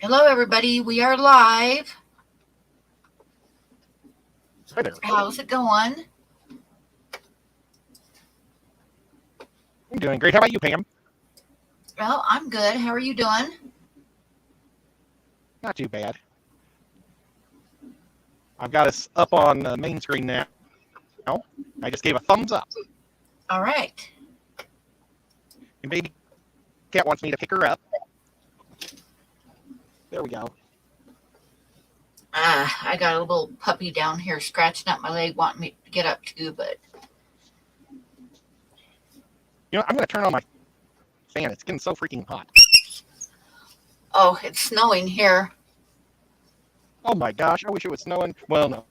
Hello, everybody. We are live. Hi there. How's it going? I'm doing great. How about you, Pam? Well, I'm good. How are you doing? Not too bad. I've got us up on the main screen now. I just gave a thumbs up. All right. And baby cat wants me to pick her up. There we go. I got a little puppy down here scratching up my leg, wanting me to get up too, but I'm going to turn on my fan. It's getting so freaking hot. oh, it's snowing here. Oh my gosh, I wish it was snowing. Well, no.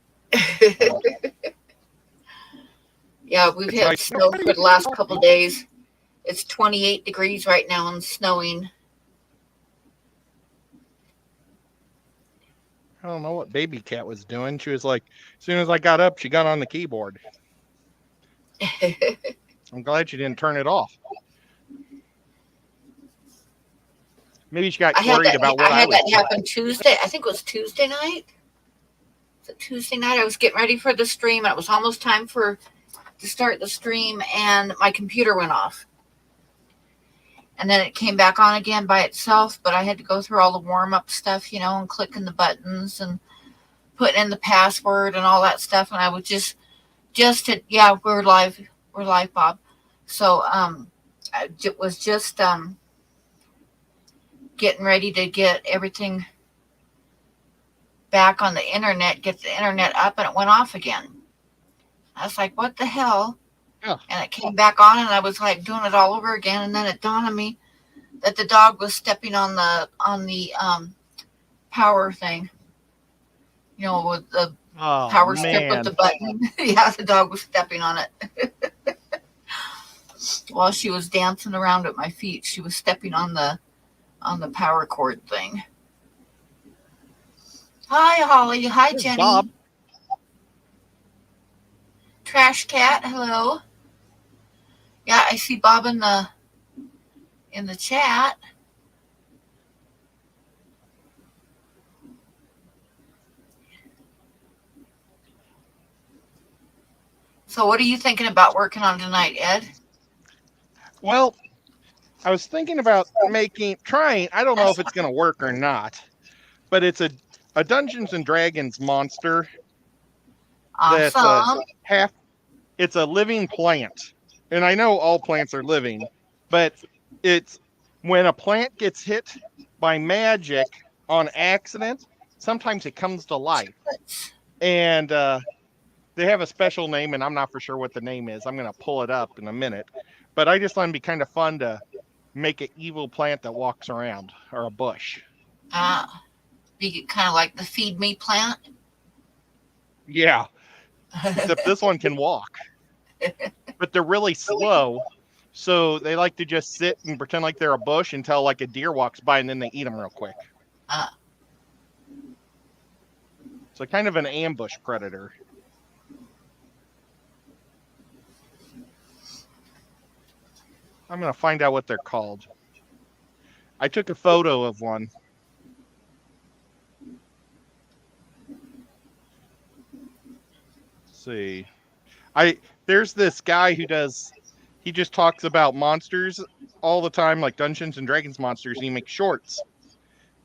Yeah, we've It's had like, snow for the last couple of days. It's 28 degrees right now and snowing. I don't know what baby cat was doing. She was like, as soon as I got up, she got on the keyboard. I'm glad she didn't turn it off. Maybe she got worried about what I had was that happen Tuesday. I think it was Tuesday night. Tuesday night I was getting ready for the stream, and it was almost time to start the stream, and my computer went off. And then it came back on again by itself, but I had to go through all the warm-up stuff, and clicking the buttons and putting in the password and all that stuff. And I was yeah, we're live, Bob. So it was just getting ready to get everything back on the internet, get the internet up, and it went off again. I was like, what the hell? Yeah. And it came back on, and I was like doing it all over again. And then it dawned on me that the dog was stepping on the power thing, with the power strip with the button. Yeah, the dog was stepping on it. While she was dancing around at my feet, she was stepping on the power cord thing. Hi, Holly. Hi, Jenny. Bob. Trash Cat. Hello. Yeah, I see Bob in the chat. So what are you thinking about working on tonight, Ed? Well, I was thinking about trying, I don't know if it's going to work or not, but it's a Dungeons and Dragons monster. Awesome. It's a living plant. And I know all plants are living, but it's when a plant gets hit by magic on accident, sometimes it comes to life. And they have a special name, and I'm not for sure what the name is. I'm going to pull it up in a minute. But I just thought it'd be kind of fun to make an evil plant that walks around, or a bush. Be kind of like the feed me plant. Yeah. Except this one can walk. But they're really slow. So they like to just sit and pretend like they're a bush until like a deer walks by, and then they eat them real quick. So kind of an ambush predator. I'm going to find out what they're called. I took a photo of one. Let's see. There's this guy he just talks about monsters all the time, like Dungeons and Dragons monsters, and he makes shorts.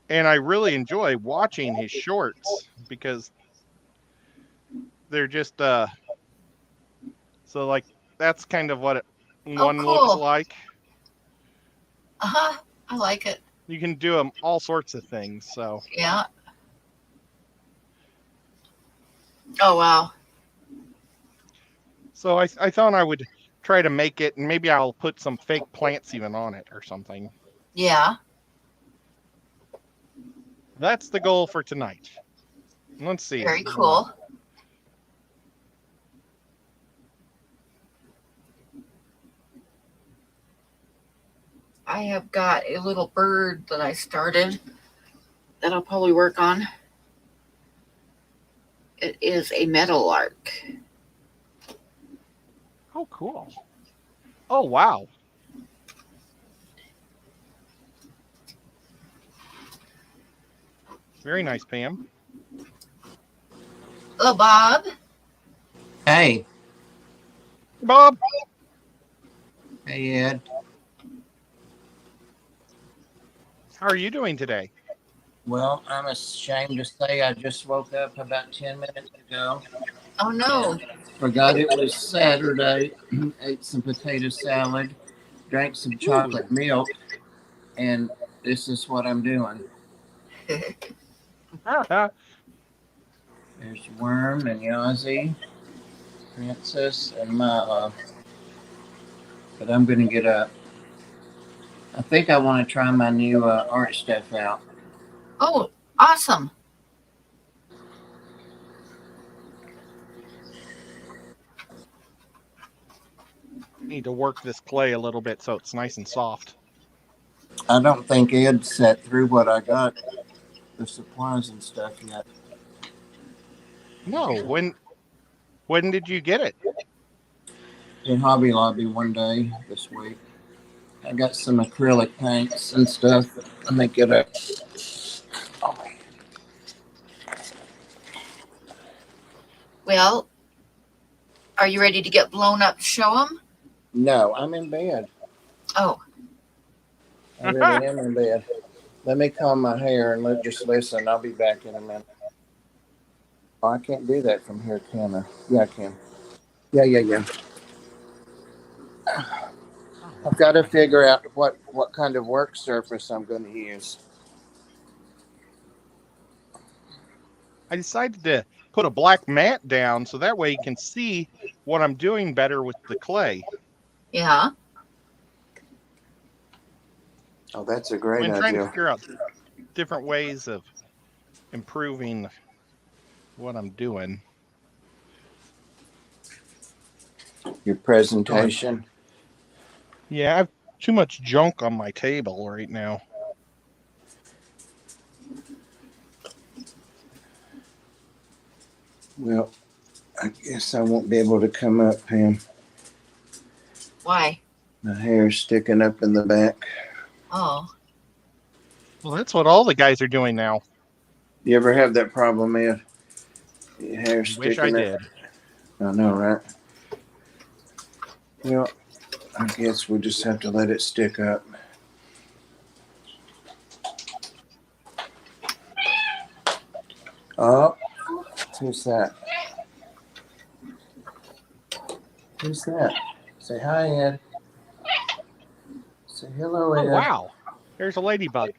And I really enjoy watching his shorts because they're just so like that's kind of what one cool. looks like. I like it. You can do them all sorts of things. So yeah. Oh wow. So I thought I would try to make it, and maybe I'll put some fake plants even on it or something. Yeah. That's the goal for tonight. Let's see. Very cool. I have got a little bird that I started that I'll probably work on. It is a meadowlark. Oh, cool. Oh, wow. Very nice, Pam. Hello, Bob. Hey. Bob. Hey, Ed. How are you doing today? Well, I'm ashamed to say I just woke up about 10 minutes ago. Oh, no. Forgot it was Saturday. Ate some potato salad, drank some chocolate milk, and this is what I'm doing. There's Worm and Yazzie, Princess, and Milo. But I'm going to get up. I think I want to try my new art stuff out. Oh, awesome. Need to work this clay a little bit so it's nice and soft. I don't think Ed sat through what I got, the supplies and stuff yet. No, when did you get it? In Hobby Lobby one day this week. I got some acrylic paints and stuff. Let me get up. Well, are you ready to get blown up to show them? No, I'm in bed. Oh. I really am in bed. Let me comb my hair and just listen. I'll be back in a minute. Oh, I can't do that from here, can I? Yeah, I can. Yeah. I've got to figure out what kind of work surface I'm going to use. I decided to put a black mat down so that way you can see what I'm doing better with the clay. Yeah. Oh, that's a great idea. I'm trying to figure out different ways of improving what I'm doing. Your presentation. Yeah, I have too much junk on my table right now. Well, I guess I won't be able to come up, Pam. Why? My hair's sticking up in the back. Oh. Well, that's what all the guys are doing now. You ever have that problem, Ed? Your hair sticking Wish I did. I know, right? Well, I guess we'll just have to let it stick up. Oh, who's that? Who's that? Say hi, Ed. Say hello, Ed. Oh, wow. There's a ladybug.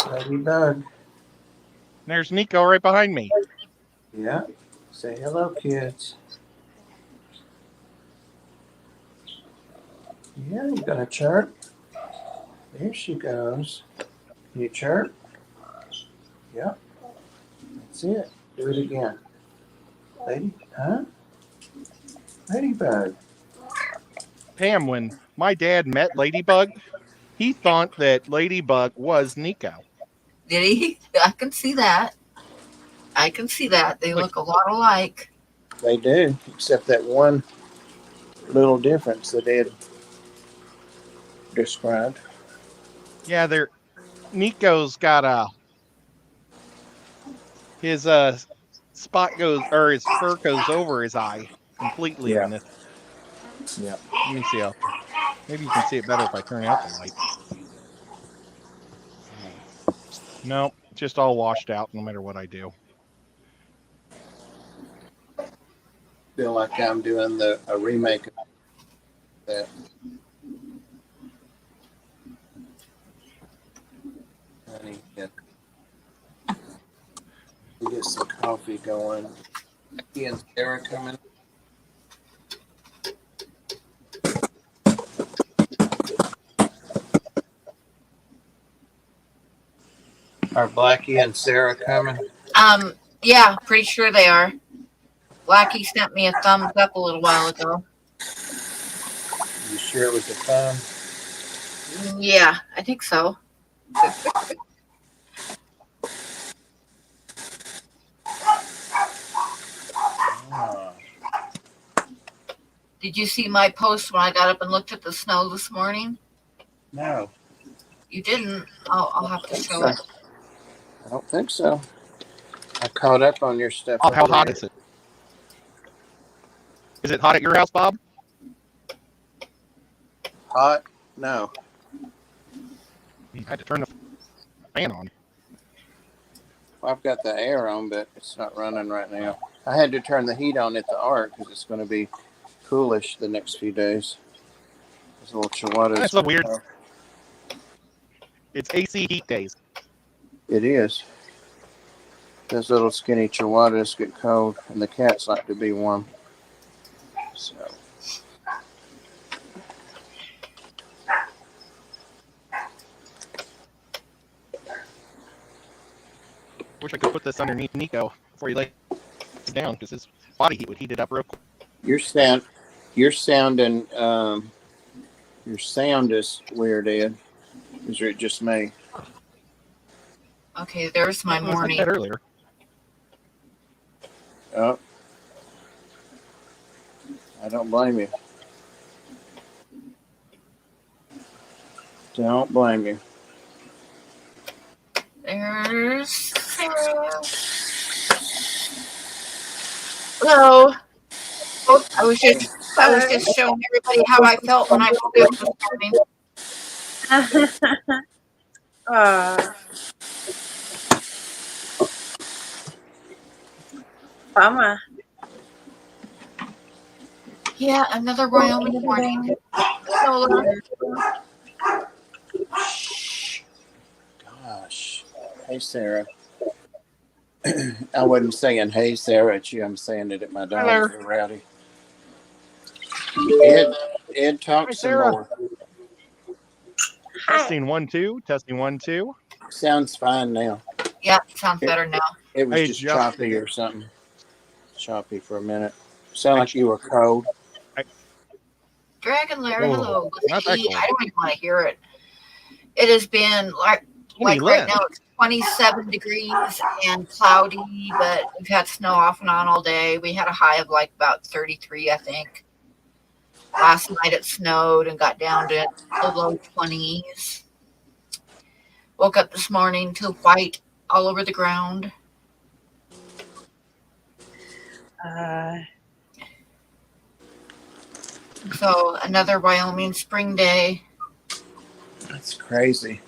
Ladybug. There's Nico right behind me. Yeah. Say hello, kids. Yeah, you gonna chirp? There she goes. Can you chirp? Yep. That's it. Do it again. Lady, huh? Ladybug. Pam, when my dad met Ladybug, he thought that Ladybug was Nico. Did he? I can see that. They look a lot alike. They do, except that one little difference that Ed described. Yeah, Nico's got his spot goes, or his fur goes over his eye completely. Yeah. On this. Yeah. Let me see. Maybe you can see it better if I turn out the light. No, just all washed out no matter what I do. Feel like I'm doing a remake of that. Honey, get some coffee going. He and Sarah coming. Are Blackie and Sarah coming? Yeah, pretty sure they are. Blackie sent me a thumbs up a little while ago. You sure it was a thumb? Yeah, I think so. Did you see my post when I got up and looked at the snow this morning? No. You didn't? I'll have to show it. I don't think so. I caught up on your stuff. Oh, how hot is it? Is it hot at your house, Bob? Hot? No. I had to turn the fan on. Well, I've got the air on, but it's not running right now. I had to turn the heat on at the Ark because it's going to be coolish the next few days. Those little chihuahuas. That's so weird. It's AC heat days. It is. Those little skinny chihuahuas get cold, and the cats like to be warm. So. Wish I could put this underneath Nico before he lays down, because his body heat would heat it up real quick. Your sound is weird, Ed. Is it just me? Okay, there's my morning. Like that earlier. Oh. I don't blame you. Don't blame you. There's Sarah. Hello. Oh, I was just showing everybody how I felt when I woke up this morning. Bummer. Yeah, another Wyoming morning. Solar. Gosh. Hey, Sarah. I wasn't saying hey, Sarah, at you. I'm saying it at my dogs. Hello. They're rowdy. Ed, talk Hi, some Sarah. more. Testing 1 2. Testing 1 2. Sounds fine now. Yeah, sounds better now. It was Hey, just Jeff. choppy or something. Choppy for a minute. Sound like you were cold. Dragon Lair, hello. not that cold. I don't even want to hear it. It has been like right now it's 27 degrees and cloudy, but we've had snow off and on all day. We had a high of like about 33, I think. Last night it snowed and got down to the low 20s. Woke up this morning to white all over the ground. So another Wyoming spring day. That's crazy.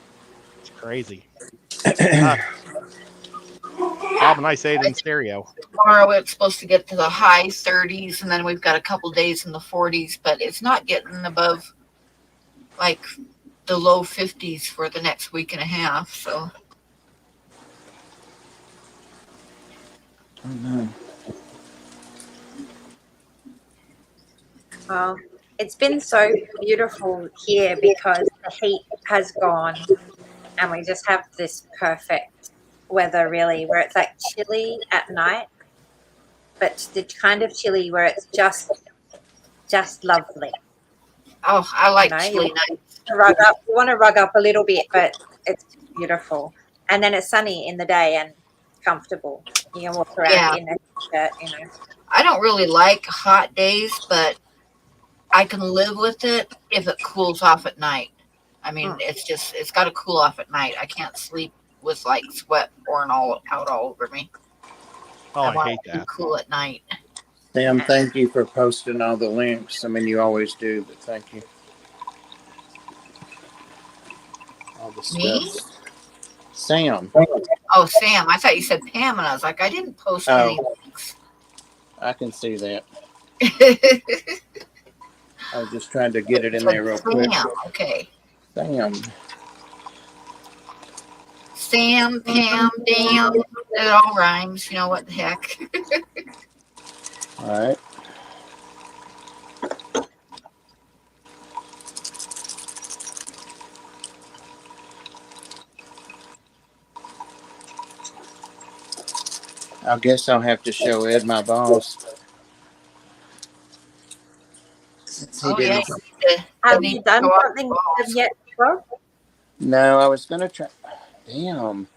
It's crazy. Bob and I say it in stereo. Tomorrow it's supposed to get to the high 30s, and then we've got a couple days in the 40s, but it's not getting above like the low 50s for the next week and a half. So Oh, no. Well, it's been so beautiful here because the heat has gone and we just have this perfect weather, really, where it's like chilly at night, but the kind of chilly where it's just lovely. oh, I like You know, chilly nights. You want to rug up a little bit, but it's beautiful. And then it's sunny in the day and comfortable. You can walk around in a shirt, you know. I don't really like hot days, but I can live with it if it cools off at night. I mean, it's got to cool off at night. I can't sleep with like sweat pouring all over me. Oh, I want hate it to be that. cool at night. Sam, thank you for posting all the links. I mean, you always do, but thank you. All the Me? stuff. Sam. Oh, Sam. I thought you said Pam, and I was like, I didn't post any links. I can see that. I was just trying to get it in there real quick. Sam, okay. Sam. Sam, Pam, damn. It all rhymes. You know what the heck? All right. I guess I'll have to show Ed my balls. Since he didn't. Have you done something yet, bro? No, I was going to try. Damn.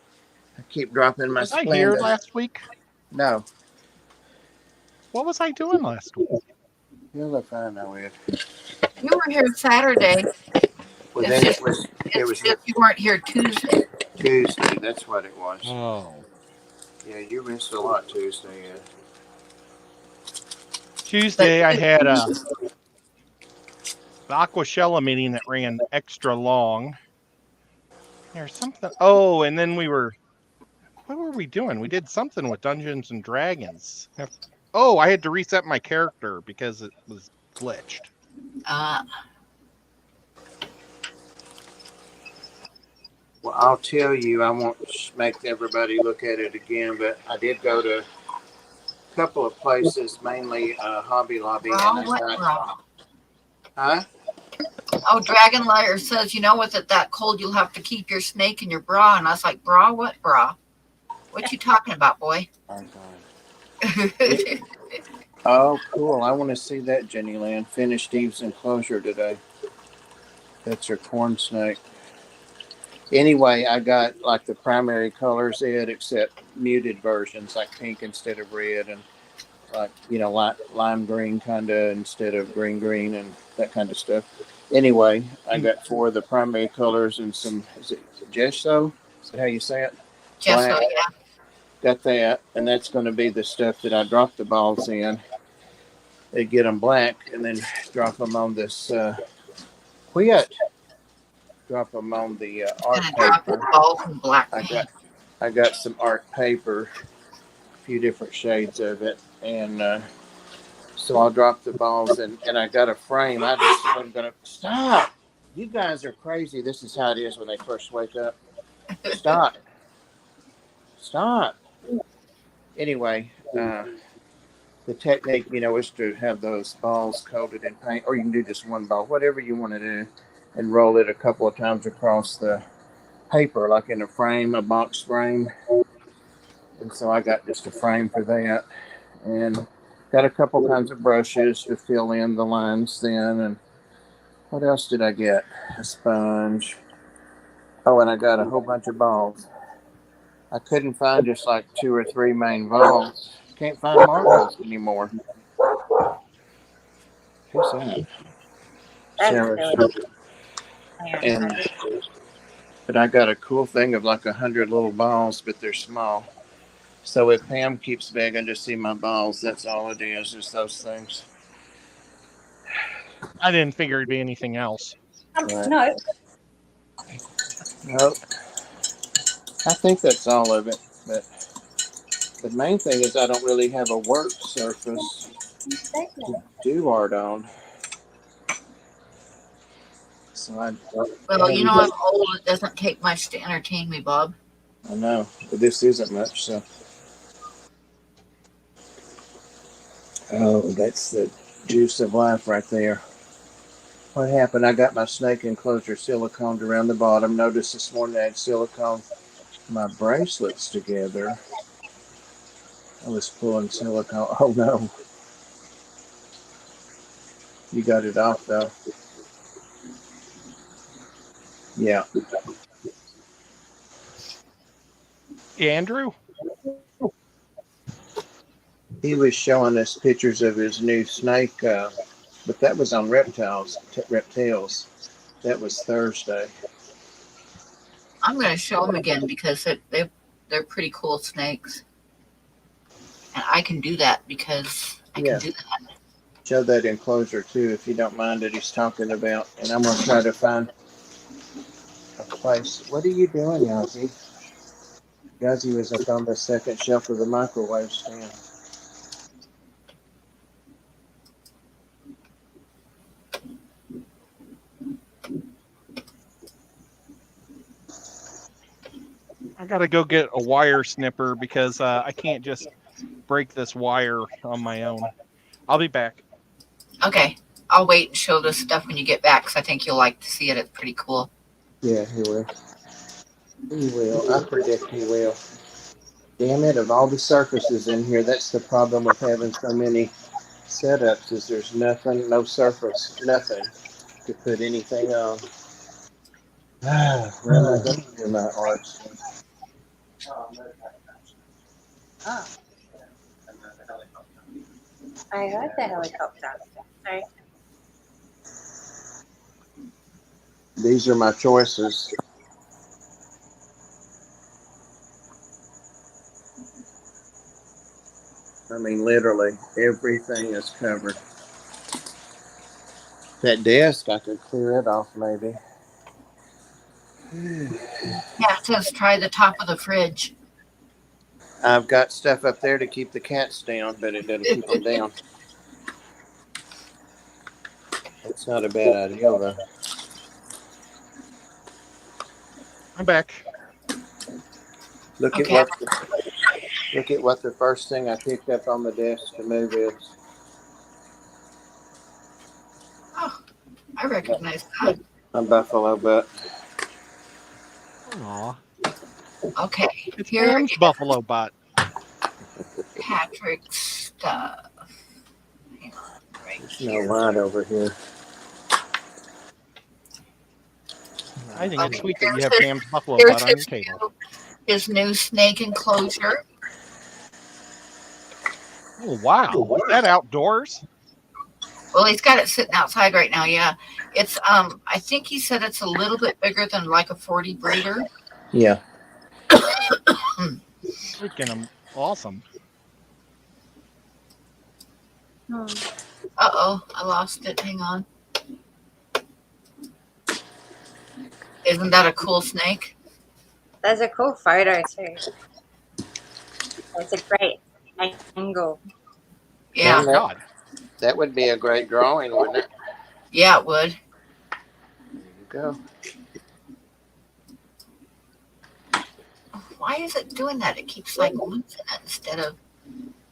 I keep dropping my Was I here Splenda. last week? No. What was I doing last week? You'll look fine now, Ed. You were here Saturday. Well, It's then just, it was you weren't here Tuesday. Tuesday. That's what it was. Oh. Yeah, you missed a lot Tuesday. Yeah. Tuesday, I had the Aquashella meeting that ran extra long. There's something. Oh, and then what were we doing? We did something with Dungeons and Dragons. Oh, I had to reset my character because it was glitched. Well, I'll tell you, I won't make everybody look at it again, but I did go to a couple of places, mainly Hobby Lobby. Bra, And what bra? Huh? Oh, Dragon Liar says, you know, with it that cold, you'll have to keep your snake in your bra. And I was like, bra? What bra? What you talking about, boy? Oh, God. Oh, cool. I want to see that, Jenny Lynn. Finished Eve's enclosure today. That's her corn snake. Anyway, I got like the primary colors in, except muted versions, like pink instead of red, and like, you know, lime green kind of instead of green and that kind of stuff. Anyway, I got 4 of the primary colors and some, is it gesso? Is that how you say it? Gesso, Black. yeah. Got that, and that's going to be the stuff that I drop the balls in. They get them black, and then drop them on this quit. Drop them on the art And drop the paper. balls in black paint. I got some art paper, a few different shades of it, and so I'll drop the balls, and I got a frame. I just wasn't gonna stop. You guys are crazy. This is how it is when they first wake up. Stop. Anyway, the technique, you know, is to have those balls coated in paint, or you can do just one ball, whatever you want to do, and roll it a couple of times across the paper, like in a frame, a box frame. And so I got just a frame for that, and got a couple kinds of brushes to fill in the lines then. And what else did I get? A sponge. Oh, and I got a whole bunch of balls. I couldn't find just like 2 or 3 main balls. Can't find marbles anymore. Who's that? Sarah. But I got a cool thing of like 100 little balls, but they're small. So if Pam keeps begging to see my balls, that's all it is those things. I didn't figure it'd be anything else. Right. No. Nope. I think that's all of it. But the main thing is I don't really have a work surface to do art on. So Well, you know, I'm old. It doesn't take much to entertain me, Bob. I know, but this isn't much. So, oh, that's the juice of life right there. What happened? I got my snake enclosure siliconed around the bottom. Noticed this morning I had silicone my bracelets together. I was pulling silicone. Oh no. You got it off though. Yeah. Andrew? He was showing us pictures of his new snake, but that was on reptiles. That was Thursday. I'm going to show them again because they're pretty cool snakes. And I can do that because I can do that. Show that enclosure too, if you don't mind, that he's talking about. And I'm going to try to find a place. What are you doing, Yazzie? Yazzie was up on the second shelf of the microwave stand. I gotta go get a wire snipper because I can't just break this wire on my own. I'll be back. Okay. I'll wait and show this stuff when you get back because I think you'll like to see it. It's pretty cool. Yeah, he will. He will. I predict he will. Damn it, of all the surfaces in here, that's the problem with having so many setups, is there's nothing, no surface, nothing to put anything on. Where am I going to do my art? I heard the helicopter. Sorry. These are my choices. I mean, literally everything is covered. That desk, I could clear it off maybe. Yeah, it says try the top of the fridge. I've got stuff up there to keep the cats down, but it doesn't keep them down. It's not a bad idea, though. I'm back. Look Okay. at what the first thing I picked up on the desk to move is. Oh, I recognize that. A buffalo butt. Aw. Okay, It's here Pam's is buffalo butt. Patrick's stuff. Hang on, right There's here. no light over here. I think it's Okay, sweet that you here's have his- Pam's buffalo Here's butt on your table. his new snake enclosure. Oh, wow. Is that outdoors? Well, he's got it sitting outside right now. Yeah, it's I think he said it's a little bit bigger than like a 40 breeder. Yeah. Freaking awesome. Uh-oh, I lost it. Hang on. Isn't that a cool snake? There's a cool photo too. It's a great angle. Yeah, Oh, God. That would be a great drawing, wouldn't it? yeah, it would. There you go. Why is it doing that? It keeps like losing it instead of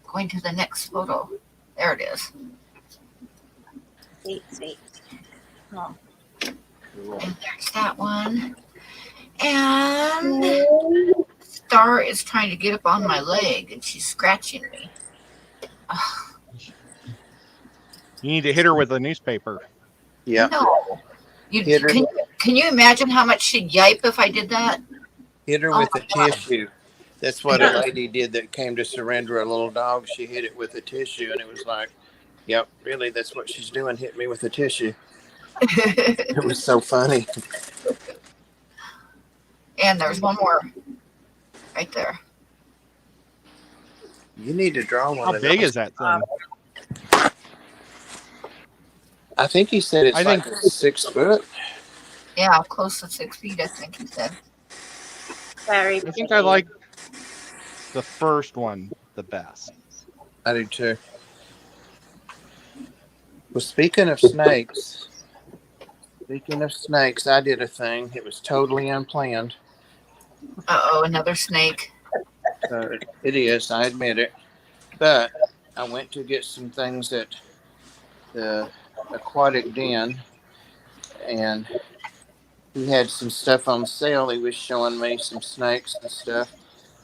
going to the next photo. There it is. Sweet, sweet. Oh. Cool. And there's that one. And Star is trying to get up on my leg and she's scratching me. Ugh, You need to hit her with a newspaper. Yeah. no. Hit her. Can you imagine how much she'd yipe if I did that? Hit her Oh with my a God. tissue. That's what a lady did that came to surrender a little dog. She hit it with a tissue, and it was like, yep, really, that's what she's doing. Hit me with a tissue. It was so funny. And there's one more right there. You need to draw one How of big those. is that thing? I think he said it's I like think- 6 foot. Yeah, close to 6 feet, I think he said. Very I think pretty. I like the first one the best. I do too. Well, speaking of snakes, I did a thing. It was totally unplanned. Uh-oh, another snake. It is, I admit it. But I went to get some things at the aquatic den, and he had some stuff on sale. He was showing me some snakes and stuff.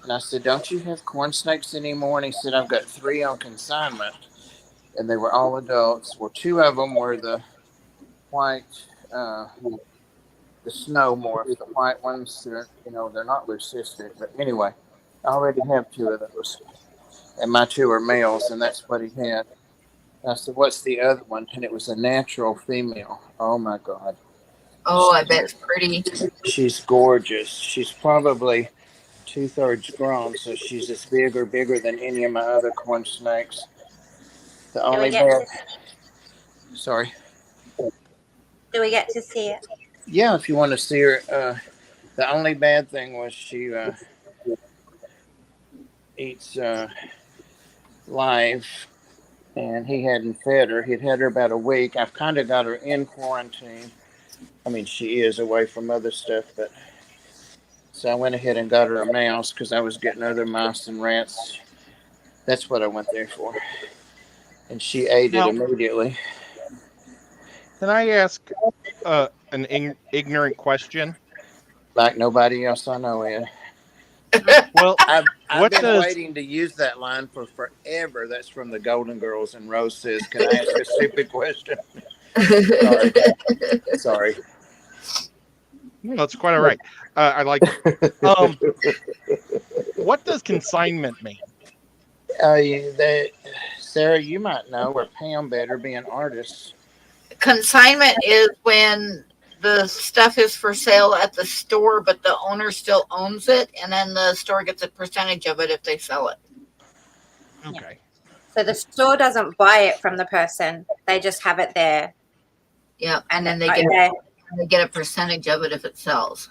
And I said, don't you have corn snakes anymore? And he said, I've got 3 on consignment. And they were all adults. Well, 2 of them were the white, the snow morph. The white ones, they're not leucistic. But anyway, I already have 2 of those. And my 2 are males, and that's what he had. And I said, what's the other one? And it was a natural female. Oh, my God. Oh, I bet it's pretty. She's gorgeous. She's probably 2/3 grown, so she's as big or bigger than any of my other corn snakes. The Do we only get bad, to, sorry. do we get to see it? Yeah, if you want to see her. The only bad thing was she eats live, and he hadn't fed her. He'd had her about a week. I've kind of got her in quarantine. I mean, she is away from other stuff, but so I went ahead and got her a mouse because I was getting other mice and rats. That's what I went there for. And she ate Now- it immediately. Can I ask an ignorant question? Like nobody else I know in. Well, I've What been does- waiting to use that line for forever. That's from the Golden Girls, and Rose says, can I ask a stupid question? Sorry. no, it's quite all right. I like it. What does consignment mean? Sarah, you might know, or Pam better, being artists. Consignment is when the stuff is for sale at the store, but the owner still owns it, and then the store gets a percentage of it if they sell it. Okay. So the store doesn't buy it from the person; they just have it there. Yeah, and then Right they get a percentage of it if it sells.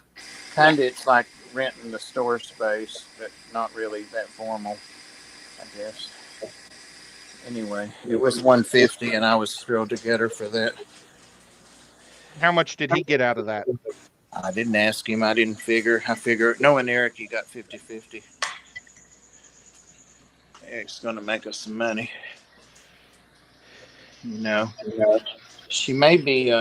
Kind of, it's like renting the store space, but not really that formal, I guess. Anyway, it was $150, and I was thrilled to get her for that. How much did he get out of that? I didn't ask him. I didn't figure. I figure knowing Eric, he got 50-50. Eric's going to make us some money. You know, she may be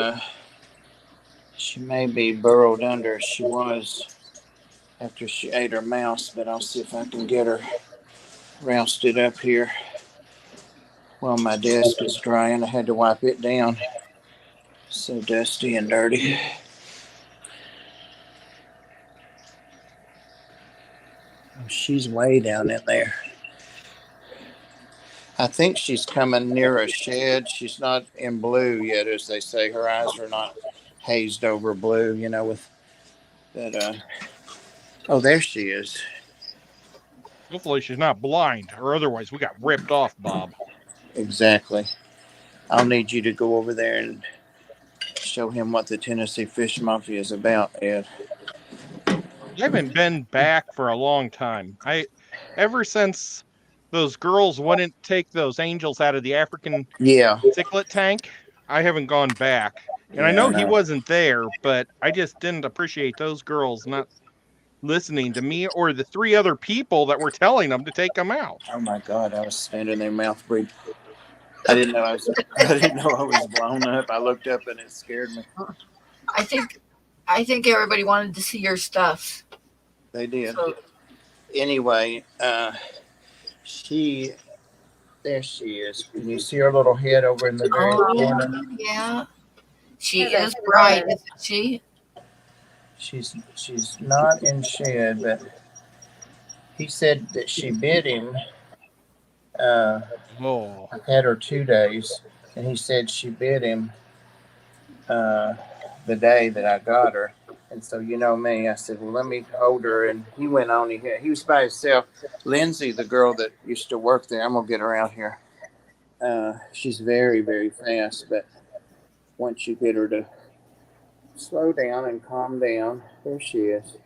burrowed under. She was after she ate her mouse, but I'll see if I can get her rousted up here while my desk is drying. I had to wipe it down. So dusty and dirty. She's way down in there. I think she's coming near a shed. She's not in blue yet, as they say. Her eyes are not hazed over blue, you know, with that. Oh, there she is. Hopefully she's not blind, or otherwise we got ripped off, Bob. Exactly. I'll need you to go over there and show him what the Tennessee Fish Mafia is about, Ed. I haven't been back for a long time. Ever since those girls wouldn't take those angels out of the African cichlid tank, I haven't gone back. And I know he wasn't there, but I just didn't appreciate those girls not listening to me or the 3 other people that were telling them to take them out. Oh my God, I was standing there mouth breathing. I didn't know I was blown up. I looked up and it scared me. I think everybody wanted to see your stuff. They did. So, anyway, there she is. Can you see her little head over in the very corner? Yeah. She is bright, isn't she? She's not in shed, but he said that she bit him. I've had her 2 days, and he said she bit him the day that I got her. And so, you know me, I said, well, let me hold her. And he went on. He was by himself. Lindsay, the girl that used to work there, I'm going to get her out here. She's very, very fast. But once you get her to slow down and calm down, there she is.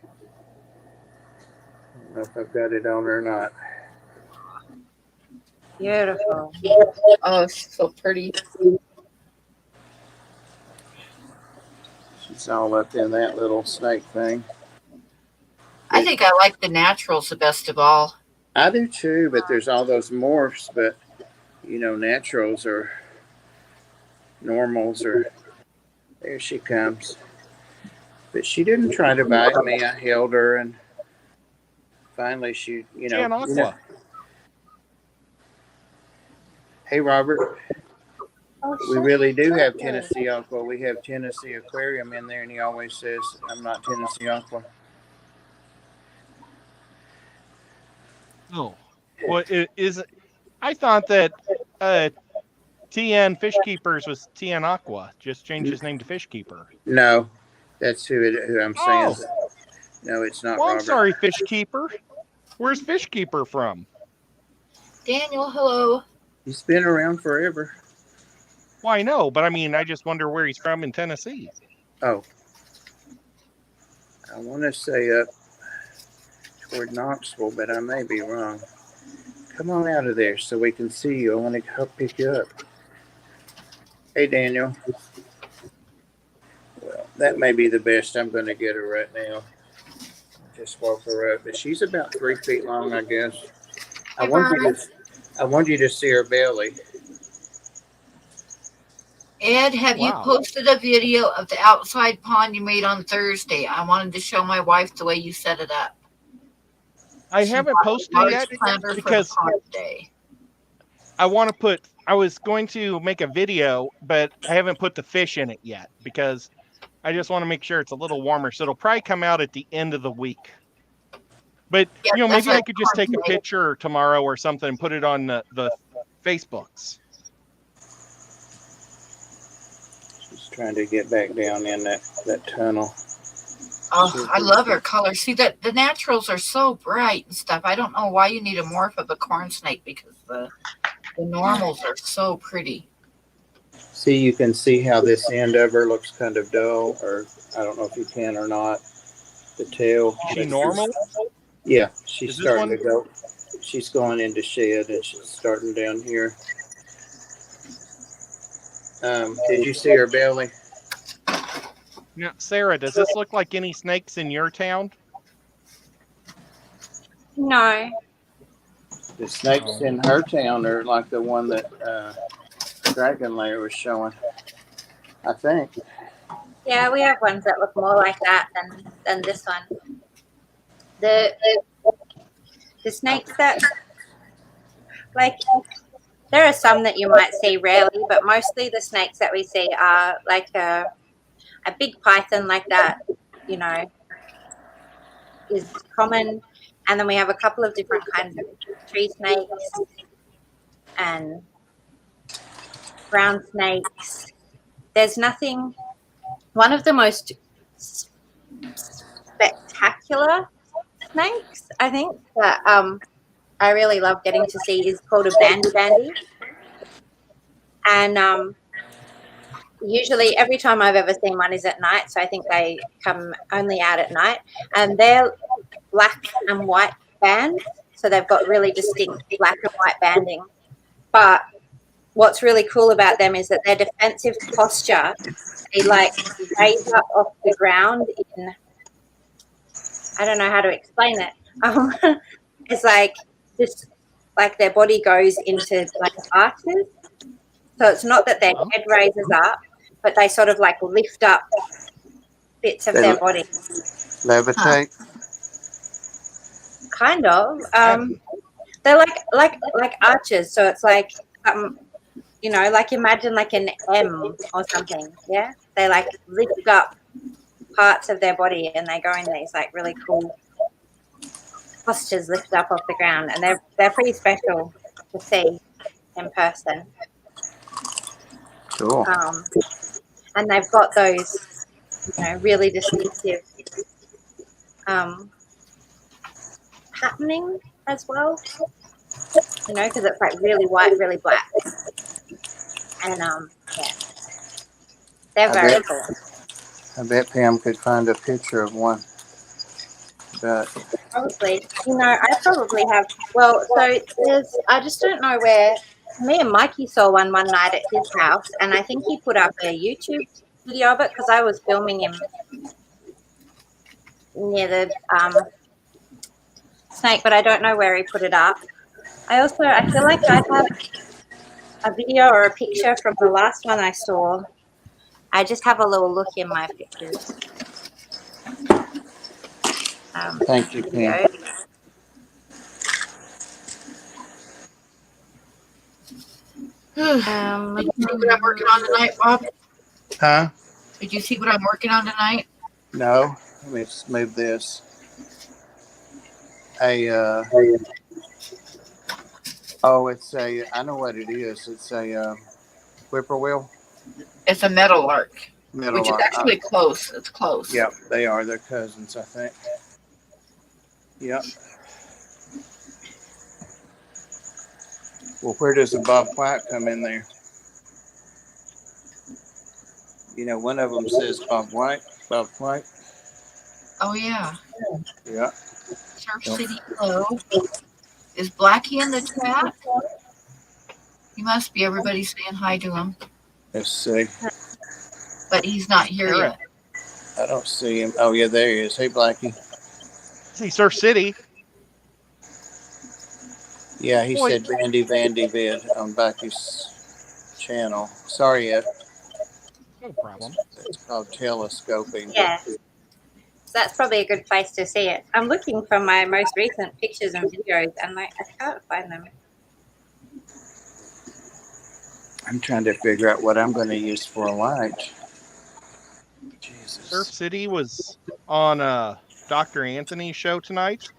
I don't know if I've got it on her or not. Beautiful. Oh, she's so pretty. She's all up in that little snake thing. I think I like the naturals the best of all. I do too, but there's all those morphs, but you know, naturals or normals or there she comes. But she didn't try to bite me. I held her and finally she, you know. Hey, Robert. We really do have Tennessee Aqua. We have Tennessee Aquarium in there, and he always says, I'm not Tennessee Aqua. Oh. Well, I thought that TN Fish Keepers was TN Aqua. Just changed his name to Fish Keeper. No, that's who I'm saying. Oh. No, it's not Well, Robert. I'm sorry, Fish Keeper. Where's Fish Keeper from? Daniel, hello. He's been around forever. Well, I know, but I mean, I just wonder where he's from in Tennessee. Oh. I want to say up toward Knoxville, but I may be wrong. Come on out of there so we can see you. I want to help pick you up. Hey, Daniel. Well, that may be the best. I'm going to get her right now. Just woke her up. But she's about 3 feet long, I guess. I want you to see her belly. Ed, have you posted a video of the outside pond you made on Thursday? I wanted to show my wife the way you set it up. I haven't posted yet because I was going to make a video, but I haven't put the fish in it yet because I just want to make sure it's a little warmer. So it'll probably come out at the end of the week. But, you know, maybe I could just take a picture tomorrow or something and put it on the Facebooks. She's trying to get back down in that tunnel. Oh, I love her color. See, that the naturals are so bright and stuff. I don't know why you need a morph of a corn snake because The normals are so pretty. See, you can see how this end of her looks kind of dull, or I don't know if you can or not. The tail. Is she normal? Yeah, she's Is this starting one? to go. She's going into shed, and she's starting down here. Did you see her belly? Now, Sarah, does this look like any snakes in your town? No. The snakes in her town are like the one that Dragon Lair was showing, I think. Yeah, we have ones that look more like that than this one. The snakes that, like, there are some that you might see rarely, but mostly the snakes that we see are like a big python like that, you know, is common. And then we have a couple of different kinds of tree snakes and brown snakes. There's nothing, one of the most spectacular snakes, I think, that I really love getting to see is called a bandy. And usually every time I've ever seen one is at night, so I think they come only out at night. And they're black and white bands, so they've got really distinct black and white banding. But what's really cool about them is that their defensive posture, they like raise up off the ground in, I don't know how to explain it. It's like this, like their body goes into like arches. So it's not that their head raises up, but they sort of like lift up bits of their body. Levitate. Kind of. They're like arches. So it's like, you know, like imagine like an M or something. Yeah. They like lift up parts of their body and they go in these like really cool postures, lift up off the ground, and they're pretty special to see in person. Cool. And they've got those, you know, really distinctive patterning as well, you know, because it's like really white, really black, and yeah, they're very cool. I bet Pam could find a picture of one. But Probably, you know, I probably have. Well, so there's, I just don't know where. Me and Mikey saw one night at his house, and I think he put up a YouTube video of it because I was filming him near the snake, but I don't know where he put it up. I feel like I have a video or a picture from the last one I saw. I just have a little look in my pictures. thank you, Pam. Did you see what I'm working on tonight, Bob? Huh? Did you see what I'm working on tonight? No. Let me just move this. It's a, I know what it is. It's a whippoorwill. It's a meadowlark, which is Meadowlark. actually close. It's close. Yep, they are. They're cousins, I think. Yep. Well, where does the bobwhite come in there? You know, one of them says bobwhite. Oh yeah. Yeah. Surf City Hello. Is Blackie in the chat? He must be. Everybody's saying hi to him. Let's see. But he's not here yet. I don't see him. Oh, yeah, there he is. Hey, Blackie. See Surf City. Yeah, he said Vandy vid on Blackie's channel. Sorry, Ed. No problem. It's called telescoping. Yeah. So that's probably a good place to see it. I'm looking for my most recent pictures and videos, and like I can't find them. I'm trying to figure out what I'm going to use for a light. Jesus. Surf City was on Dr. Anthony's show tonight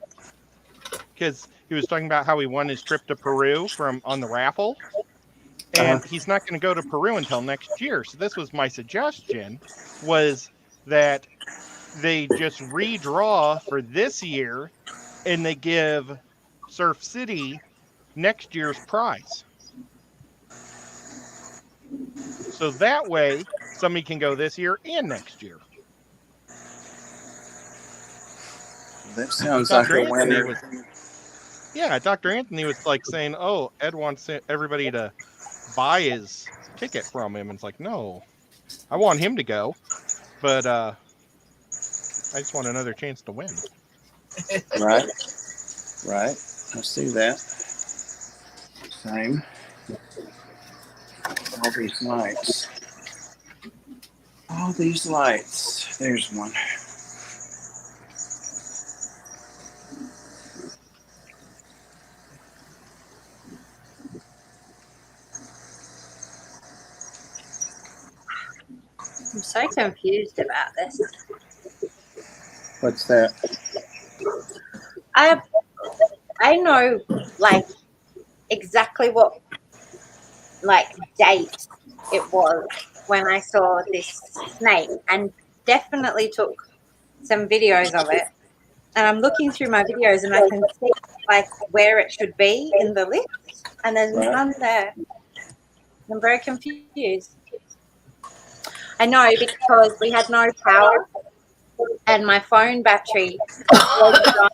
because he was talking about how he won his trip to Peru on the raffle, and he's not going to go to Peru until next year. So this was my suggestion, was that they just redraw for this year and they give Surf City next year's prize. So that way, somebody can go this year and next year. That sounds like Dr. a Anthony winner. Dr. Anthony was like saying, "Oh, Ed wants everybody to buy his ticket from him." And it's like, no, I want him to go, but I just want another chance to win. Right. I see that. Same. All these lights. All these lights. There's one. I'm so confused about this. What's that? I know like exactly what like date it was when I saw this snake, and definitely took some videos of it. And I'm looking through my videos and I can see like where it should be in the list, and there's none there. I'm very confused. I know because we had no power and my phone battery was gone,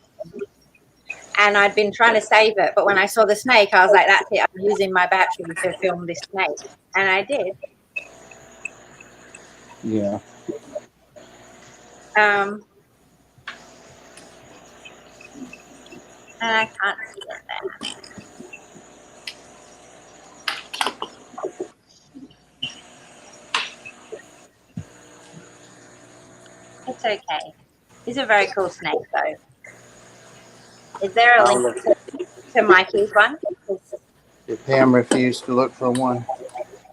and I'd been trying to save it, but when I saw the snake, I was like, that's it, I'm using my battery to film this snake. And I did. Yeah. And I can't see it there. It's okay. He's a very cool snake, though. Is there a link to Mikey's one? If Pam refused to look for one,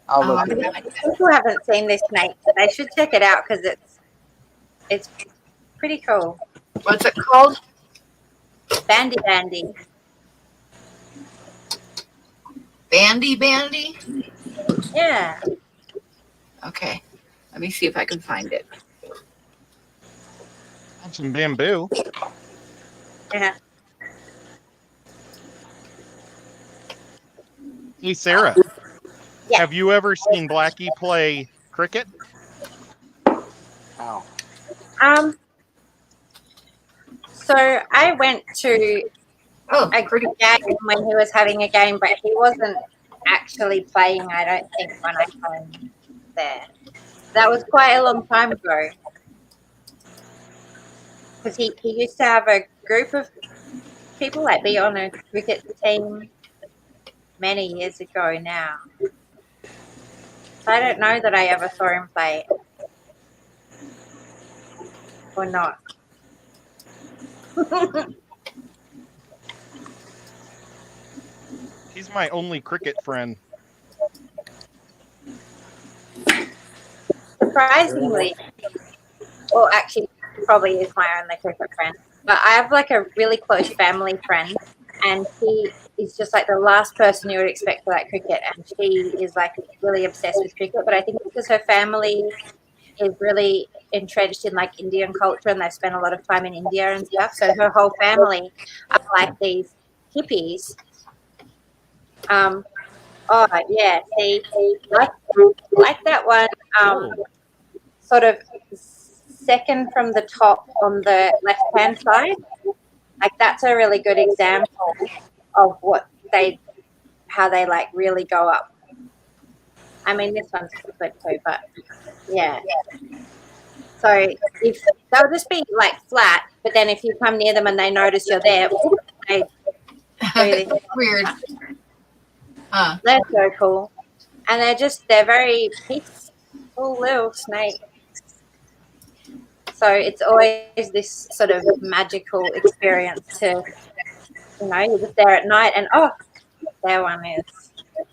I'll look at it. People haven't seen this snake, but they should check it out because it's pretty cool. What's it called? Bandy Bandy. Bandy? Yeah. Okay. Let me see if I can find it. Some bamboo. Yeah. Hey, Sarah. Yeah. Have you ever seen Blackie play cricket? Ow. So I went to Oh, a pretty. game when he was having a game, but he wasn't actually playing, I don't think, when I came there. That was quite a long time ago. Because he used to have a group of people, like be on a cricket team many years ago now. So I don't know that I ever saw him play or not. He's my only cricket friend. Surprisingly, well, actually, probably is my only cricket friend. But I have like a really close family friend, and he is just like the last person you would expect for like cricket, and she is like really obsessed with cricket. But I think because her family is really entrenched in like Indian culture, and they've spent a lot of time in India and stuff, so her whole family are like these hippies. Oh yeah, see, like that one. Sort of second from the top on the left-hand side. Like that's a really good example of how they like really go up. I mean, this one's good too, but yeah. So if they'll just be like flat, but then if you come near them and they notice you're there, they Weird. They're so cool, and they're very peaceful little snakes. So it's always this sort of magical experience to, you're just there at night and, oh, there one is.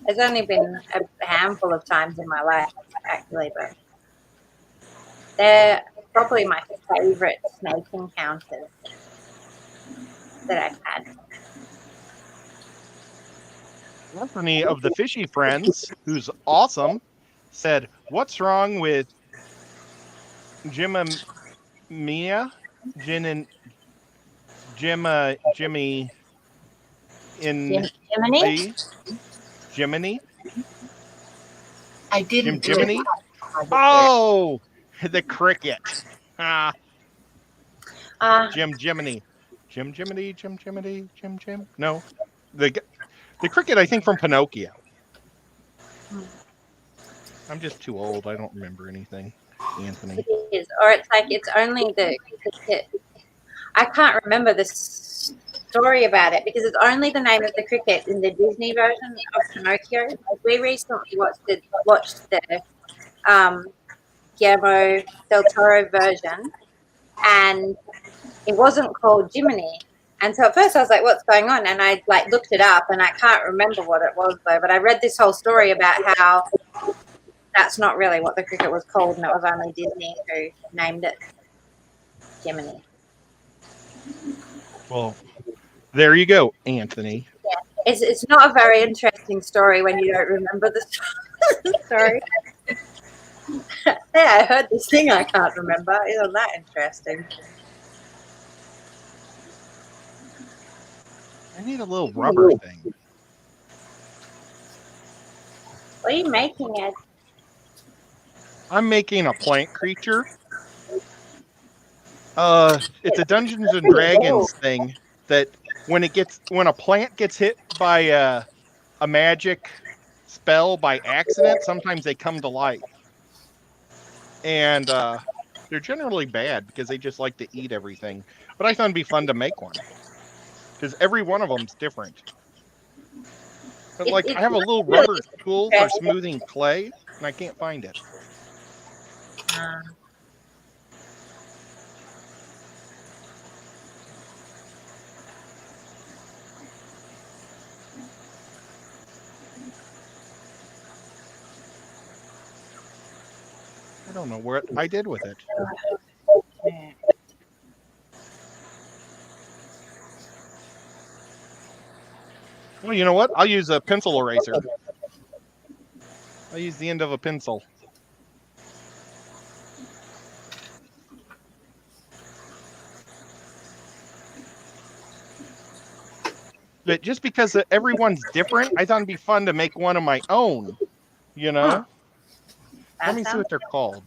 There's only been a handful of times in my life, actually, but they're probably my favourite snake encounters that I've had. Anthony of the Fishy Friends, who's awesome, said, "What's wrong with Jimmy in Jiminy? Jiminy? I didn't do Jiminy? it. Oh, the cricket. Ah, Uh, Jiminy. Jim. No, the cricket. I think from Pinocchio. I'm just too old. I don't remember anything. Anthony. it is, or it's like it's only the cricket. I can't remember the story about it because it's only the name of the cricket in the Disney version of Pinocchio. We recently watched the Guillermo del Toro version, and it wasn't called Jiminy. And so at first I was like, "What's going on?" And I like looked it up, and I can't remember what it was though. But I read this whole story about how that's not really what the cricket was called, and it was only Disney who named it Jiminy. Well, there you go, Anthony. It's not a very interesting story when you don't remember the story. Yeah, I heard this thing I can't remember. Isn't that interesting? I need a little rubber thing. What are you making, Ed? I'm making a plant creature. It's a Dungeons and Dragons thing that when a plant gets hit by a magic spell by accident, sometimes they come to life. And they're generally bad because they just like to eat everything. But I thought it'd be fun to make one because every one of them's different. But like, I have a little rubber tool for smoothing clay, and I can't find it. I don't know what I did with it. Well, you know what? I'll use a pencil eraser. I'll use the end of a pencil. But just because everyone's different, I thought it'd be fun to make one of my own. You know? Let me see what they're called.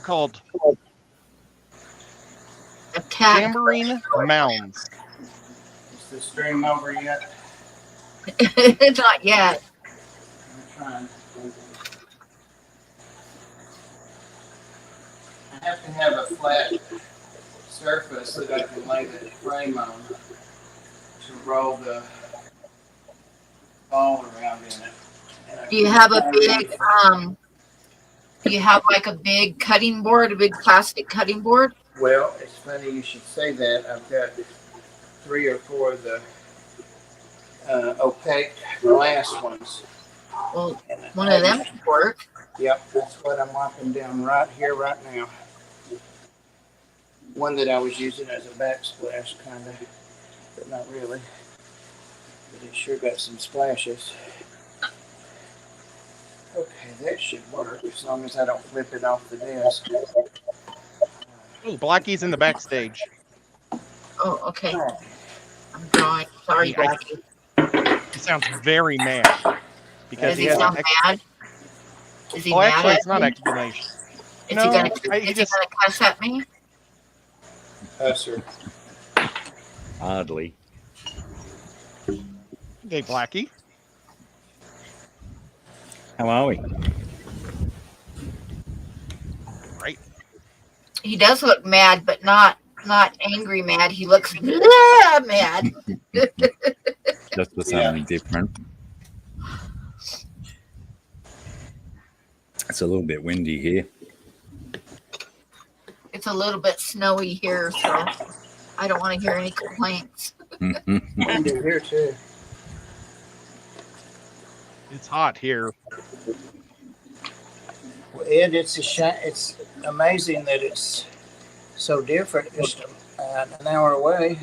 Called Tambourine Mounds. Is the stream over yet? Not yet. I'm trying. I have to have a flat surface that I can lay the frame on to roll the ball around in it. Do you have a big do you have like a big cutting board, a big plastic cutting board? Well, it's funny you should say that. I've got 3 or 4 of the opaque glass ones. Well, one of them should work. Yep, that's what I'm wiping down right here, right now. One that I was using as a backsplash, kind of, but not really. But it sure got some splashes. Okay, that should work as long as I don't flip it off the desk. Oh, Blackie's in the backstage. Oh, okay. I'm drawing. Sorry, Blackie. He sounds very mad because Does he sound mad? Is he oh, mad actually, at it's not me? explanation. Is No, he gonna just cuss at me? Sir. Hardly. Okay, Blackie. How are we? Right. He does look mad, but not angry mad. He looks mad. Just for something different. It's a little bit windy here. It's a little bit snowy here, so I don't want to hear any complaints. Windy here too. It's hot here. Well, Ed, it's amazing that it's so different just an hour away.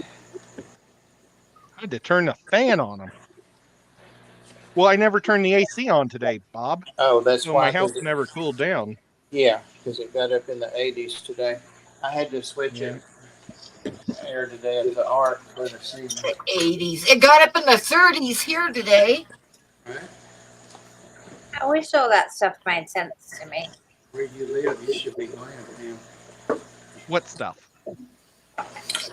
I had to turn the fan on him. Well, I never turned the AC on today, Bob. Oh, that's So why. my house never cooled down. Yeah, because it got up in the 80s today. I had to switch it air today at the Ark for the season. The 80s. It got up in the 30s here today. I wish all that stuff made sense to me. Where you live, you should be glad, man. What stuff?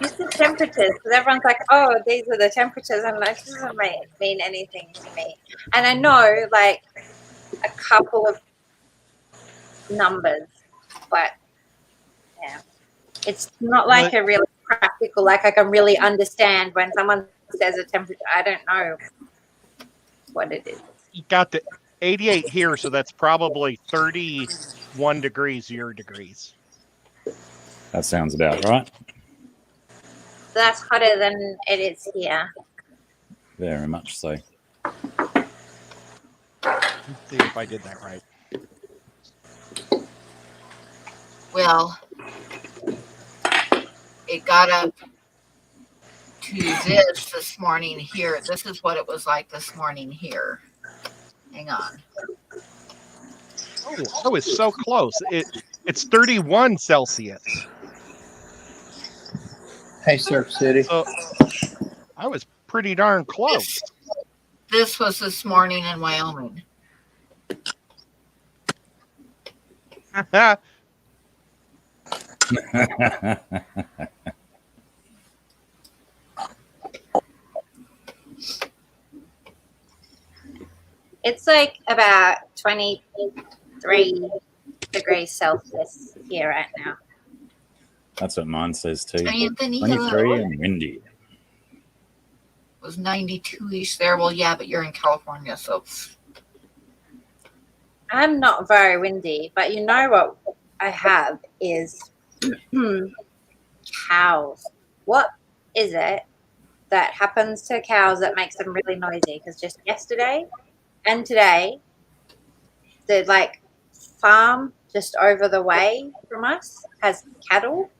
Just the temperatures, because everyone's like, "Oh, these are the temperatures," and that doesn't mean anything to me. And I know, like, a couple of numbers, but yeah, it's not like a really practical. Like, I can really understand when someone says a temperature. I don't know what it is. You got the 88 here, so that's probably 31 degrees your degrees. That sounds about right. That's hotter than it is here. Very much so. Let's see if I did that right. Well, it got up to this morning here. This is what it was like this morning here. Hang on. Oh, I was so close. It's 31 Celsius. Hey, Surf City. So I was pretty darn close. This was this morning in Wyoming. It's like about 23 degrees Celsius here right now. That's what mine says too. Anthony, 23 and windy. was 92-ish there. Well, yeah, but you're in California, so I'm not very windy, but you know what I have is cows. What is it that happens to cows that makes them really noisy? Because just yesterday and today, the farm just over the way from us has cattle,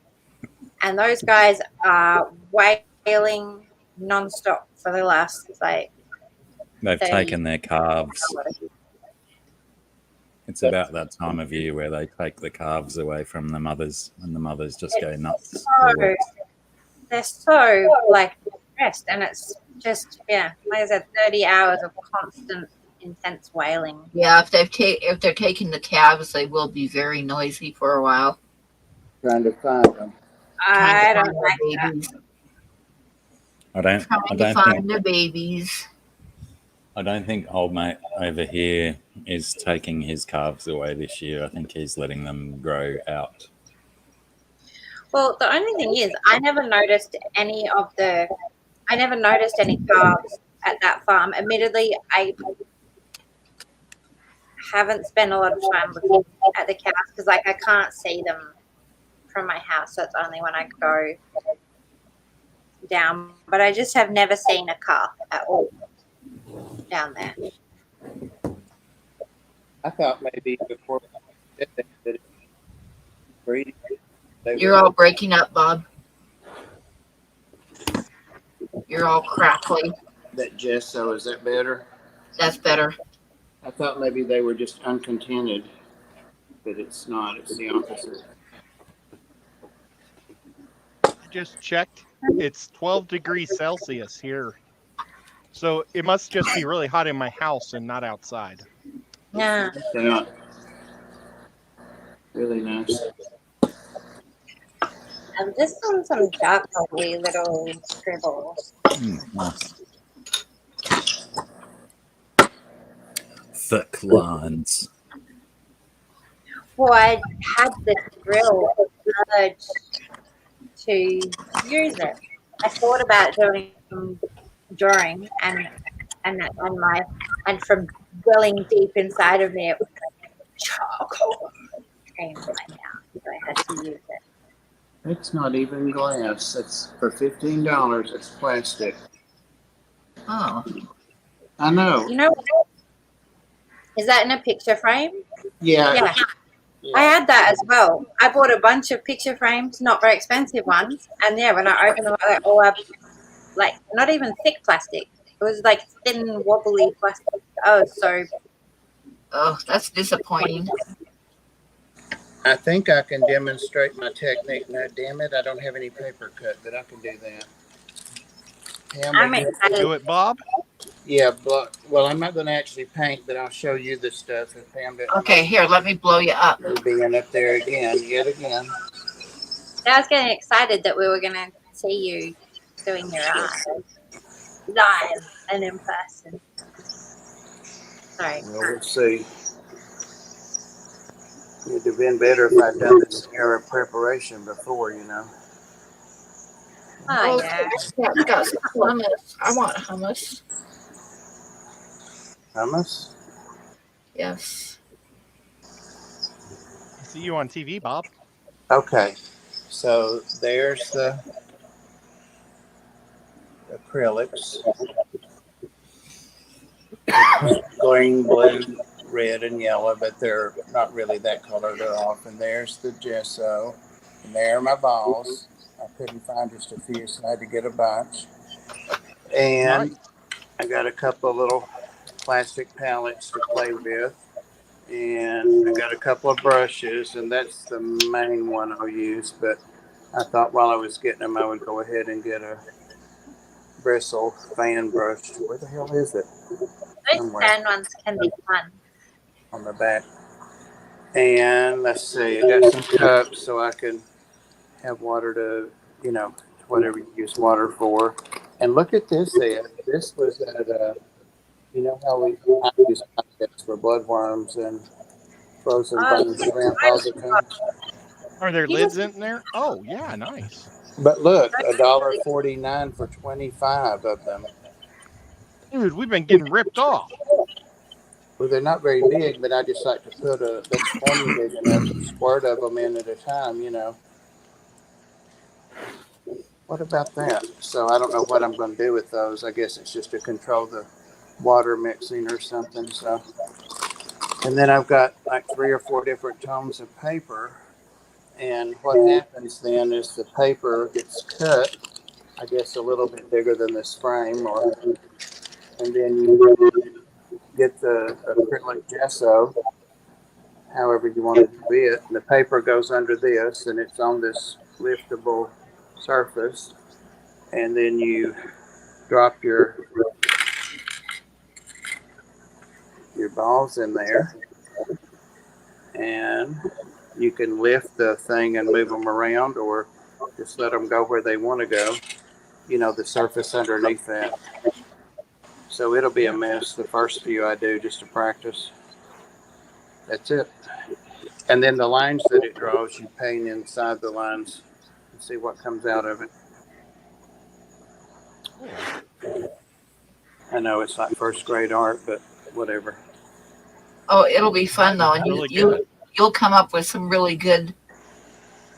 and those guys are wailing nonstop for the last They've 30 taken their calves. hours. It's about that time of year where they take the calves away from the mothers, and the mothers just go nuts. They're so stressed, and it's just like I said, 30 hours of constant intense wailing. yeah, if they're taking the calves, they will be very noisy for a while. Trying to find them. I Trying to don't find like their that. babies. I don't Find think their babies. I don't think old mate over here is taking his calves away this year. I think he's letting them grow out. Well, the only thing is, I never noticed any calves at that farm. Admittedly, I haven't spent a lot of time looking at the cows because I can't see them from my house, so it's only when I go down. But I just have never seen a calf at all down there. I thought maybe before that it breeding. You're all breaking up, Bob. You're all crackly. That gesso, is that better? That's better. I thought maybe they were just uncontented, but it's not. It's the opposite. I just checked. It's 12 degrees Celsius here. So it must just be really hot in my house and not outside. Yeah. Yeah. Really nice. And this one's some dark, wee little scribbles. Nice. Thick lines. Well, I had this real urge to use it. I thought about doing drawing, and from welling deep inside of me, it was charcoal came to my mouth, so I had to use it. It's not even glass. It's for $15. It's plastic. Oh, I know. You know what? Is that in a picture frame? Yeah. Yeah. I had that as well. I bought a bunch of picture frames, not very expensive ones, and when I opened them, I not even thick plastic. It was thin, wobbly plastic. Oh, so that's disappointing. I think I can demonstrate my technique. No, damn it, I don't have any paper cut, but I can do that. Pam, I'm will you- excited. Do it, Bob. yeah, but well, I'm not going to actually paint, but I'll show you the stuff. If Pam doesn't Okay, here, let me blow you up. mind me being up there again, yet again. I was getting excited that we were going to see you doing your art live and in person. Sorry. Well, we'll see. It'd have been better if I'd done this era of preparation before, you know. Oh, yeah. Yeah, it's got some hummus. I want hummus. Hummus? Yes. See you on TV, Bob. Okay, so there's the acrylics. Green, blue, red, and yellow, but they're not really that color. They're off. And there's the gesso. And there are my balls. I couldn't find just a few, so I had to get a bunch. And Nice. I got a couple of little plastic palettes to play with. And I got a couple of brushes, and that's the main one I'll use. But I thought while I was getting them, I would go ahead and get a bristle fan brush. Where the hell is it? Those Somewhere fan ones can be fun. on the back. And let's see, I got some cups so I can have water to, you know, whatever you use water for. And look at this, Ed. This was at, you know how I use pockets for bloodworms and frozen bone shrimp all the time. Are there lids in there? Oh, yeah, nice. But look, $1.49 for 25 of them. Dude, we've been getting ripped off. Well, they're not very big, but I just like to put that's plenty big enough to squirt of them in at a time, you know. What about that? So I don't know what I'm going to do with those. I guess it's just to control the water mixing or something. So, and then I've got like 3 or 4 different tones of paper. And what happens then is the paper gets cut, I guess a little bit bigger than this frame, and then you get the acrylic gesso, however you want it to be it. And the paper goes under this, and it's on this liftable surface. And then you drop your balls in there, and you can lift the thing and move them around, or just let them go where they want to go. You know, the surface underneath that. So it'll be a mess the first few I do just to practice. That's it. And then the lines that it draws, you paint inside the lines and see what comes out of it. I know it's like first grade art, but whatever. Oh, it'll be fun though, and Really good. you'll come up with some really good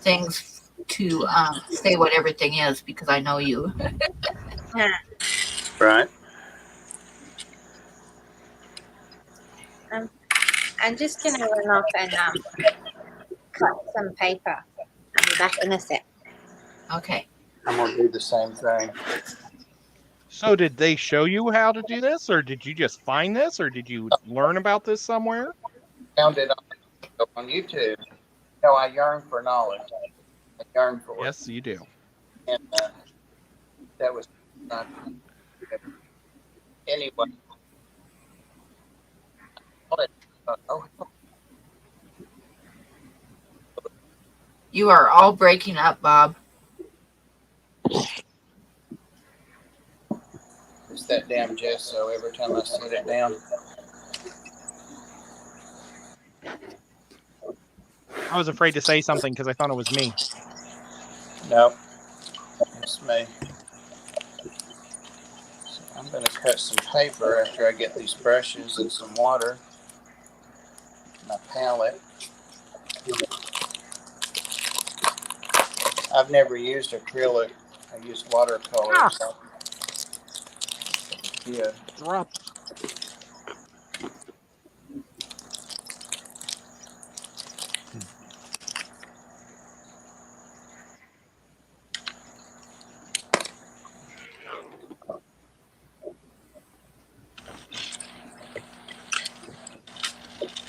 things to say what everything is because I know you. Right. I'm just going to run off and cut some paper. I'll be back in a sec. Okay. I'm going to do the same thing. So did they show you how to do this, or did you just find this, or did you learn about this somewhere? Found it on YouTube. No, I yearn for knowledge. I yearn for it. Yes, you do. And that was not anyway. You are all breaking up, Bob. It's that damn gesso every time I set it down. I was afraid to say something because I thought it was me. Nope, it's me. So I'm going to cut some paper after I get these brushes and some water. My palette. I've never used acrylic. I used watercolor. Ah. So yeah. Drop.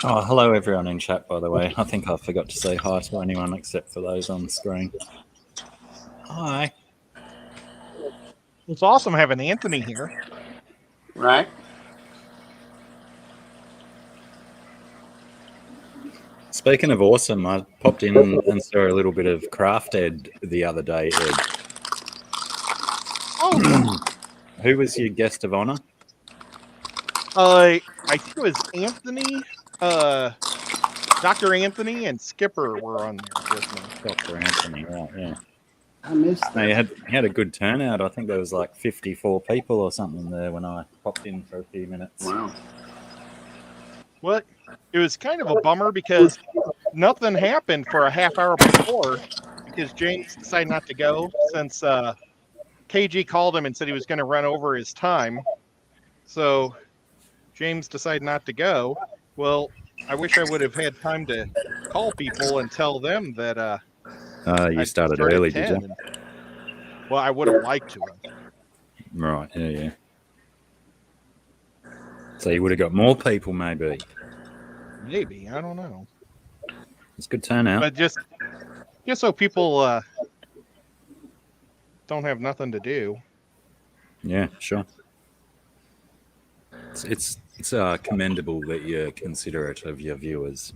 Oh, hello everyone in chat, by the way. I think I forgot to say hi to anyone except for those on the screen. Hi. It's awesome having Anthony here. Right? Speaking of awesome, I popped in and saw a little bit of Craft Ed the other day, Ed. Oh, Who was your guest of honor? I think it was Anthony, Dr. Anthony and Skipper were on there with me. Dr. Anthony, right, yeah. I missed No, that. he had a good turnout. I think there was like 54 people or something there when I popped in for a few minutes. Wow. Well, it was kind of a bummer because nothing happened for a half hour before because James decided not to go since KG called him and said he was going to run over his time. So James decided not to go. Well, I wish I would have had time to call people and tell them that You I'd started start at early, did 10. you? Well, I would have liked to have. Right, yeah. So you would have got more people, maybe. Maybe, I don't know. It's a good turnout. But just so people don't have nothing to do. Yeah, sure. It's commendable that you're considerate of your viewers.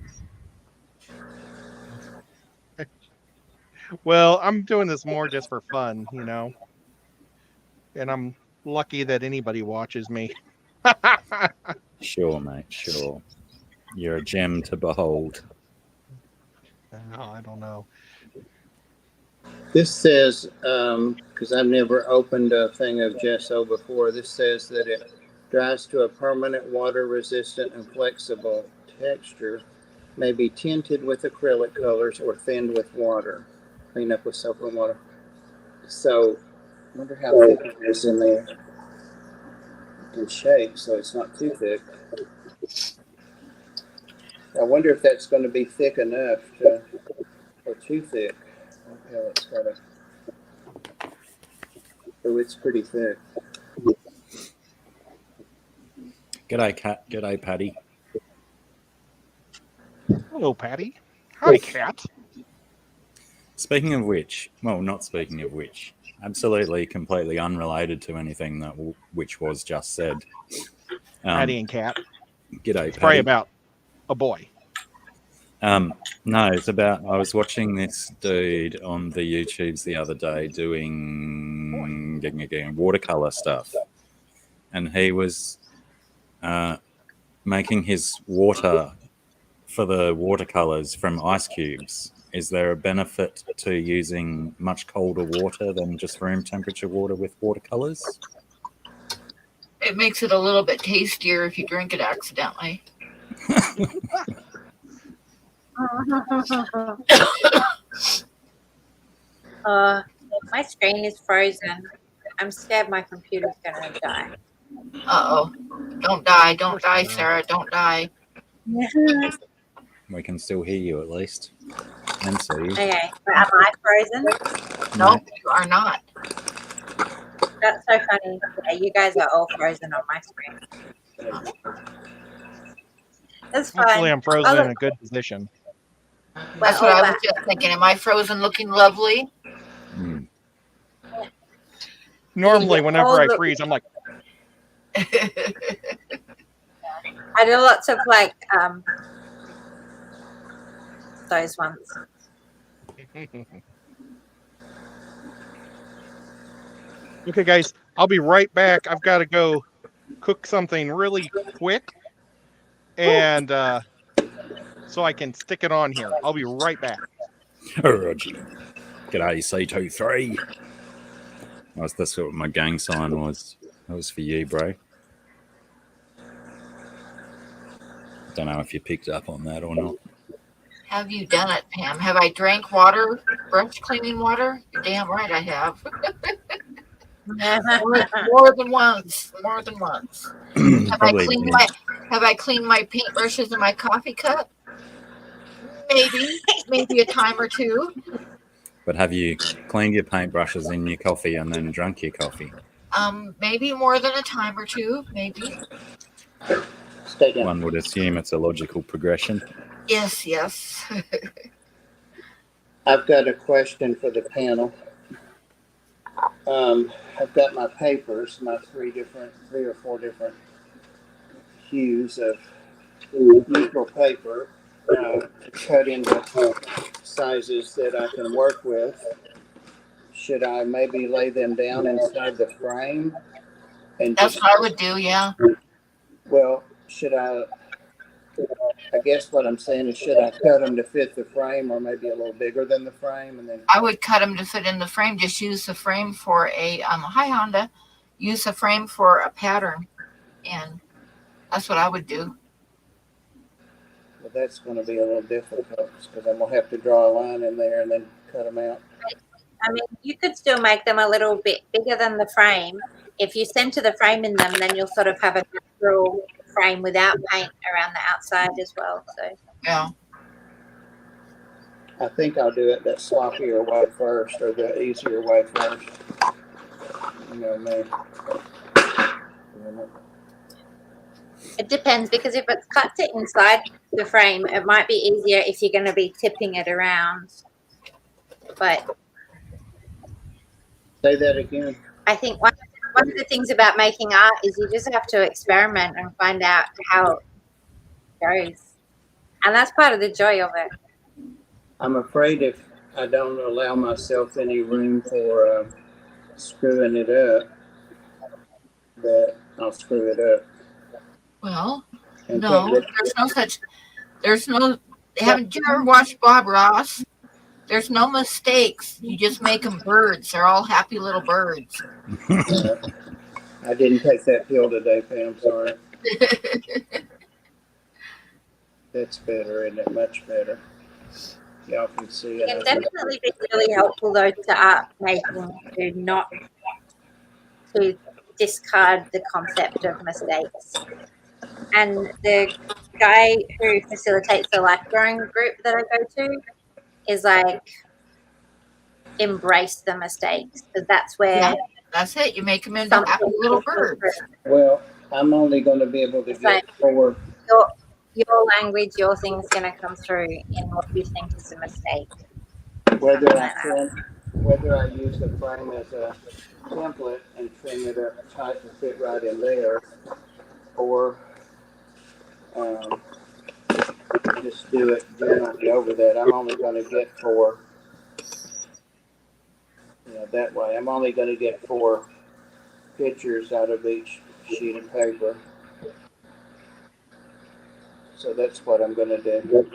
Well, I'm doing this more just for fun, you know. And I'm lucky that anybody watches me. Sure, mate, sure. You're a gem to behold. Oh, I don't know. This says, because I've never opened a thing of gesso before, this says that it dries to a permanent water-resistant and flexible texture, may be tinted with acrylic colors or thinned with water. Clean up with soap and water. So, I wonder how thick it is in there. It can shake, so it's not too thick. I wonder if that's going to be thick enough to, or too thick. Okay, it's got a. So it's pretty thick. G'day, Cat. G'day, Paddy. Hello, Patty. Hi, Cat. Speaking of which, well, not speaking of which, absolutely, completely unrelated to anything that which was just said. Patty and Cat. G'day, It's probably Paddy. about a boy. No, it's about, I was watching this dude on the YouTubes the other day doing watercolor stuff, and he was making his water for the watercolors from ice cubes. Is there a benefit to using much colder water than just room temperature water with watercolors? It makes it a little bit tastier if you drink it accidentally. My screen is frozen. I'm scared my computer's gonna die. Uh-oh. Don't die. Don't die, Sarah. Don't die. We can still hear you at least. And see you. Okay, but am I frozen? No, you are not. That's so funny. Yeah, you guys are all frozen on my screen. It's fine. Hopefully I'm frozen Oh, in a good position. That's what I was just thinking. Am I frozen looking lovely? Normally, Yeah, whenever all I the- freeze, I'm like, I do lots of like those ones. okay, guys, I'll be right back. I've got to go cook something really quick. And so I can stick it on here. I'll be right back. Roger. G'day, C23. That's what my gang sign was. That was for you, bro. Don't know if you picked up on that or not. Have you done it, Pam? Have I drank water, brush cleaning water? You're damn right I have. More than once. More than once. Have I cleaned my paintbrushes in my coffee cup? Maybe a time or two. But have you cleaned your paintbrushes in your coffee and then drunk your coffee? Maybe more than a time or two. Maybe. Stay down. one would assume it's a logical progression. Yes. I've got a question for the panel. I've got my papers, my three or four different hues of neutral paper, cut into sizes that I can work with. Should I maybe lay them down inside the frame? And That's just, what I would do, yeah. well, I guess what I'm saying is, should I cut them to fit the frame, or maybe a little bigger than the frame? And then I would cut them to fit in the frame. Just use the frame for a, hi Honda, use the frame for a pattern. And that's what I would do. well, that's going to be a little difficult because I'm going to have to draw a line in there and then cut them out. I mean, you could still make them a little bit bigger than the frame. If you center the frame in them, then you'll sort of have a natural frame without paint around the outside as well. So Yeah. I think I'll do it that sloppier way first, or the easier way first. You know me. it depends, because if it's cut to inside the frame, it might be easier if you're going to be tipping it around. But Say that again. I think one of the things about making art is you just have to experiment and find out how it goes. And that's part of the joy of it. I'm afraid if I don't allow myself any room for screwing it up, that I'll screw it up. Well, And no, put it- haven't you ever watched Bob Ross? There's no mistakes. You just make them birds. They're all happy little birds. I didn't take that pill today, Pam. Sorry. That's better, isn't it? Much better. Y'all can see It can it. definitely be really helpful, though, to art making, to discard the concept of mistakes. And the guy who facilitates the life drawing group that I go to is like, embrace the mistakes, because that's where That's it. You make them into happy little birds. Well, I'm only going to be able to get 4. your language, your thing's going to come through in what you think is a mistake. Whether I use the frame as a template and trim it up tight to fit right in there, or just do it generally over that. I'm only going to get 4. That way. I'm only going to get 4 pictures out of each sheet of paper. So that's what I'm going to do.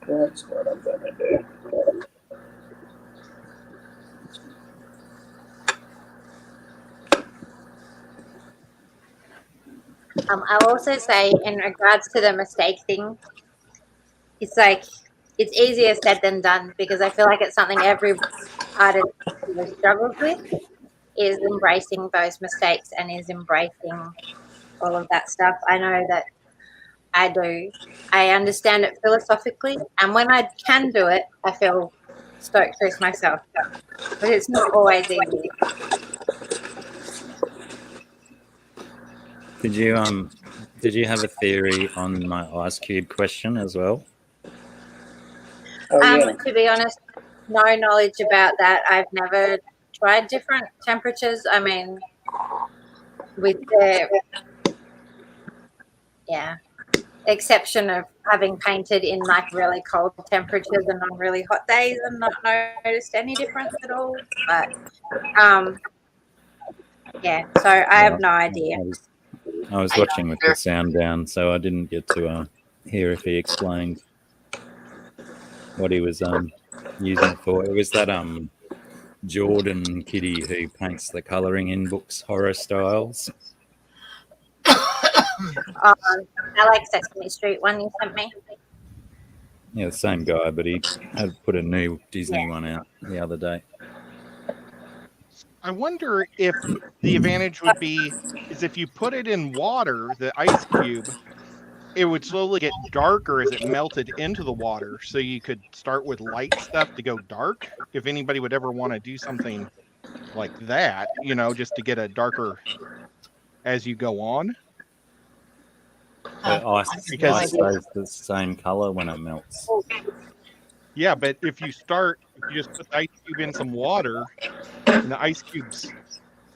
That's what I'm going to do. I'll also say, in regards to the mistake thing, it's like, it's easier said than done, because I feel like it's something every artist struggles with, is embracing those mistakes and is embracing all of that stuff. I know that I do. I understand it philosophically, and when I can do it, I feel stoked for myself. But it's not always easy. Did you have a theory on my ice cube question as well? Oh, yeah. To be honest, no knowledge about that. I've never tried different temperatures. I mean, with the exception of having painted in like really cold temperatures and on really hot days, and not noticed any difference at all. But so I have no idea. I was watching with the sound down, so I didn't get to hear if he explained what he was using it for. It was that Jordan kiddie who paints the colouring in books horror styles. I like Sesame Street one you sent me. Yeah, the same guy, but he had put a new Disney one out the other day. I wonder if the advantage would be is if you put it in water, the ice cube, it would slowly get darker as it melted into the water. So you could start with light stuff to go dark. If anybody would ever want to do something like that, just to get a darker as you go on. But ice Because- stays the same color when it melts. Yeah, but if you just put the ice cube in some water and the ice cube's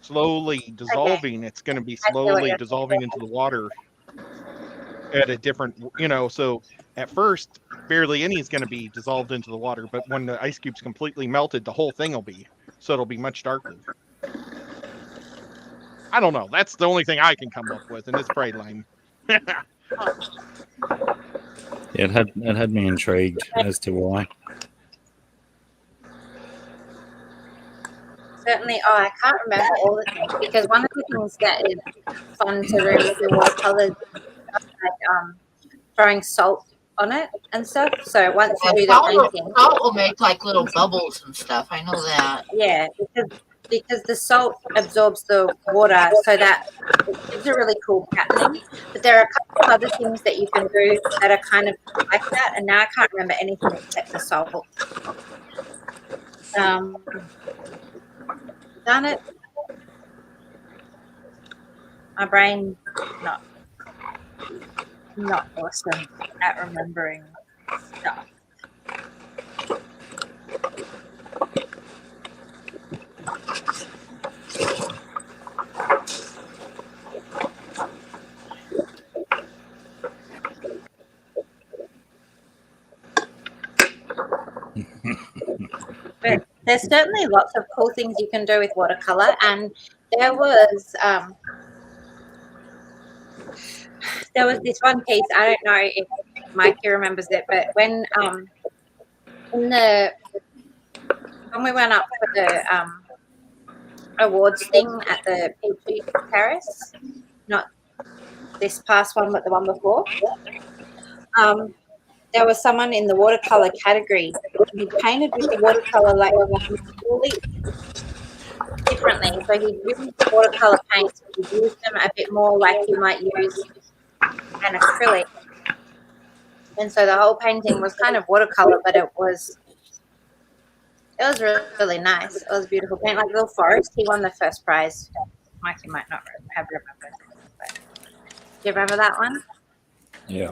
slowly dissolving, it's going to be slowly dissolving into the water at a different, so at first barely any is going to be dissolved into the water, but when the ice cube's completely melted, the whole thing will be, so it'll be much darker. I don't know. That's the only thing I can come up with, and it's probably lame. It had me intrigued as to why. Certainly, I can't remember all the things because one of the things that is fun to do with the watercolors is like throwing salt on it and stuff. So once you do the painting, salt will make like little bubbles and stuff. I know that. yeah, because the salt absorbs the water, so that it gives a really cool patterning. But there are a couple of other things that you can do that are kind of like that, and now I can't remember anything except the salt. Done it. My brain not awesome at remembering stuff. But there's certainly lots of cool things you can do with watercolor, and there was this one piece. I don't know if Mikey remembers it, but when we went up for the awards thing at the Peachy Terrace, not this past one, but the one before, there was someone in the watercolor category. He painted with the watercolor like fully differently. So he used watercolor paints. He used them a bit more like you might use an acrylic. And so the whole painting was kind of watercolor, but it was really, really nice. It was a beautiful paint, like Little Forest. He won the first prize. Mikey might not have remembered. But do you remember that one? Yeah.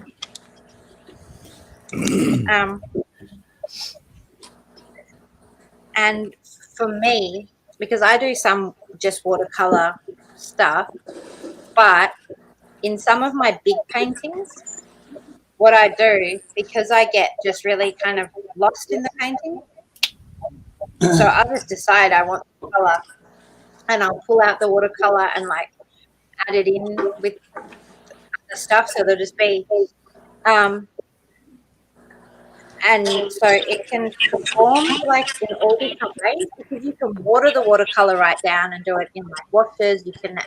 And for me, because I do some just watercolor stuff, but in some of my big paintings, what I do, because I get just really kind of lost in the painting, so I just decide I want color, and I'll pull out the watercolor and like add it in with the stuff, so there'll just be and so it can perform like in all different ways, because you can water the watercolor right down and do it in like washes. You can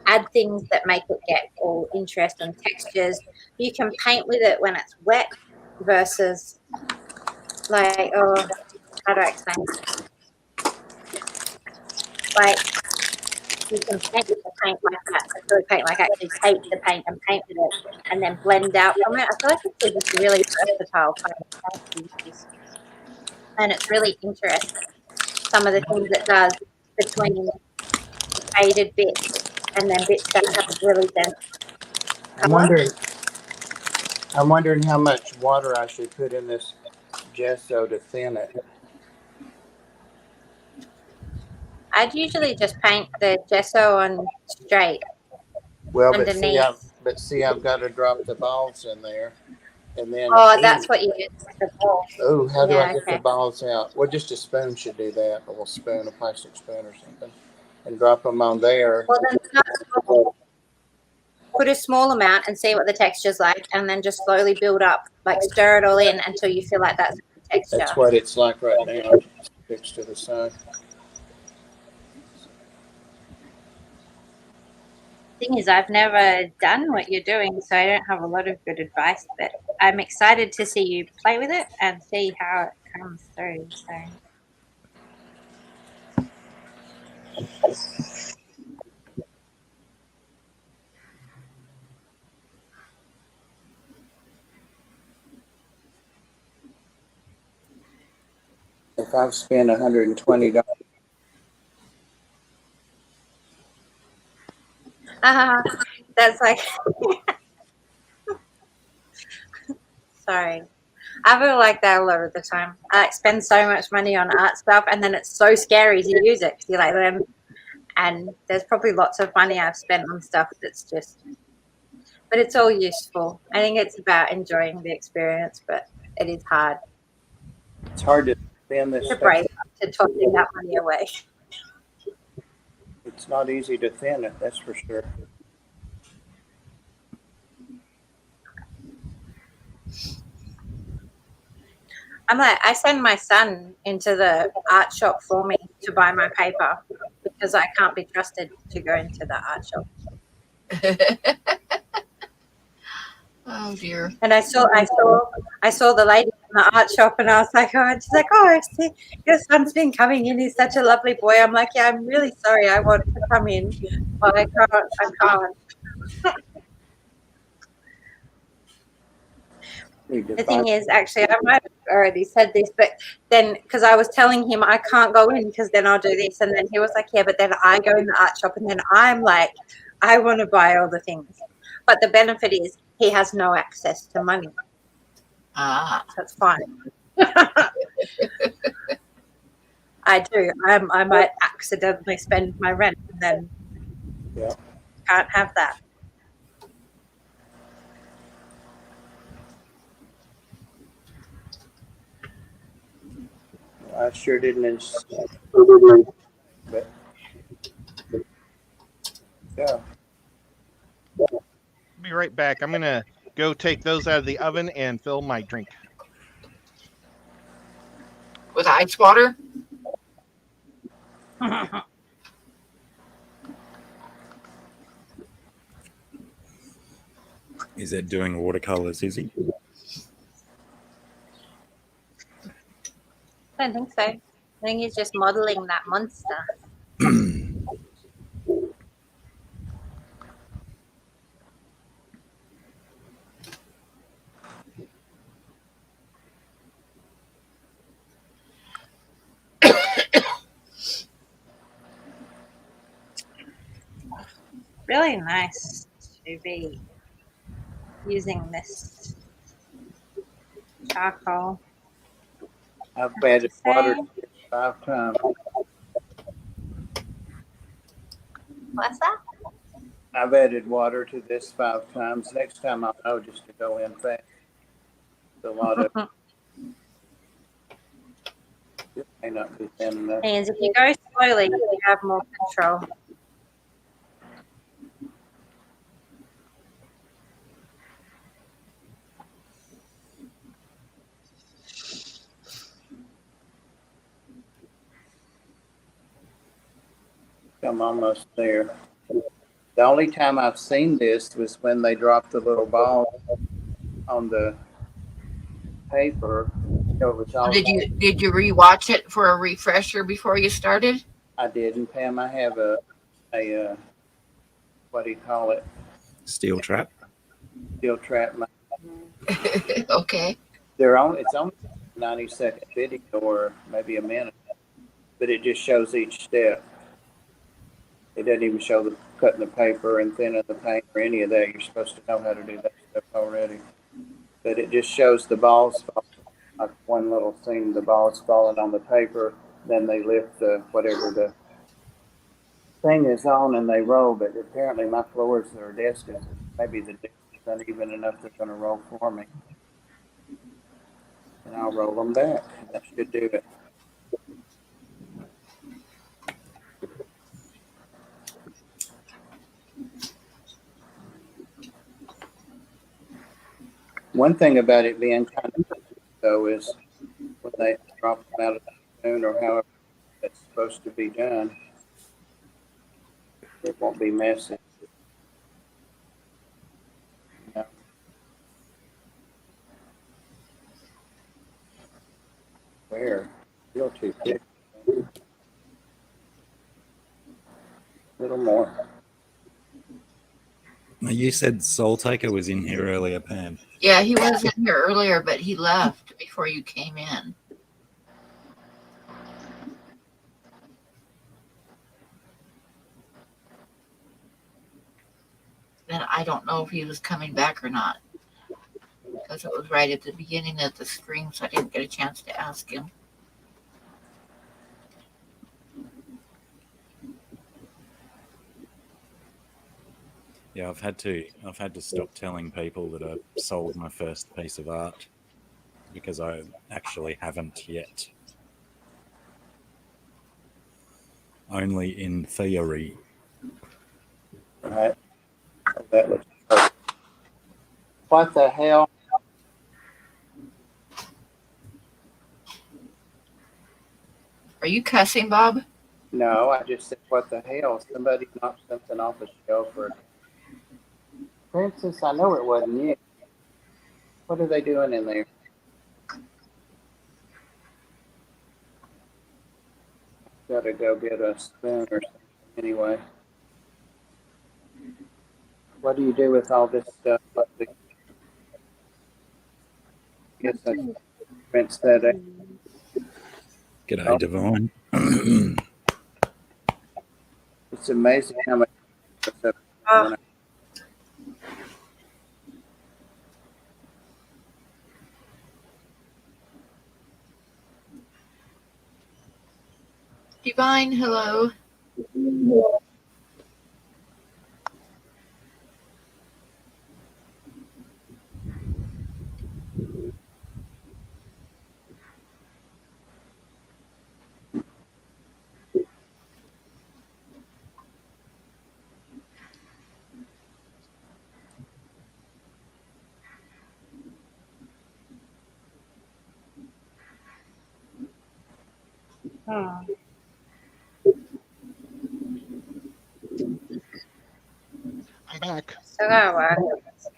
add things that make it get all interest and textures. You can paint with it when it's wet versus like, how do I explain this? Like you can paint with the paint like that, acrylic paint, like actually take the paint and paint with it and then blend out from it. I feel like it's just a really versatile kind of paint to use. And it's really interesting, some of the things it does between faded bits and then bits that have really dense color. I'm wondering how much water I should put in this gesso to thin it. I'd usually just paint the gesso on straight. Well, underneath. but see, I've got to drop the balls in there, and then. Oh, that's what you use the ball. Oh, how do I get okay. the balls out? Well, just a spoon should do that, a little spoon, a plastic spoon or something, and drop them on there. Well, then put a small amount and see what the texture's like, and then just slowly build up, like stir it all in until you feel like that's the texture. That's what it's like right now. Fixed to the side. Thing is, I've never done what you're doing, so I don't have a lot of good advice, but I'm excited to see you play with it and see how it comes through. So If I've spent $120 That's like, sorry. I feel like that a lot of the time. I spend so much money on art stuff, and then it's so scary to use it. 'Cause you're like, and there's probably lots of money I've spent on stuff that's just, but it's all useful. I think it's about enjoying the experience, but it is hard It's hard to thin this to stuff. brave to tossing that money away. It's not easy to thin it, that's for sure. I'm like, I send my son into the art shop for me to buy my paper because I can't be trusted to go into the art shop. Oh dear. And I saw the lady in the art shop, and I was like, oh, and she's like, oh, I see your son's been coming in. He's such a lovely boy. I'm like, yeah, I'm really sorry. I want to come in, but I can't. The thing is, actually, I might have already said this, but then because I was telling him I can't go in because then I'll do this, and then he was like, yeah, but then I go in the art shop, and then I'm like, I want to buy all the things. But the benefit is he has no access to money. Ah. So it's fine. I do. I might accidentally spend my rent, and then can't have that. I sure didn't. But yeah. Be right back. I'm gonna go take those out of the oven and fill my drink. With ice water? Is that doing watercolors, is he? I don't think so. I think he's just modeling that monster. Really nice to be using this charcoal. I've added water 5 times. What's that? I've added water to this 5 times. Next time I'll know just to go in fast. A lot of it may not be thin enough. And if you go slowly, you have more control. I'm almost there. The only time I've seen this was when they dropped the little ball on the paper. It was all Did you rewatch it for a refresher before you started? I did, and Pam, I have a what do you call it? Steel trap. Steel trap. Okay. It's only a 90-second video or maybe a minute, but it just shows each step. It doesn't even show the cutting the paper and thinning the paint or any of that. You're supposed to know how to do that stuff already. But it just shows the balls, like one little scene, the balls falling on the paper. Then they lift whatever the thing is on and they roll. But apparently my floors or desk is maybe the desk is uneven enough they're going to roll for me. And I'll roll them back. That should do it. One thing about it being kind of though is when they drop them out of the moon or however it's supposed to be done, it won't be messy. No. Where? Still too thick. A little more. Now, you said Soul Taker was in here earlier, Pam. Yeah, he was in here earlier, but he left before you came in. then I don't know if he was coming back or not. Because it was right at the beginning of the stream, so I didn't get a chance to ask him. Yeah, I've had to stop telling people that I sold my first piece of art because I actually haven't yet. Only in theory. Right. That looks perfect. What the hell? Are you cussing, Bob? No, I just said, what the hell? Somebody knocked something off the shelf. Or Princess, I know it wasn't you. What are they doing in there? Gotta go get a spoon or something anyway. What do you do with all this stuff? I guess I rinse that out. G'day, Divine. It's amazing how much stuff. Oh, Divine, hello. hmm. I'm back. So that works.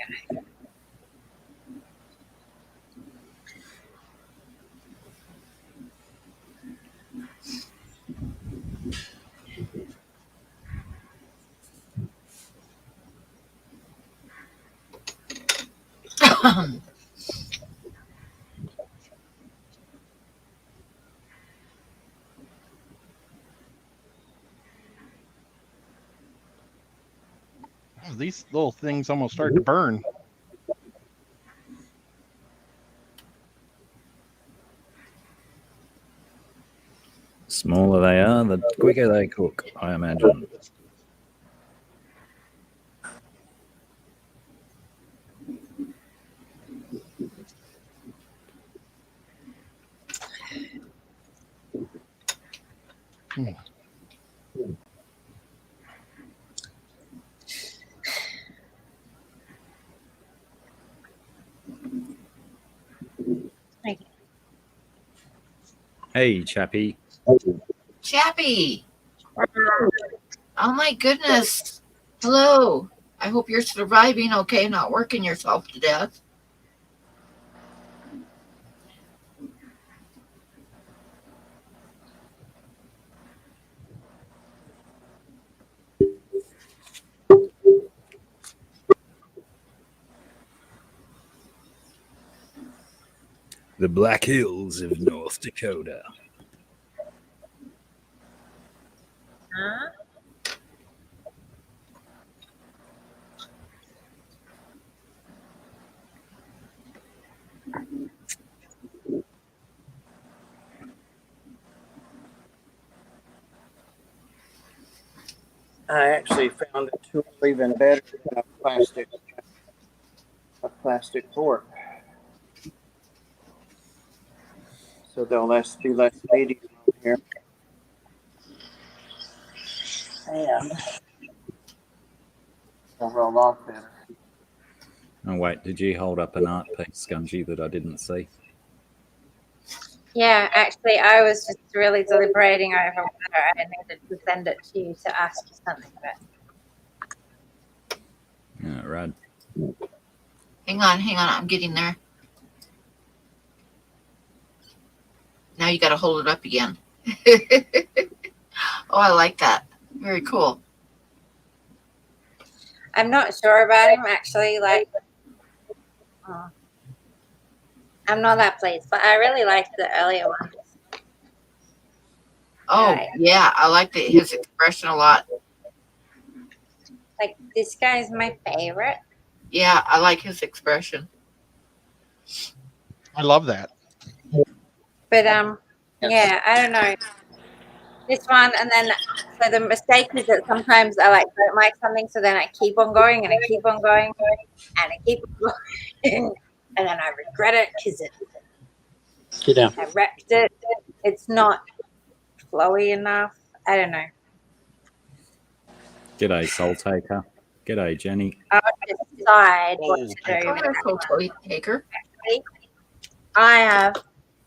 Oh, these little things almost start to burn. Smaller they are, the quicker they cook, I imagine. Okay. Hey, chappy. Chappy. Oh my goodness. Hello. I hope you're surviving okay, not working yourself to death. The Black Hills of North Dakota. Huh? I actually found a tool even better than a plastic fork. So they'll be less medium on here. And they'll roll off better. Oh, wait, did you hold up an art piece, Gungy, that I didn't see? Yeah, actually, I was just really deliberating over whether I needed to send it to you to ask you something. But Yeah, right. Hang on. I'm getting there. Now you got to hold it up again. Oh, I like that. Very cool. I'm not sure about him actually. Like, I'm not that pleased, but I really liked the earlier one. Oh, Right. yeah. I like his expression a lot. Like, this guy's my favorite. Yeah, I like his expression. I love that. But yeah, I don't know. This one, and then so the mistake is that sometimes I like don't like something, so then I keep on going and I keep on going and I keep on going, and then I regret it because Sit down. I wrecked it. It's not flowy enough. I don't know. G'day, Soul Taker. G'day, Jenny. I'll decide what to do. Colorful toy taker. I have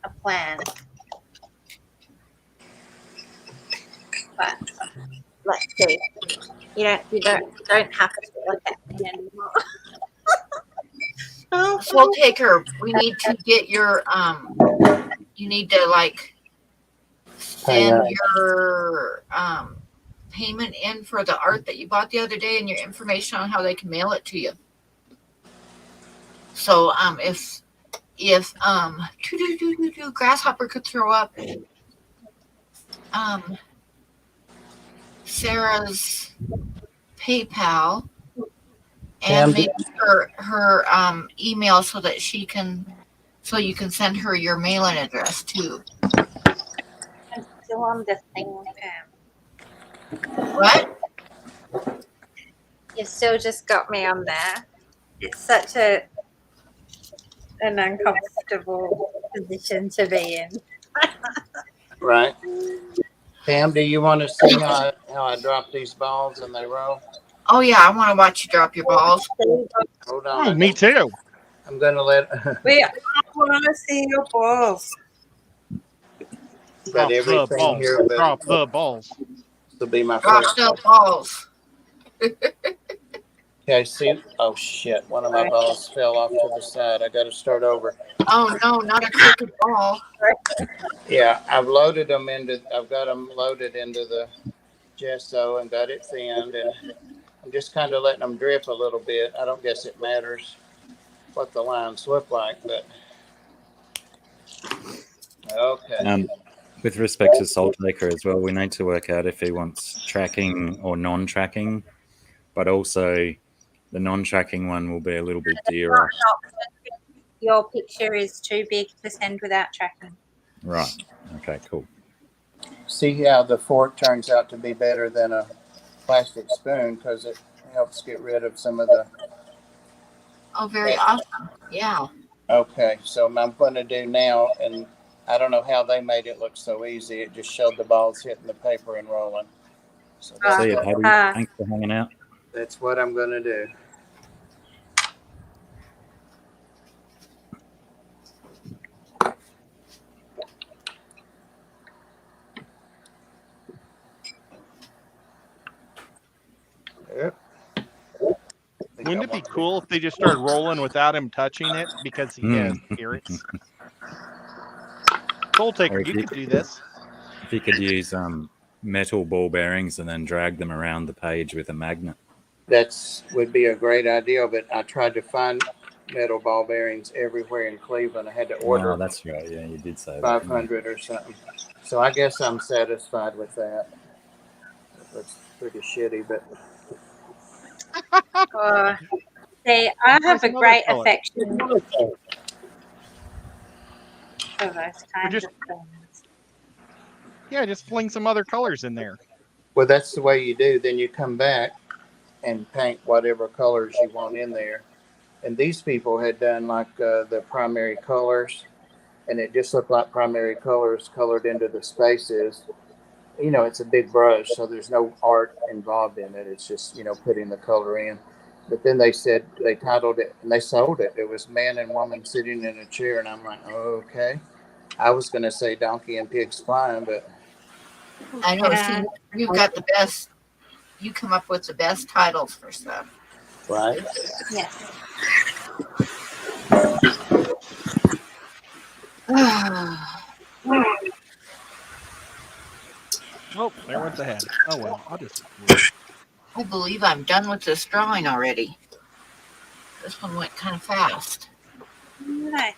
a plan. But let's see. You don't have to look at me anymore. Soul taker, we need to get your you need to like send your payment in for the art that you bought the other day and your information on how they can mail it to you. So if Grasshopper could throw up Sarah's PayPal and maybe her email so that you can send her your mailing address too. I'm still on the thing. What? You still just got me on there. It's such an uncomfortable position to be in. Right. Pam, do you want to see how I drop these balls and they roll? Oh yeah, I want to watch you drop your balls. Hold on. Oh, me too. I'm going to let... Wait, I want to see your balls. got everything here, but Drop the balls. this will be my Drop first. the balls. Okay, see? Oh, shit. One of my balls fell off to the side. I got to start over. Oh no, not a crooked ball. Yeah, I've got them loaded into the gesso and got it thinned, and I'm just kind of letting them drip a little bit. I don't guess it matters what the lines look like, but okay. With respect to Soul Taker as well, we need to work out if he wants tracking or non-tracking, but also the non-tracking one will be a little bit dearer. Your picture is too big to send without tracking. Right. Okay, cool. See how the fork turns out to be better than a plastic spoon because it helps get rid of some of the... Oh, very awesome. Yeah. Okay, so I'm going to do now, and I don't know how they made it look so easy. It just showed the balls hitting the paper and rolling. So See you, Patty. Thanks for hanging out. that's what I'm going to do. Yep. Wouldn't it be cool if they just started rolling without him touching it because he has spirits? Soul Taker, you could do this. If you could use metal ball bearings and then drag them around the page with a magnet. Would be a great idea, but I tried to find metal ball bearings everywhere in Cleveland. I had to order. Oh, that's right. Yeah, you did say 500 or something. So I guess I'm satisfied with that. It looks pretty shitty, but See, I have a great affection for those kinds of things. Yeah, just fling some other colors in there. well, that's the way you do. Then you come back and paint whatever colors you want in there. And these people had done like the primary colors, and it just looked like primary colors colored into the spaces. You know, it's a big brush, so there's no art involved in it. It's just, putting the color in. But then they said they titled it and they sold it. It was man and woman sitting in a chair, and I'm like, oh, okay. I was going to say donkey and pigs flying, but I know. See, you've got the best. You come up with the best titles for stuff. right. Yes. Oh, there went the head. Oh well, I'll just. I believe I'm done with this drawing already. This one went kind of fast. Nice.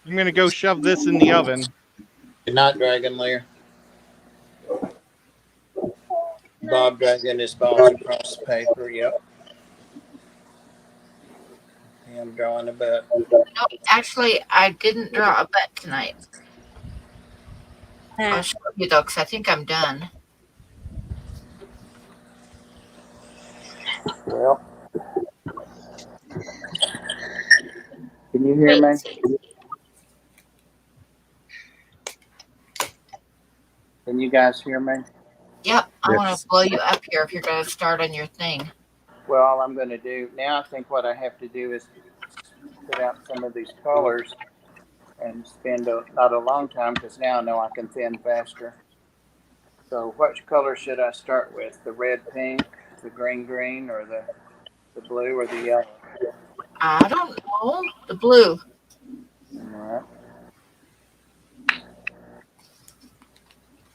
I'm gonna go shove this in the oven. Good night, Dragon Lair. Bob dragging his balls across the paper. Yep. I'm drawing a butt. No, actually, I didn't draw a butt tonight. Yeah. I'll show you though, because I think I'm done. Well, can you hear me? Can you guys hear me? Yep, I want Yes. to blow you up here if you're going to start on your thing. Well, all I'm going to do now, I think what I have to do is put out some of these colors and spend not a long time, because now I know I can thin faster. So which color should I start with? The red pink, the green, or the blue, or the yellow? I don't know. The blue. All right.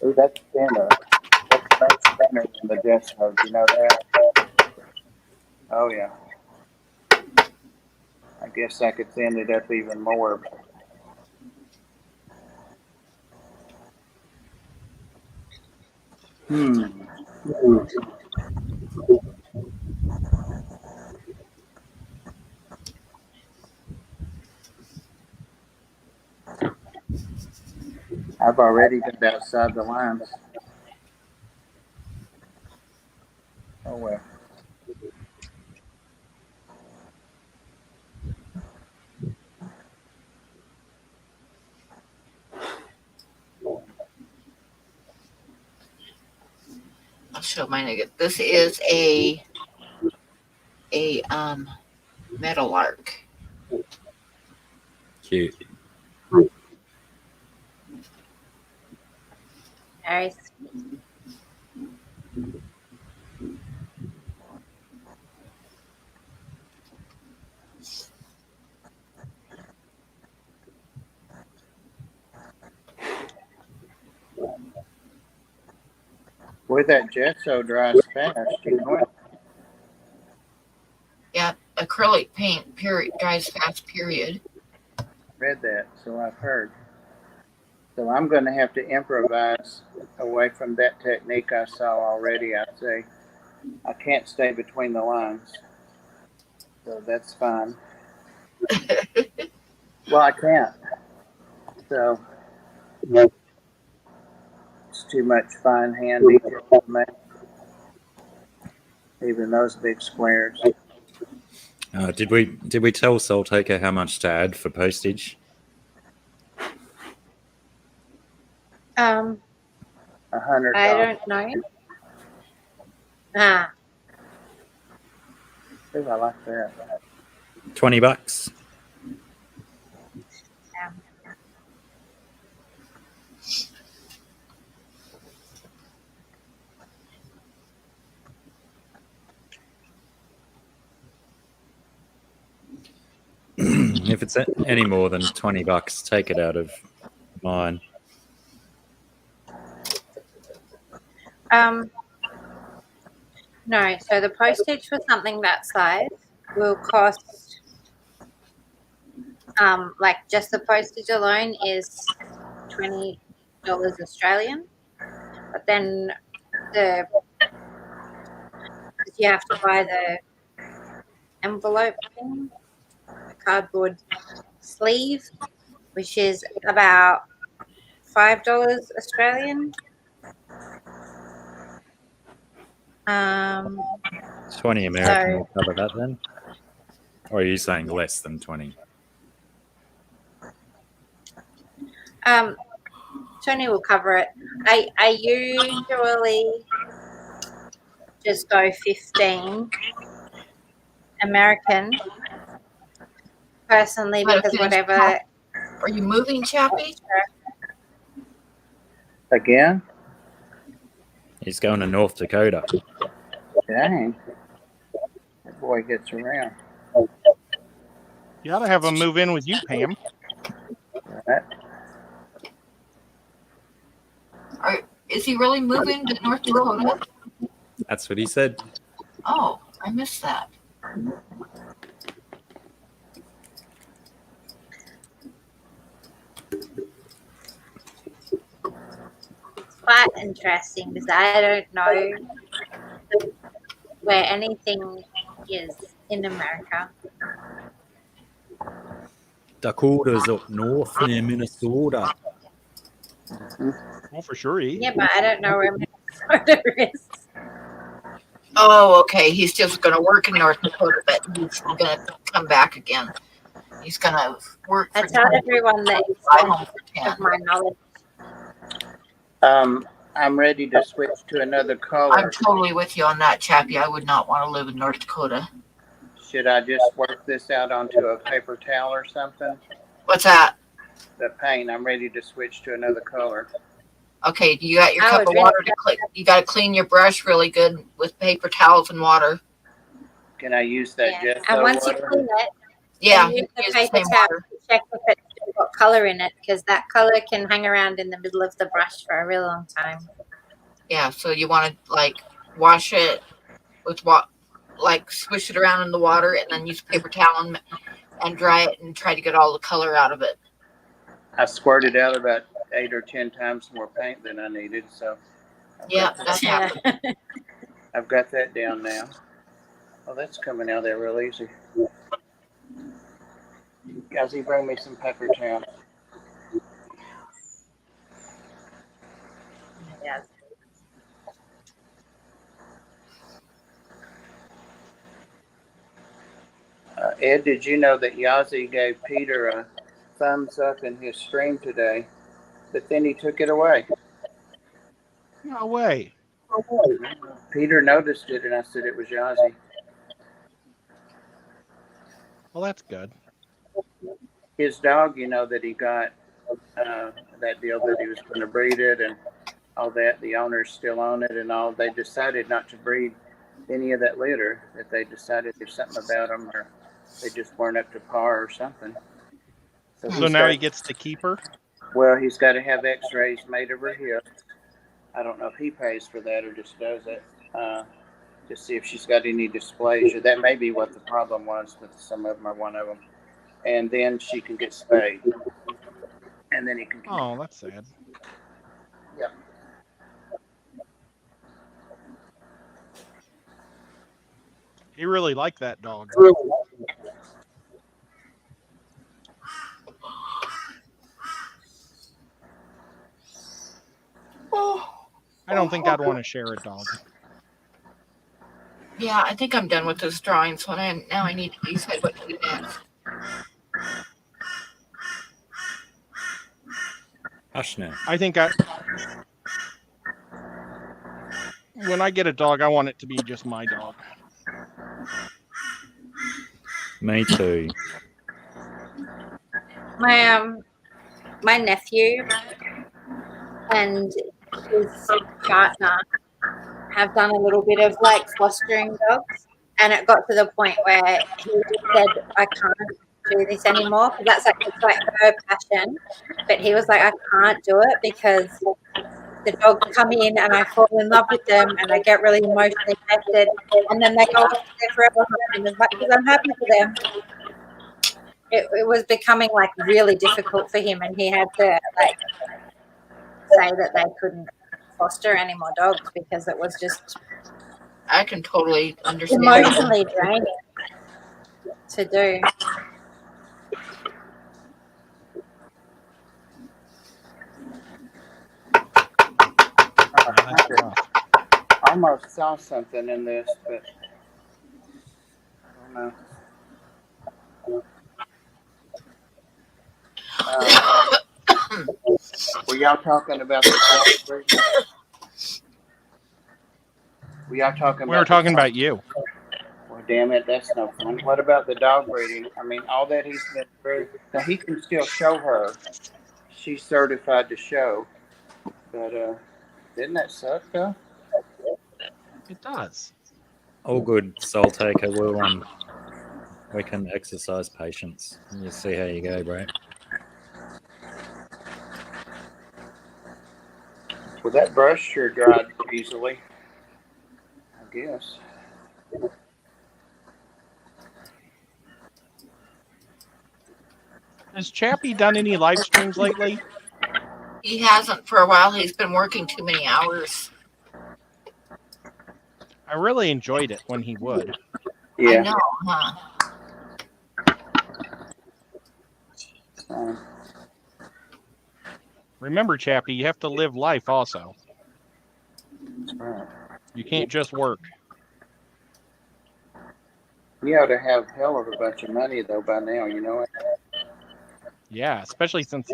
Oh, that's thinner. That's thinner than the gesso. Do you know that? Oh, yeah. I guess I could thin it up even more. I've already got outside the lines. Oh, well. I'll show mine again. This is a meadowlark. Cute. Nice. Boy, that gesso dries fast. You know it? Yeah, acrylic paint period dries fast. Period. Read that, so I've heard. So I'm going to have to improvise away from that technique I saw already. I'd say I can't stay between the lines, so that's fine. Well, I can't. So it's too much fine hand detail for me. Even those big squares. Did we tell Soul Taker how much to add for postage? $100. I don't know. Ah, Ooh, I like that. $20. If it's any more than $20, take it out of mine. no. So the postage for something that size will cost, like just the postage alone is $20 Australian. But then you have to buy the envelope thing, the cardboard sleeve, which is about $5 Australian. 20 American will cover that then? Or are you saying less than 20? Tony will cover it. I usually just go 15 American personally, because whatever. Are you moving, Chappie? Again? He's going to North Dakota. Dang. That boy gets around. You ought to have him move in with you, Pam. Right. Is he really moving to North Dakota? That's what he said. Oh, I missed that. Quite interesting, because I don't know where anything is in America. Dakota's up north near Minnesota. Well, for sure. Yeah, but I don't know where Minnesota is. Oh, okay. He's just going to work in North Dakota, but he's going to come back again. He's going to work I for tell 10, everyone that it's fly home for 10. of my knowledge. I'm ready to switch to another color. I'm totally with you on that, Chappie. I would not want to live in North Dakota. Should I just work this out onto a paper towel or something? What's that? The paint, I'm ready to switch to another color. Okay, you got your I cup would of water to clean. You got to clean your brush really good with paper towels and water. Can I use that Yeah. gesso And once you water? clean it, Yeah, use the use paper same towel water. to check if it's still got color in it, because that color can hang around in the middle of the brush for a real long time. Yeah, so you want to like wash it with what, like swish it around in the water, and then use a paper towel and dry it and try to get all the color out of it. I squirted out about 8 or 10 times more paint than I needed, so Yeah, that's happened. I've got that down now. Oh, that's coming out there real easy. Guzzy, bring me some paper towels. Yes. Ed, did you know that Yazzie gave Peter a thumbs up in his stream today, but then he took it away? No way. Peter noticed it, and I said it was Yazzie. Well, that's good. His dog, you know, that he got, that deal that he was going to breed it and all that, the owners still own it and all, they decided not to breed any of that litter, that they decided there's something about them or they just weren't up to par or something. So now he gets to keep her? Well, he's got to have x-rays made of her hips. I don't know if he pays for that or just does it, to see if she's got any dysplasia. That may be what the problem was with some of them or one of them. And then she can get spayed. And then he can. Oh, that's sad. Yep. He really liked that dog. I don't think I'd want to share a dog. Yeah, I think I'm done with this drawing, so now I need to decide what to do next. Hush now. I think when I get a dog, I want it to be just my dog. Me too. My nephew and his partner have done a little bit of like fostering dogs, and it got to the point where he just said, I can't do this anymore, because that's like, it's like her passion, but he was like, I can't do it because the dogs come in and I fall in love with them and I get really emotionally invested, and then they go off to their forever home, and as much as I'm happy for them, it was becoming like really difficult for him, and he had to like say that they couldn't foster any more dogs because it was just I can totally understand. emotionally draining to do. I almost saw something in this, but I don't know. Were y'all talking about the dog breeding? Were y'all talking We were talking about you. Well, damn it, that's no fun. What about the dog breeding? I mean, all that he's been through. Now, he can still show her. She's certified to show. But didn't that suck, though? It does. All good, Soul Taker. We can exercise patience. You see how you go, bro. Well, that brush sure dried easily, I guess. Has Chappie done any live streams lately? He hasn't for a while. He's been working too many hours. I really enjoyed it when he would. I Yeah. know, huh? Remember, Chappie, you have to live life also. That's right. You can't just work. You ought to have hell of a bunch of money though by now. You know it. Yeah, especially since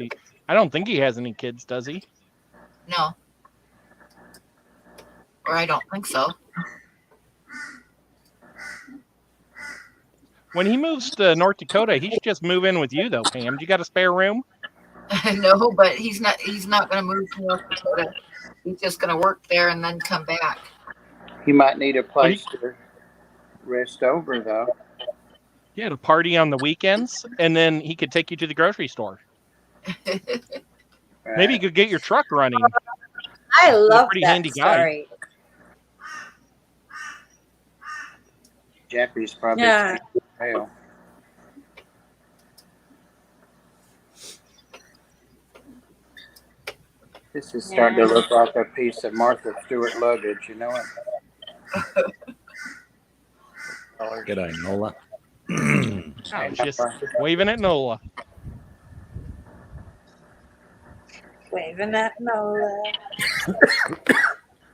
I don't think he has any kids, does he? No. Or I don't think so. When he moves to North Dakota, he should just move in with you, though, Pam. Do you got a spare room? No, but he's not going to move to North Dakota. He's just going to work there and then come back. He might need a place to rest over though. He had a party on the weekends, and then he could take you to the grocery store. Right? Maybe you could get your truck running. I love pretty that handy guy. story. Jappy's probably Yeah. hell. This is starting to look like a piece of Martha Stewart luggage, you know it? G'day, Nola. I was just waving at Nola. Waving at Nola.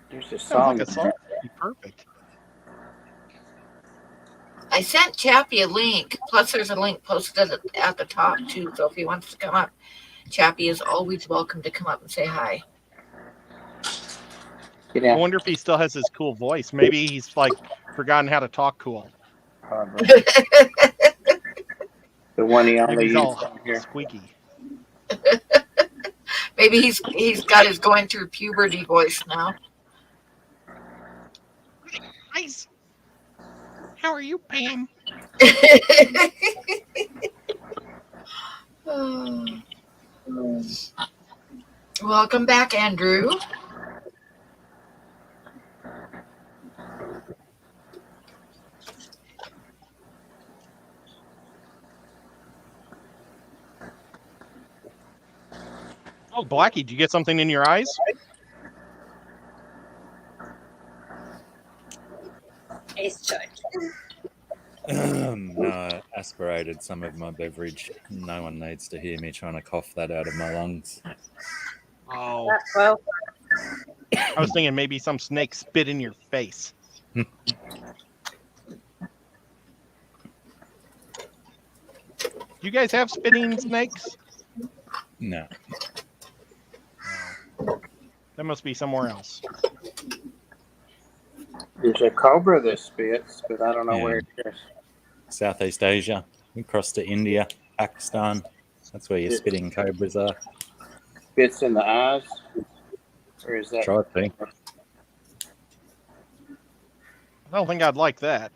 There's a Sounds song. like a song. Perfect. I sent Chappie a link. Plus, there's a link posted at the top, too. So if he wants to come up, Chappie is always welcome to come up and say hi. I wonder if he still has his cool voice. Maybe he's like forgotten how to talk cool. The one he Maybe only he's used all on here. squeaky. Maybe he's got his going through puberty voice now. Nice. How are you, Pam? Welcome back, Andrew. Oh, Blackie, did you get something in your eyes? It's joking. No, I aspirated some of my beverage. No one needs to hear me trying to cough that out of my lungs. Oh, Well, I was thinking maybe some snake spit in your face. You guys have spitting snakes? No. That must be somewhere else. There's a cobra that spits, but I don't know Yeah. where it is. Southeast Asia, across to India, Pakistan. That's where your spitting cobras are. Spits in the eyes? Or is that... Try it, Pete. I don't think I'd like that.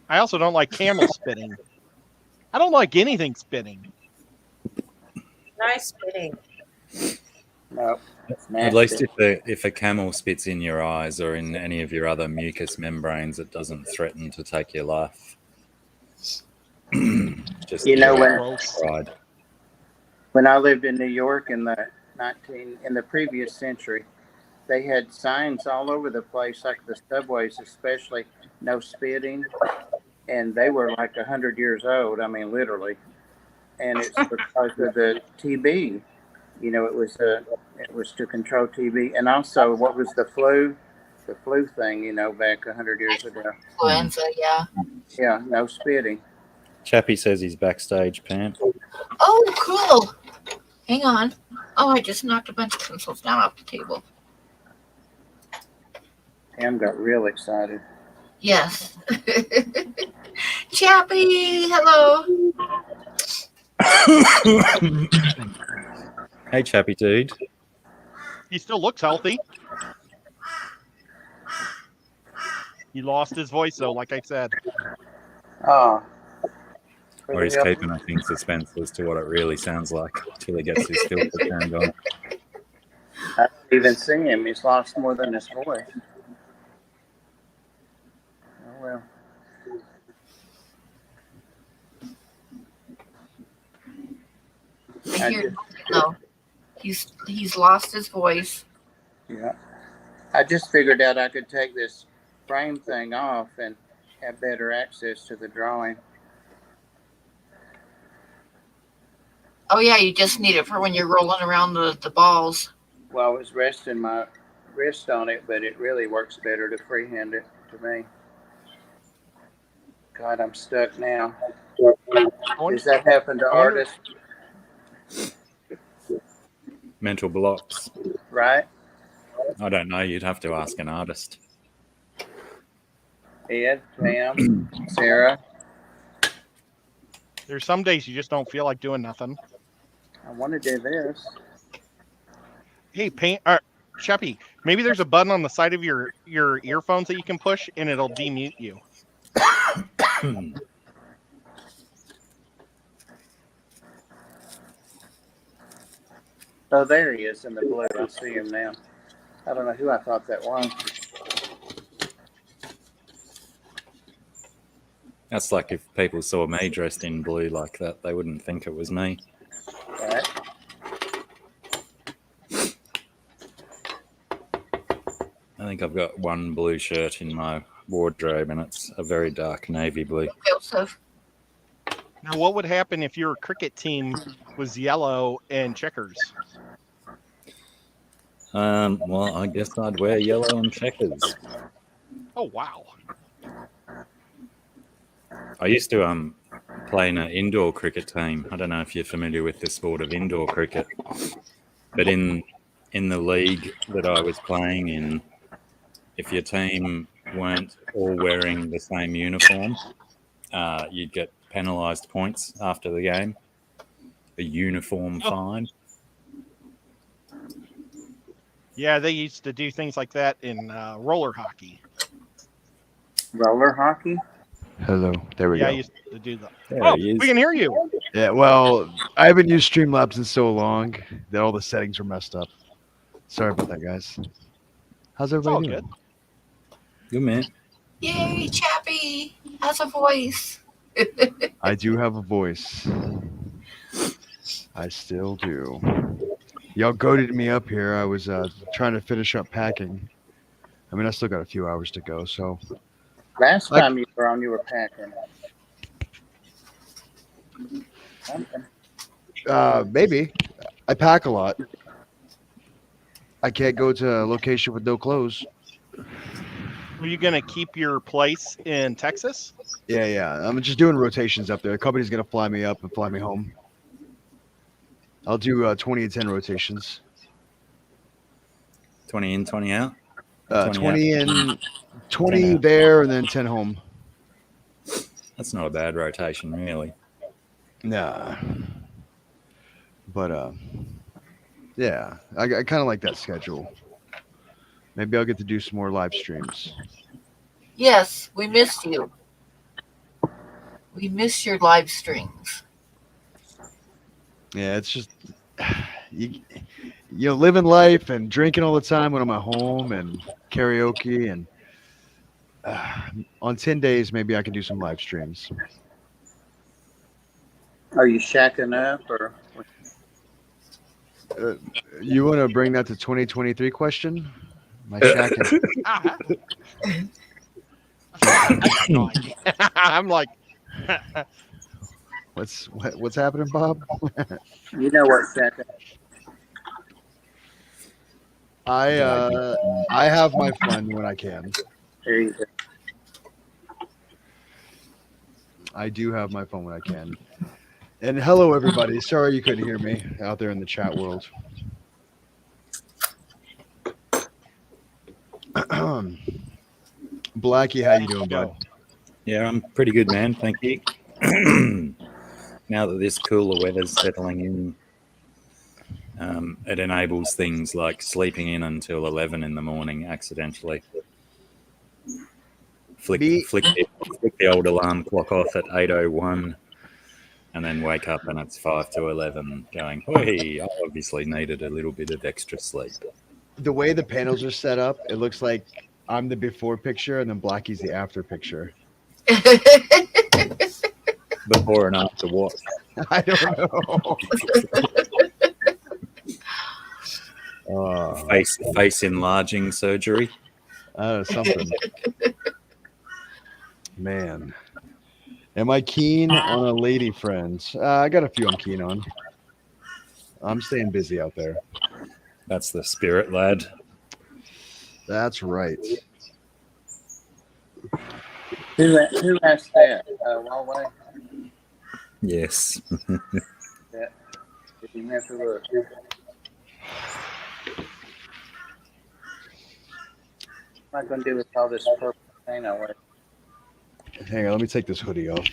I also don't like camel spitting. I don't like anything spitting. no spitting. No. It's nasty. At least if a camel spits in your eyes or in any of your other mucous membranes, it doesn't threaten to take your life. Just You know, when I lived in New York in the previous century, they had signs all over the place, like the subways especially, no spitting, and they were like 100 years old. I mean, literally. And it's because of the TB. You know, it was to control TB, and also what was the flu thing? You know, back 100 years ago. Influenza, yeah. Yeah, no spitting. Chappie says he's backstage, Pam. Oh, cool. Hang on. Oh, I just knocked a bunch of pencils down off the table. Pam got real excited. Yes. Chappie, hello. Hey, Chappie dude. He still looks healthy. He lost his voice, though, like I said. Oh. Or he's keeping us in suspense as to what it really sounds like until he gets his filter turned on. I don't even see him. He's lost more than his voice. Oh, well. I hear no. He's lost his voice. Yeah. I just figured out I could take this frame thing off and have better access to the drawing. Oh yeah, you just need it for when you're rolling around the balls. Well, I was resting my wrist on it, but it really works better to freehand it to me. God, I'm stuck now. Does that happen to artists? Mental blocks. Right? I don't know. You'd have to ask an artist. Ed, Pam, Sarah. There's some days you just don't feel like doing nothing. I want to do this. Hey, Sheppy, maybe there's a button on the side of your earphones that you can push, and it'll demute you. Oh, there he is in the blue. I see him now. I don't know who I thought that was. That's like if people saw me dressed in blue like that, they wouldn't think it was me. Right? I think I've got one blue shirt in my wardrobe, and it's a very dark navy blue. Joseph. Now, what would happen if your cricket team was yellow and checkers? Well, I guess I'd wear yellow and checkers. Oh, wow. I used to play in an indoor cricket team. I don't know if you're familiar with the sport of indoor cricket, but in the league that I was playing in, if your team weren't all wearing the same uniform, you'd get penalised points after the game. A uniform fine. Yeah, they used to do things like that in roller hockey. Roller hockey? Hello. There we Yeah, go. I used to do that. There Oh, he is. we can hear you. Yeah, well, I haven't used Streamlabs in so long that all the settings are messed up. Sorry about that, guys. How's It's all everybody good. doing? Good man. Yay, Chappie has a voice. I do have a voice. I still do. Y'all goaded me up here. I was trying to finish up packing. I mean, I still got a few hours to go, so. Last time you were on, you were packing. Maybe. I pack a lot. I can't go to a location with no clothes. Were you going to keep your place in Texas? Yeah. I'm just doing rotations up there. The company's going to fly me up and fly me home. I'll do 20 and 10 rotations. 20 in, 20 out? 20 in, 20 there, and then 10 home. That's not a bad rotation, really. Nah. But, yeah, I kind of like that schedule. Maybe I'll get to do some more live streams. Yes, we missed you. We miss your live streams. Yeah, it's just, you know, living life and drinking all the time when I'm at home and karaoke. And on 10 days, maybe I can do some live streams. Are you shacking up or? You want to bring that to 2023 question? My shacking. I'm like, What's happening, Bob? You know what shacking? I have my fun when I can. There you go. I do have my fun when I can. And hello, everybody. Sorry you couldn't hear me out there in the chat world. Blackie, how you doing, bud? Yeah, I'm pretty good, man. Thank you. Now that this cooler weather's settling in, it enables things like sleeping in until 11 in the morning accidentally. Flick the old alarm clock off at 8:01 and then wake up and it's 5 to 11 going, hey, I obviously needed a little bit of extra sleep. The way the panels are set up, it looks like I'm the before picture and then Blackie's the after picture. Before and after what? I don't know. Face enlarging surgery. Something. Man. Am I keen on a lady friend? I got a few I'm keen on. I'm staying busy out there. That's the spirit, lad. That's right. Who asked that? Huawei? Yes. Yeah. You have to look. What am I going to do with all this purple thing I wear? Hang on, let me take this hoodie off.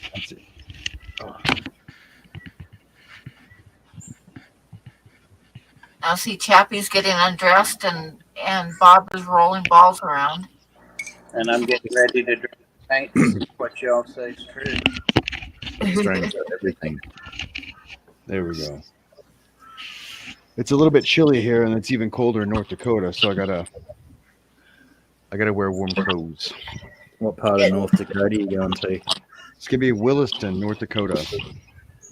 I see Chappie's getting undressed and Bob is rolling balls around. And I'm getting ready to drink paint to see what y'all say is true. Strange everything. There we go. It's a little bit chilly here, and it's even colder in North Dakota, so I gotta wear warm clothes. What part of North Dakota are you going to? It's gonna be Williston, North Dakota.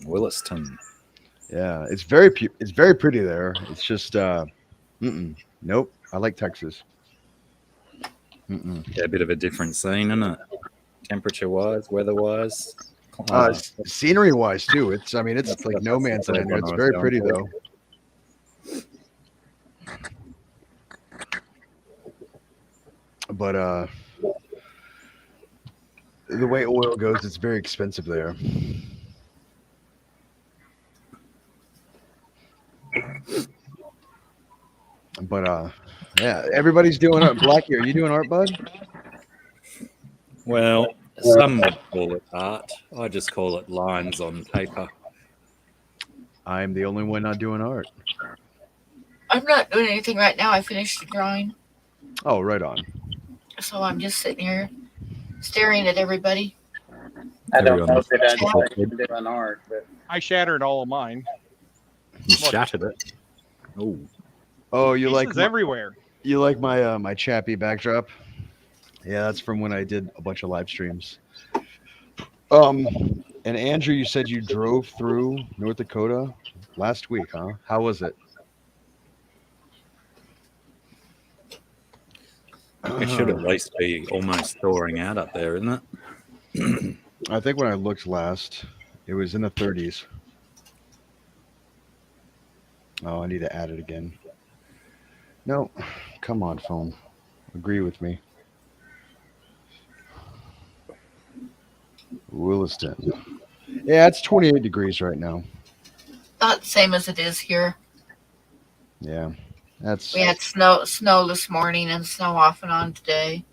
Williston. Yeah, it's very pretty there. It's just nope. I like Texas. Yeah, a bit of a different scene, isn't it? Temperature wise, weather wise. Scenery wise too. It's like no man's land here. It's very pretty though. But the way oil goes, it's very expensive there. But yeah, everybody's doing art. Blackie, are you doing art, bud? Well, some would call it art. I just call it lines on paper. I'm the only one not doing art. I'm not doing anything right now. I finished the drawing. Oh, right on. So I'm just sitting here staring at everybody. I don't know that I'm doing art, but I shattered all of mine. You shattered it. Oh, you Pieces everywhere. You like my my Chappie backdrop? Yeah, that's from when I did a bunch of live streams. And Andrew, you said you drove through North Dakota last week, huh? How was it? It should at least be almost thawing out up there, isn't it? I think when I looked last, it was in the 30s. Oh, I need to add it again. No, come on, phone. Agree with me. Williston. Yeah, it's 28 degrees right now. Not the same as it is here. Yeah, we had snow this morning and snow off and on today.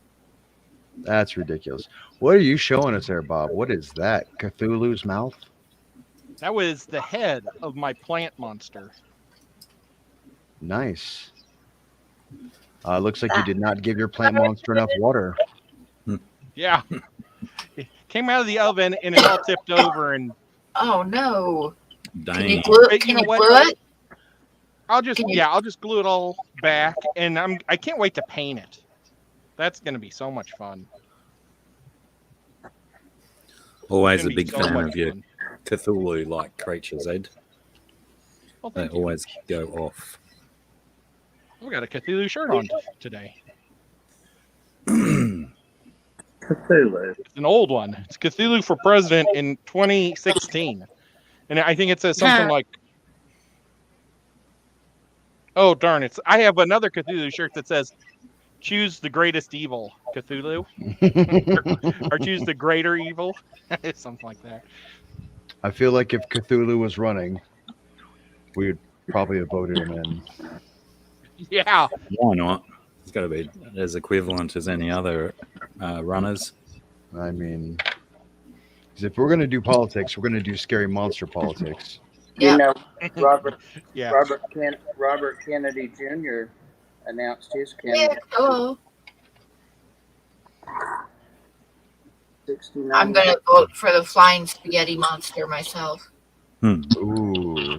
That's ridiculous. What are you showing us there, Bob? What is that? Cthulhu's mouth? That was the head of my plant monster. Nice. Looks like you did not give your plant monster enough water. Yeah. It came out of the oven and it all tipped over and. Oh no! Dang. Can you glue it? I'll just glue it all back, and I can't wait to paint it. That's going to be so much fun. Always a big fan of your Cthulhu-like creatures, Ed. Well, they always go off. We got a Cthulhu shirt on today. Cthulhu. It's an old one. It's Cthulhu for President in 2016. And I think it says something like, oh, darn, I have another Cthulhu shirt that says, choose the greatest evil, Cthulhu. or choose the greater evil. Something like that. I feel like if Cthulhu was running, we would probably have voted him in. Yeah. Why not? It's got to be as equivalent as any other runners. I mean, because if we're going to do politics, we're going to do scary monster politics. You know, Robert Kennedy Jr. announced his candidacy. Oh. 69. I'm going to vote for the flying spaghetti monster myself. Ooh.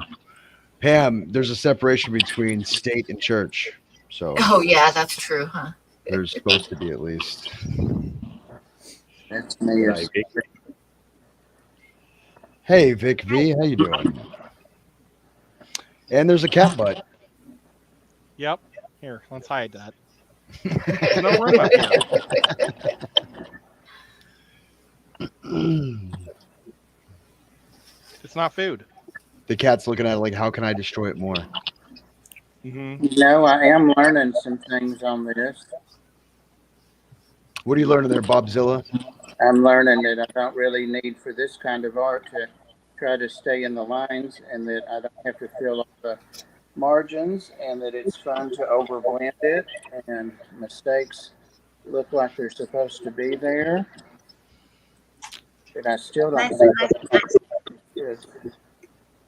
Pam, there's a separation between state and church. So. Oh, yeah, that's true, huh? There's supposed to be, at least. That's me. Hey, Vic V, how you doing? And there's a cat butt. Yep. Here, let's hide that. There's no room up here. It's not food. The cat's looking at it like, how can I destroy it more? Mm-hmm. You know, I am learning some things on this. What are you learning there, Bobzilla? I'm learning that I don't really need for this kind of art to try to stay in the lines, and that I don't have to fill up the margins, and that it's fun to overblend it, and mistakes look like they're supposed to be there. But I still don't Nice, think nice, that's nice. good.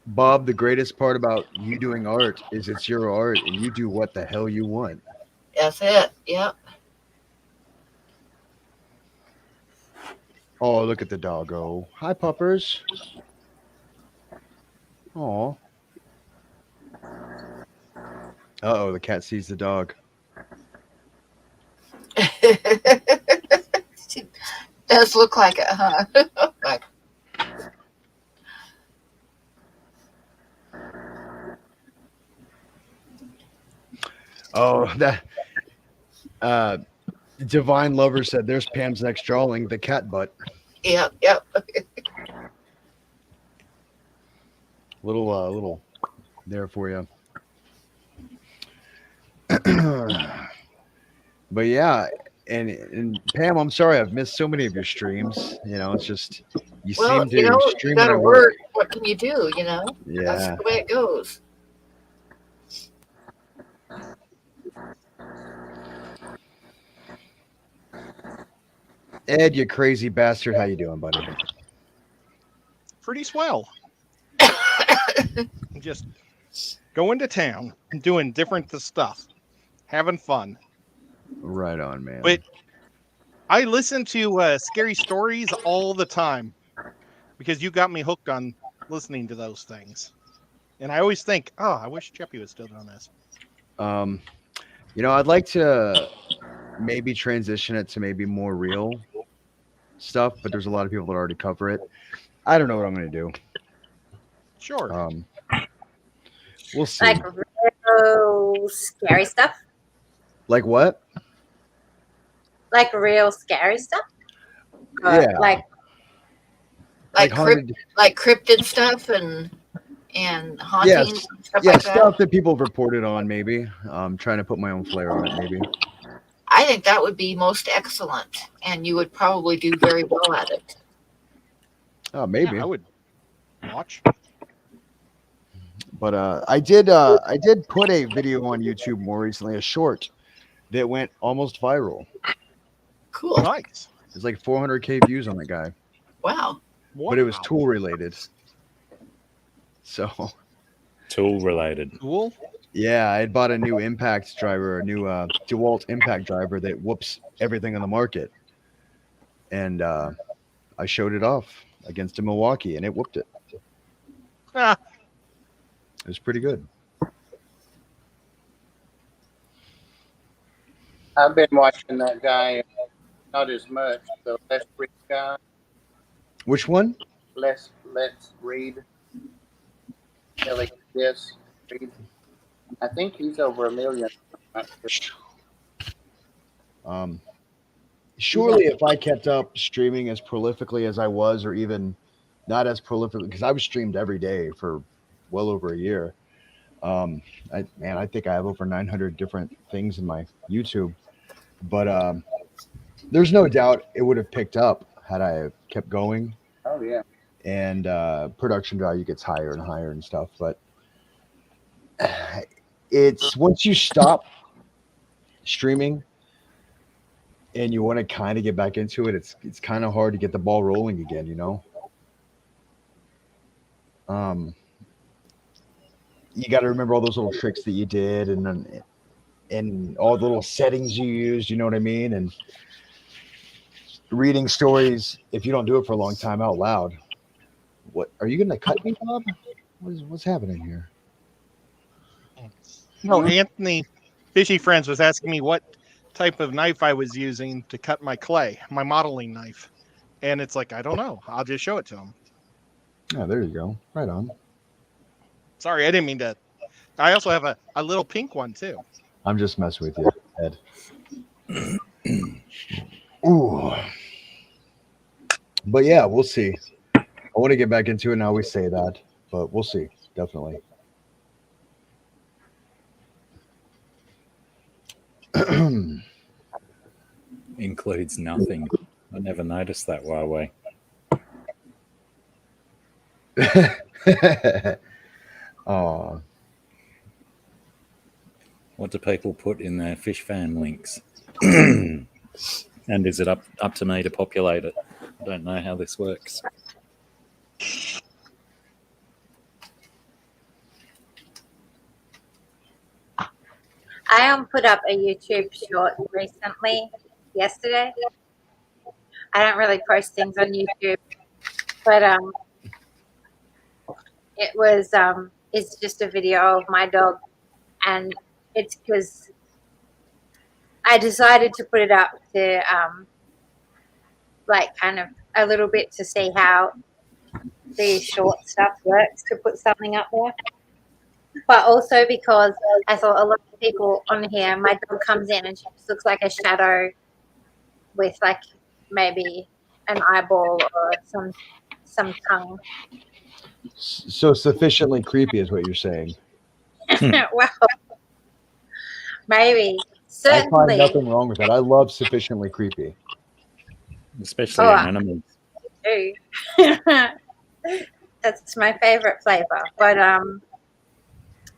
Bob, the greatest part about you doing art is it's your art and you do what the hell you want. That's it. Yep. Oh, look at the doggo. Hi, puppers. Oh. Uh-oh, the cat sees the dog. She does look like it, huh? Like, Oh, that Divine Lover said there's Pam's next drawing, the cat butt. yep, yep. Little there for you. But yeah, and Pam, I'm sorry I've missed so many of your streams. You know, it's just you Well, seem to you know, you stream when gotta I work. work. What can you do? You know, that's Yeah. the way it goes. Ed, you crazy bastard, how you doing, buddy? Pretty swell. Just going to town, doing different stuff, having fun. Right on, man. But I listen to scary stories all the time because you got me hooked on listening to those things. And I always think, oh, I wish Cheppy was still doing this. You know, I'd like to maybe transition it to maybe more real stuff, but there's a lot of people that already cover it. I don't know what I'm going to do. Sure. We'll see. Like real scary stuff. Like what? Like real scary stuff. Yeah. Like haunted, like cryptid stuff and hauntings and stuff like that. stuff that people have reported on. Maybe trying to put my own flair on it. Maybe. I think that would be most excellent, and you would probably do very well at it. Oh, maybe. Yeah, I would watch. But I did put a video on YouTube more recently, a short that went almost viral. Cool. Nice. It's like 400K views on the guy, Wow. but it was tool related. So Tool related. Cool. yeah, I had bought a new impact driver, a new DeWalt impact driver that whoops everything on the market, and I showed it off against a Milwaukee, and it whooped it. Ah, It was pretty good. I've been watching that guy, not as much, the Let's Read guy. Which one? Let's Read. Yes, read. I think he's over 1 million. Surely if I kept up streaming as prolifically as I was, or even not as prolific, because I was streamed every day for well over a year. I think I have over 900 different things in my YouTube, but there's no doubt it would have picked up had I kept going. Oh yeah. And production value gets higher and higher and stuff. But it's once you stop streaming and you want to kind of get back into it, it's kind of hard to get the ball rolling again, you know. You got to remember all those little tricks that you did, and all the little settings you used. You know what I mean? And reading stories, if you don't do it for a long time out loud. What are you gonna cut me, Bob? What's happening here? no, Anthony Fishy Friends was asking me what type of knife I was using to cut my clay, my modeling knife. And it's like, I don't know. I'll just show it to him. Oh, there you go. Right on. Sorry, I didn't mean to. I also have a little pink one too. I'm just messing with you, Ed. Ooh. But yeah, we'll see. I want to get back into it now. We say that, but we'll see. Definitely. Includes nothing. I never noticed that Huawei. Oh, What do people put in their Fishfam links? And is it up to me to populate it? I don't know how this works. I put up a YouTube short recently, yesterday. I don't really post things on YouTube, but it was it's just a video of my dog, and it's because I decided to put it up to like kind of a little bit to see how the short stuff works to put something up there. But also because I thought a lot of people on here, my dog comes in and she just looks like a shadow with like maybe an eyeball or some tongue. so sufficiently creepy is what you're saying. Well, maybe. I find Certainly. nothing wrong with that. I love sufficiently creepy. Especially Oh, animals. too. That's my favorite flavor. But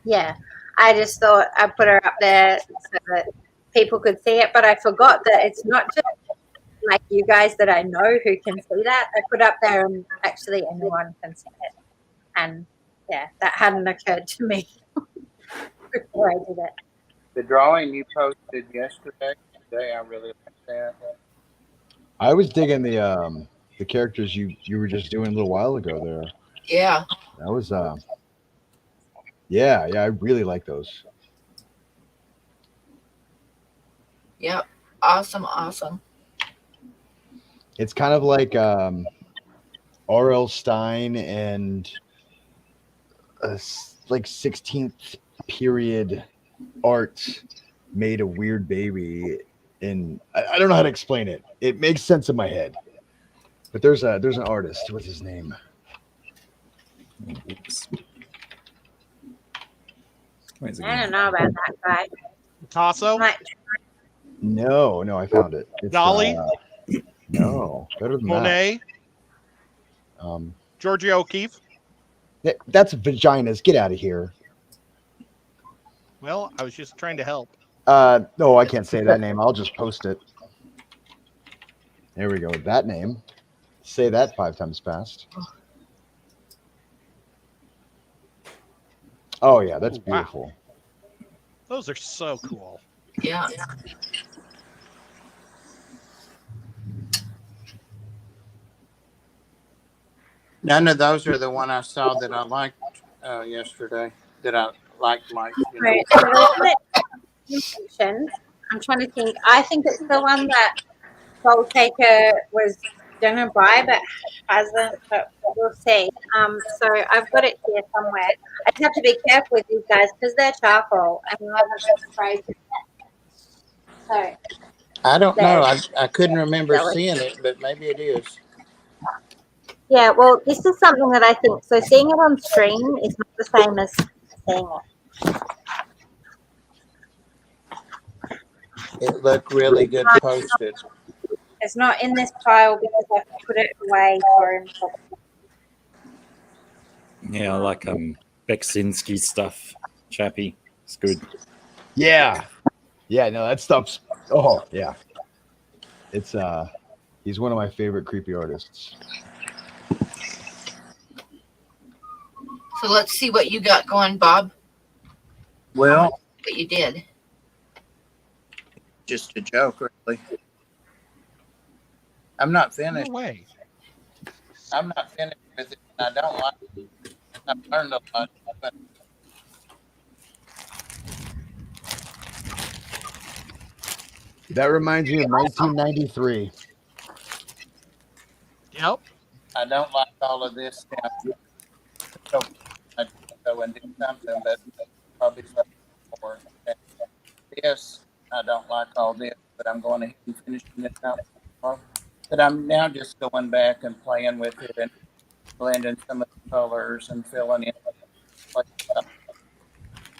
yeah, I just thought I'd put her up there so that people could see it. But I forgot that it's not just like you guys that I know who can see that. I put up there and actually anyone can see it. And yeah, that hadn't occurred to me before I did it. The drawing you posted yesterday, I really like that. I was digging the characters you were just doing a little while ago there. Yeah. That was yeah, I really like those. Yep. Awesome. It's kind of like R.L. Stein and like 16th period art made a weird baby, and I don't know how to explain it. It makes sense in my head. But there's an artist. What's his name? Oops. Where's it I don't going? know about that guy. Picasso, Like, No, I found it. It's, Dali, no, better than Monet, that. Georgia O'Keeffe. That's vaginas. Get out of here. Well, I was just trying to help. No, I can't say that name. I'll just post it. There we go. That name. Say that 5 times fast. Oh yeah, that's Oh, wow. beautiful. Those are so cool. Yeah. None of those are the one I saw that I liked yesterday. That I liked. You know. right, so the one that you mentioned, I'm trying to think. I think it's the one that Soul Taker was gonna buy but hasn't. But we'll see. So I've got it here somewhere. I just have to be careful with these guys because they're charcoal and we haven't been sprayed yet. So I don't know. there's I couldn't remember jelly. seeing it, but maybe it is. Yeah, well, this is something that I think. So seeing it on stream is not the same as seeing it. It looked really good posted. It's not in this pile because I put it away for him. Yeah, I like Beksinski stuff, Chappie. It's good. Yeah. No, that stuff's. Oh yeah. It's he's one of my favorite creepy artists. So let's see what you got going, Bob. Well, What you did. just a joke, really. I'm not finished. No way. I'm not finished with it. I don't like it. I've learned a lot. But That reminds me of 1993. Yep. I don't like all of this stuff. So I go and do something, but probably something more. The this. I don't like all this, but I'm going ahead and finishing it out. But I'm now just going back and playing with it and blending some of the colors and filling in like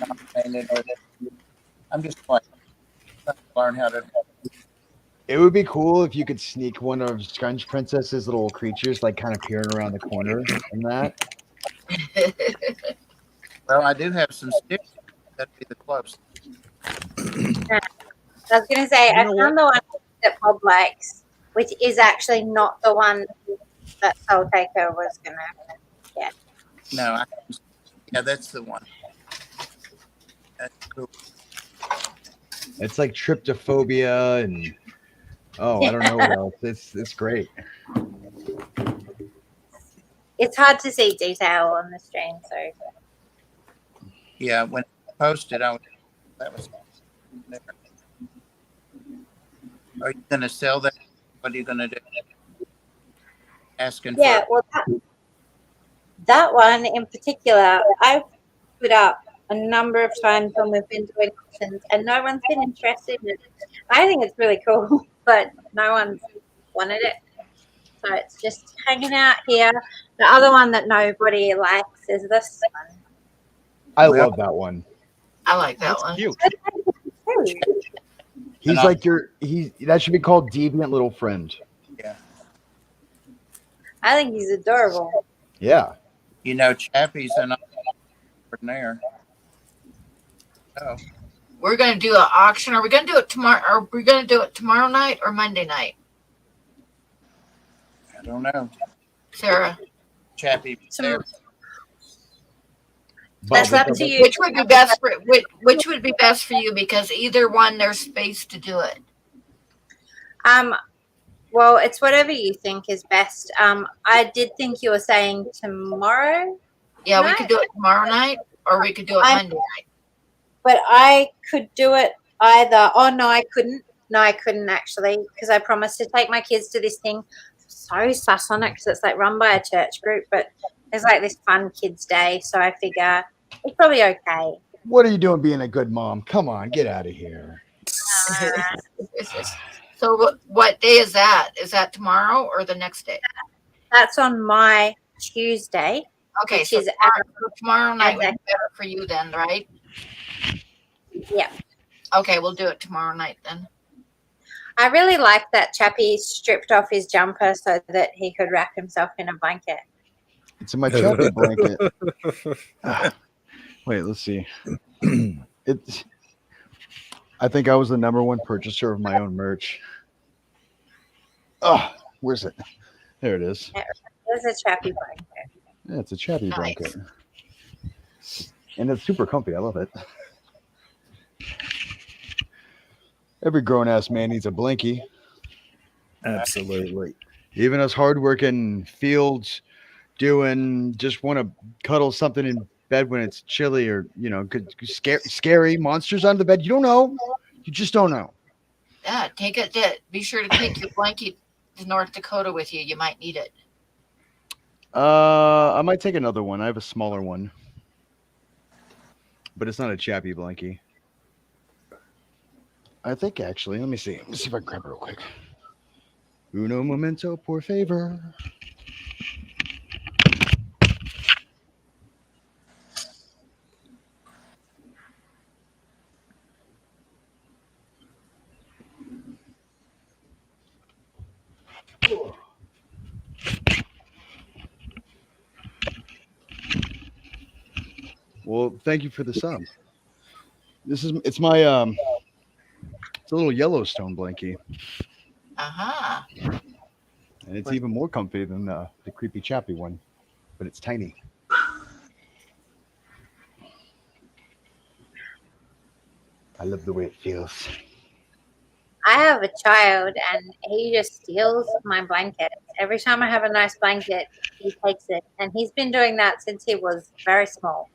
not painted with it. I'm just playing, trying to learn how to. It would be cool if you could sneak one of Sponge Princess's little creatures, like kind of peering around the corner and that. Well, I do have some sticks. That'd be the closest. I was going to say, You I know found the one that Bob likes, which is actually not the one that Soul Taker was going to get. No, yeah, that's the one. That's cool. It's like tryptophobia and I don't know what else. It's great. It's hard to see detail on the stream, so Yeah, when I posted, that was there. Are you going to sell that? What are you going to do? Asking yeah. for. Well, that one in particular, I've put up a number of times when we've been doing auctions, and no one's been interested in it. I think it's really cool, but no one's wanted it. So it's just hanging out here. The other one that nobody likes is this one. I love that one. I like that That's one. cute. He's like that should be called Deviant Little Friend. Yeah. I think he's adorable. Yeah. You know, Chappie's an there. Oh, We're going to do an auction. Are we going to do it tomorrow? Are we going to do it tomorrow night or Monday night? I don't know. Sarah, Chappie. There. That's up to you. which would be best for which would be best for you? Because either one, there's space to do it. Well, it's whatever you think is best. I did think you were saying tomorrow. Yeah, we night? could do it tomorrow night, or we could do it Monday night. But I could do it either. Oh no, I couldn't. No, I couldn't actually, because I promised to take my kids to this thing. So sus on it because it's like run by a church group, but it's like this fun kids day. So I figure it's probably okay. What are you doing being a good mom? Come on, get out of here. So what day is that? Is that tomorrow or the next day? That's on my Tuesday. Okay, Which so is tomorrow night would be exactly. better for you then, right? Yeah. Okay, we'll do it tomorrow night then. I really like that Chappie stripped off his jumper so that he could wrap himself in a blanket. It's in my Chappie blanket. Wait, let's see. I think I was the #1 purchaser of my own merch. Oh, where's it? There it is. There's a Chappie blanket. Yeah, it's a Chappie Nice. blanket. And it's super comfy. I love it. Every grown-ass man needs a blankie. Absolutely. Even us hardworking fields doing just want to cuddle something in bed when it's chilly or, scary monsters under the bed. You don't know. You just don't know. Yeah, take it. Be sure to take your blanket to North Dakota with you. You might need it. I might take another one. I have a smaller one. But it's not a Chappie blankie. I think actually, let me see. Let me see if I can grab it real quick. Uno momento, por favor. Well, thank you for the sub. It's my it's a little Yellowstone blankie. Uh-huh. And it's even more comfy than the creepy Chappie one, but it's tiny. I love the way it feels. I have a child and he just steals my blanket. Every time I have a nice blanket, he takes it. And he's been doing that since he was very small.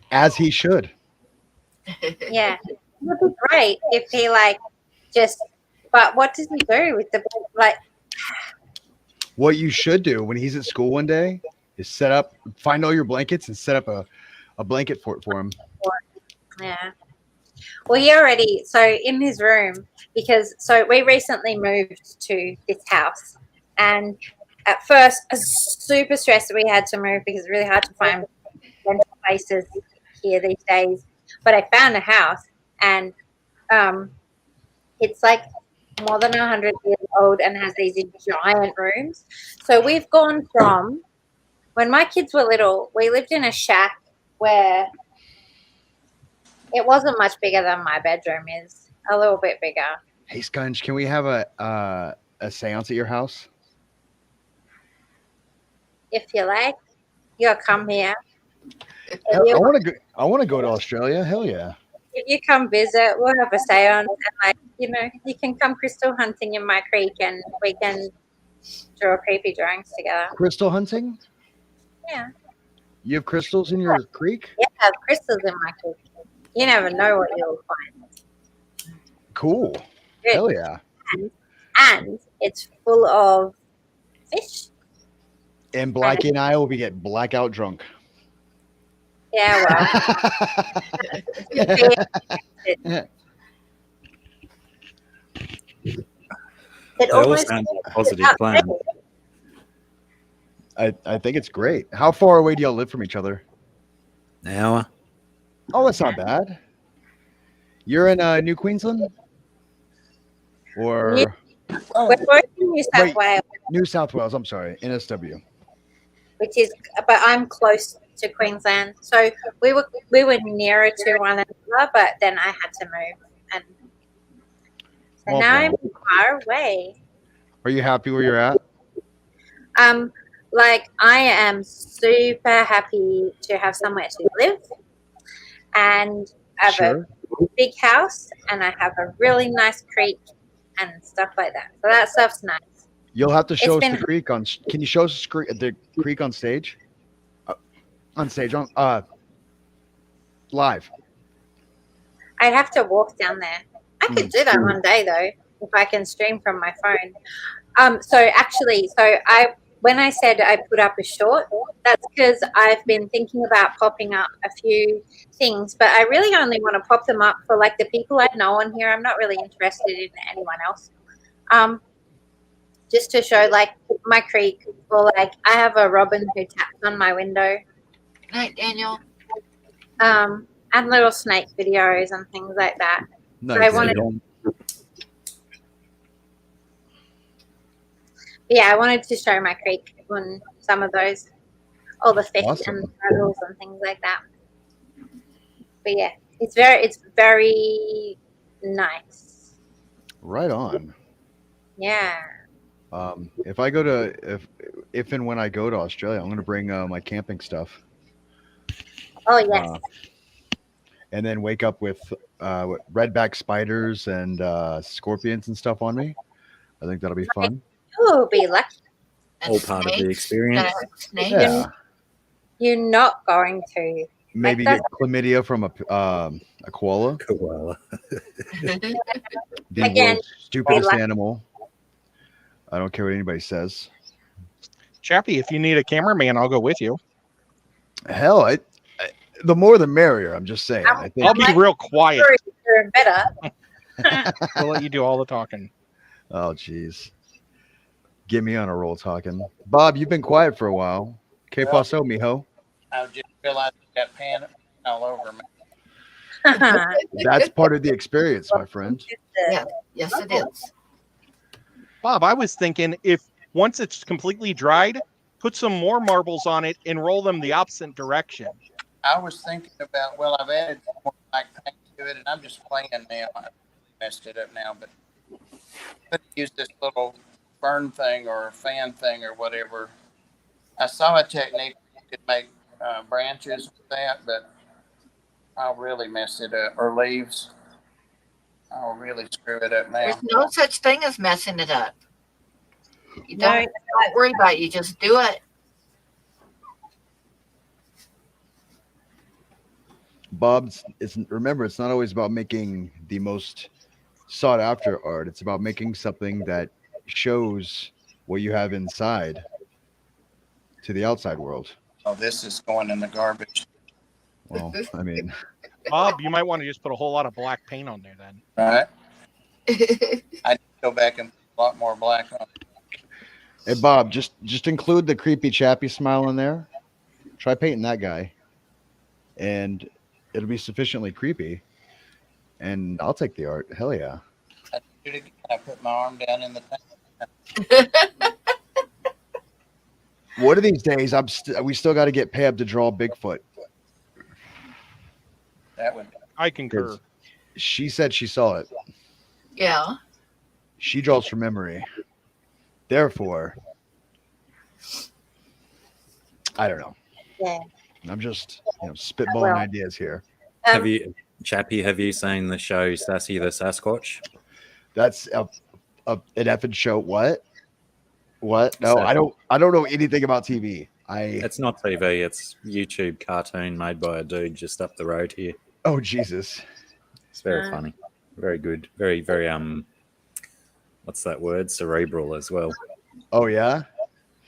As he should. Yeah. It would be great if he but what does he do with the What you should do when he's at school one day is find all your blankets and set up a blanket fort for him. Yeah. Well, he already, so in his room, because, so we recently moved to this house. And at first, I was super stressed that we had to move because it's really hard to find rental places here these days. But I found a house, and it's like more than 100 years old and has these giant rooms. So we've gone from, when my kids were little, we lived in a shack where it wasn't much bigger than my bedroom is, a little bit bigger. Hey, Scunch, can we have a seance at your house? If you like, you'll come here. Hell, I want to go to Australia. Hell yeah. If you come visit, we'll have a seance, and you can come crystal hunting in my creek, and we can draw creepy drawings together. Crystal hunting? Yeah. You have crystals in your creek? Yeah, I have crystals in my creek. You never know what you'll find. Cool. Good. Hell yeah. And it's full of fish. And Blackie and I will be getting blackout drunk. Yeah, well. They all sound like a positive plan. I think it's great. How far away do y'all live from each other? An hour. Oh, that's not bad. You're in New Queensland? Or We're both in New South Wales, New South Wales, I'm sorry, NSW. which is, but I'm close to Queensland, so we were nearer to one another, but then I had to move, and so now I'm far away. Are you happy where you're at? Like, I am super happy to have somewhere to live, and I have Sure. a big house, and I have a really nice creek and stuff like that. So that stuff's nice. You'll have to show It's us been- the creek on. Can you show us the creek on stage? On stage, live. I'd have to walk down there. I could do that one day though, if I can stream from my phone. So when I said I put up a short, that's because I've been thinking about popping up a few things, but I really only want to pop them up for like the people I know on here. I'm not really interested in anyone else. Just to show like my creek, or like I have a robin who taps on my window. Good night, Daniel. And little snake videos and things like that. Nice. I wanted, I wanted to show my creek on some of those, all the fish Awesome. and turtles and things like that. But yeah, it's very nice. Right on. Yeah. If and when I go to Australia, I'm going to bring my camping stuff. Oh yes. And then wake up with redback spiders and scorpions and stuff on me. I think that'll be fun. You'll be lucky. And All part of the snakes. experience. Gotta have snakes. Yeah. You're not going to. Maybe get chlamydia from a koala. Koala. The Again, world's stupidest lucky. animal. I don't care what anybody says. Chappie, if you need a cameraman, I'll go with you. Hell, the more the merrier. I'm just saying. I think. I'll be real quiet. You're better. I'll let you do all the talking. Oh, jeez. Get me on a roll talking. Bob, you've been quiet for a while. Que paso, mijo? I just realized I got pan all over me. That's part of the experience, my friend. Yeah. Yes, it is. Bob, I was thinking if once it's completely dried, put some more marbles on it and roll them the opposite direction. I was thinking about, well, I've added more like paint to it, and I'm just playing now. I messed it up now, but I could use this little burn thing or a fan thing or whatever. I saw a technique that could make branches with that, but I'll really mess it up. Or leaves. I'll really screw it up now. There's no such thing as messing it up. You don't worry about it. You just do it. Bob, remember, it's not always about making the most sought after art. It's about making something that shows what you have inside to the outside world. Oh, this is going in the garbage. Well, I mean, Bob, you might want to just put a whole lot of black paint on there then. Right? I go back and put a lot more black on. Hey Bob, just include the creepy chappy smile in there. Try painting that guy, and it'll be sufficiently creepy. And I'll take the art. Hell yeah. I did it again. I put my arm down in the tank. One of these days, we still got to get Pab to draw Bigfoot. That would. I concur. 'Cause she said she saw it. Yeah. She draws from memory. Therefore, I don't know. Yeah. I'm just spitballing Well, ideas here. Have you, Chappie? Have you seen the show Sassy the Sasquatch? That's an effing show. What? No, So- I don't know anything about TV. It's not TV. It's YouTube cartoon made by a dude just up the road here. Oh Jesus. It's very funny, very good, very what's that word? Cerebral as well. Oh yeah.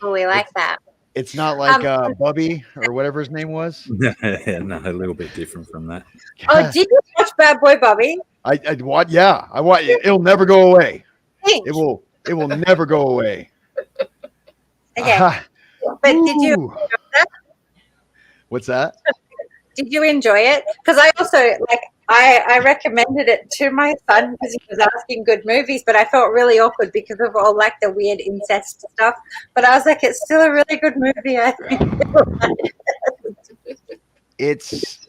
Oh, we like that. It's not like Bubby or whatever his name was. No, a little bit different from that. Oh, did you watch Bad Boy Bobby? I want. Yeah, I want. It'll never go away. Thanks. It will never go away. Okay. Ah, But did you ooh. What's that? Did you enjoy it? Because I also I recommended it to my son because he was asking good movies, but I felt really awkward because of all the weird incest stuff. But I was like, it's still a really good movie, I think. It's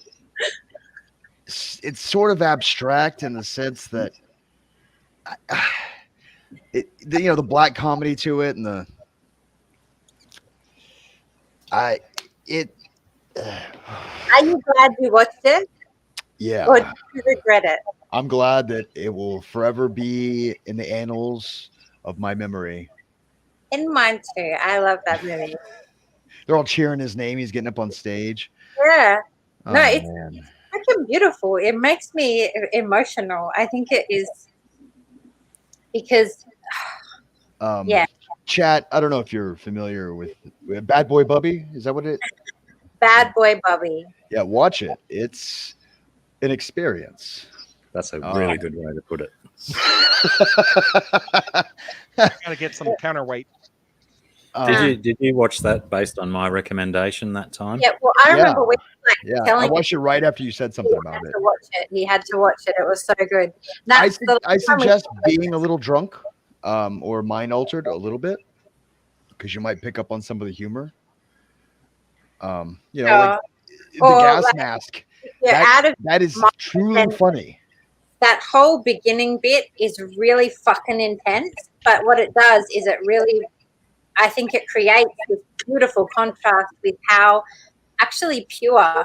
sort of abstract in the sense that the black comedy to it and Are you glad you watched it? yeah. Or did you regret it? I'm glad that it will forever be in the annals of my memory. In mine too. I love that movie. They're all cheering his name. He's getting up on stage. Yeah. Oh, No, it's man. freaking beautiful. It makes me emotional. I think it is because yeah. Chat, I don't know if you're familiar with Bad Boy Bubby. Is that what it? Bad Boy Bobby. Yeah, watch it. It's an experience. That's a really good way to put it. Gotta get some counterweight. Did you watch that based on my recommendation that time? Yeah, well, I remember we Yeah, I telling watched it right after you said something he about had it. to watch it. He had to watch it. It was so good. I That's the time we- suggest being a little drunk or mind altered a little bit because you might pick up on some of the humor. Like the or gas like- mask. you're out of That is my truly and- funny. that whole beginning bit is really fucking intense. But what it does is it really, I think it creates this beautiful contrast with how actually pure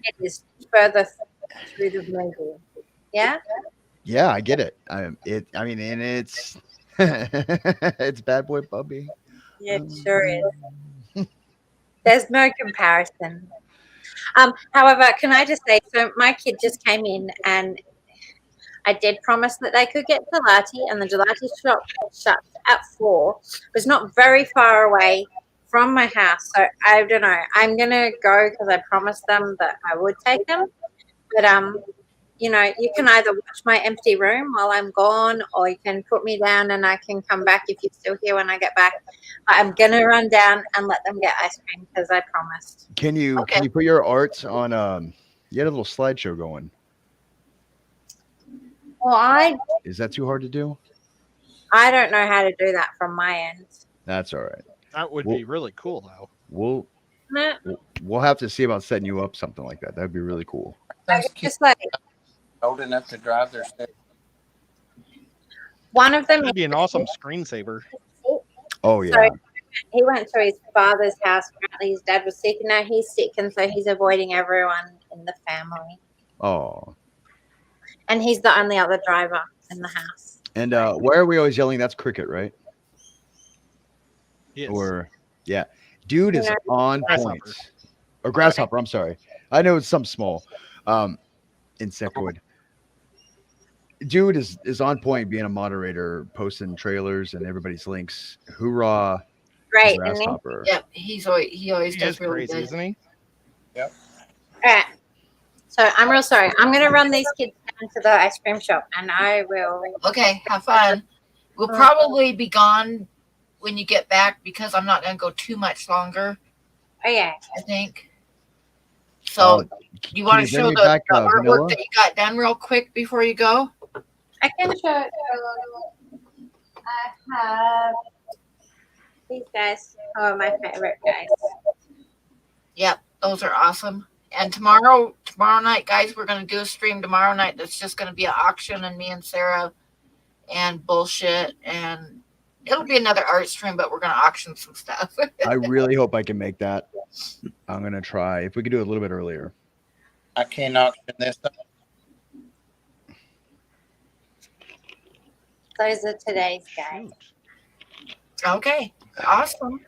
it is further through the movie. Yeah. Yeah, I get it. And it's it's Bad Boy Bubby. Yeah, it sure is. There's no comparison. However, can I just say, so my kid just came in and I did promise that they could get gelati, and the gelati shop shuts at 4. It was not very far away from my house, so I don't know. I'm gonna go because I promised them that I would take them. But you can either watch my empty room while I'm gone, or you can put me down and I can come back if you're still here when I get back. But I'm gonna run down and let them get ice cream because I promised. Can you put your art on you had a little slideshow going. Well, Is that too hard to do? I don't know how to do that from my end. That's all right. That would be really cool, though. We'll have to see about setting you up something like that. That'd be really cool. Just like Old enough to drive their stairs. one of them, That'd be an awesome screensaver. Oh yeah. So he went to his father's house. Apparently, his dad was sick, and now he's sick, and so he's avoiding everyone in the family. Oh. And he's the only other driver in the house. And why are we always yelling? That's cricket, right? Yes. Or yeah, dude is on Grasshopper. point. Or grasshopper. I'm sorry. I know it's some small insectoid. Dude is on point, being a moderator, posting trailers and everybody's links. Hoorah! Great. And then, Grasshopper. Yep, he always He does is really crazy, good. isn't he? right. So I'm real sorry. I'm going to run these kids down to the ice cream shop, and I will. Okay, have fun. We'll probably be gone when you get back because I'm not going to go too much longer. Oh yeah. I think. So you want to you bring show me the back, artwork Vanilla? that you got done real quick before you go? I can show. I have these guys. Oh, my favorite guys. Yep, those are awesome. And tomorrow night, guys, we're going to do a stream tomorrow night that's just going to be an auction and me and Sarah and bullshit. And it'll be another art stream, but we're going to auction some stuff. I really hope I can make that. I'm gonna try. If we could do it a little bit earlier. I can't auction this up. Those are today's guys. Okay, awesome.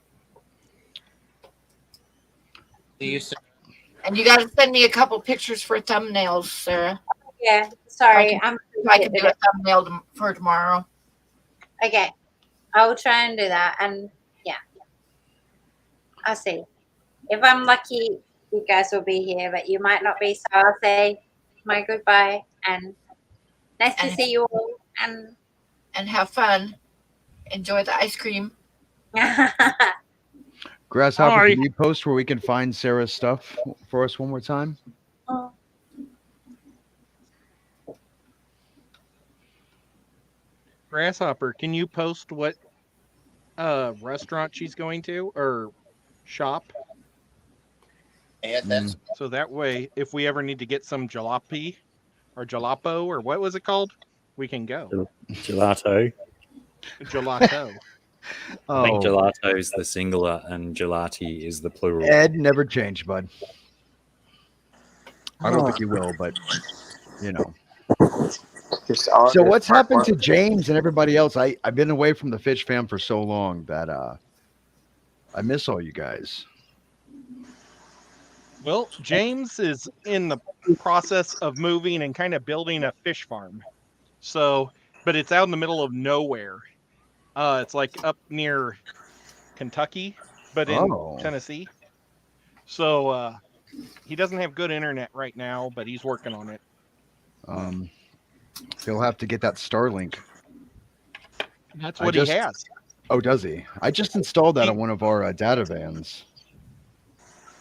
Do you see? And you got to send me a couple pictures for thumbnails, Sarah. Yeah. Sorry, I can do a thumbnail for tomorrow. Okay. I'll try and do that, and yeah, I'll see. If I'm lucky, you guys will be here, but you might not be. So I'll say my goodbye and nice to see you all. And have fun. Enjoy the ice cream. Grasshopper, Sorry. can you post where we can find Sarah's stuff for us one more time? Grasshopper, can you post what restaurant she's going to or shop? Yeah, that's So that way, if we ever need to get some jalopy or jalapeno or what was it called, we can go. Gelato. Gelato. I think Oh, gelato is the singular and gelati is the plural. Ed, never change, bud. I don't think he will, but you know. just all. So what's happened to James and everybody else? I've been away from the Fish Fam for so long that I miss all you guys. Well, James is in the process of moving and kind of building a fish farm. So, but it's out in the middle of nowhere. It's like up near Kentucky, but in Tennessee. So he doesn't have good internet right now, but he's working on it. He'll have to get that Starlink. That's what he has. Oh, does he? I just installed that on one of our data vans.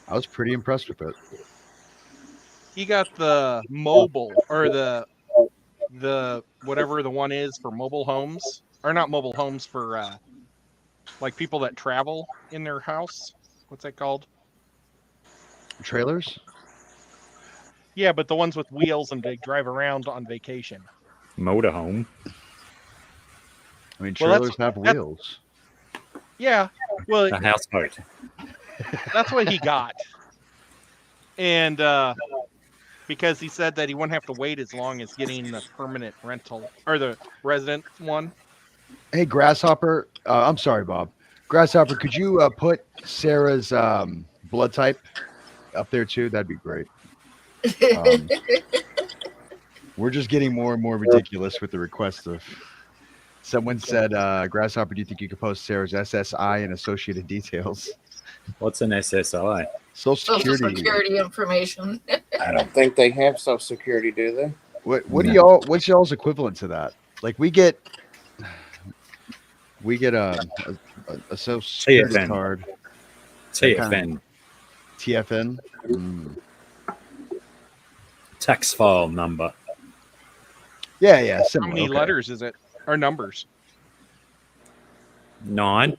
I was pretty impressed with it. He got the mobile or the whatever the one is for mobile homes, or not mobile homes, for like people that travel in their house. What's that called? Trailers? Yeah, but the ones with wheels and they drive around on vacation. Motorhome. I mean, Well, trailers have wheels. Yeah, well, A houseboat. that's what he got. And because he said that he wouldn't have to wait as long as getting the permanent rental or the resident one. Hey, Grasshopper. I'm sorry, Bob. Grasshopper, could you put Sarah's blood type up there too? That'd be great. We're just getting more and more ridiculous with the requests of. Someone said, Grasshopper, do you think you could post Sarah's SSI and associated details? What's an SSI? Social Security information. I don't think they have Social Security, do they? What do y'all? What's y'all's equivalent to that? Like we get a Social Security TFN. card. TFN. TFN. Mm. Tax file number. Yeah, How similar. many Okay. letters is it? Or numbers? 9.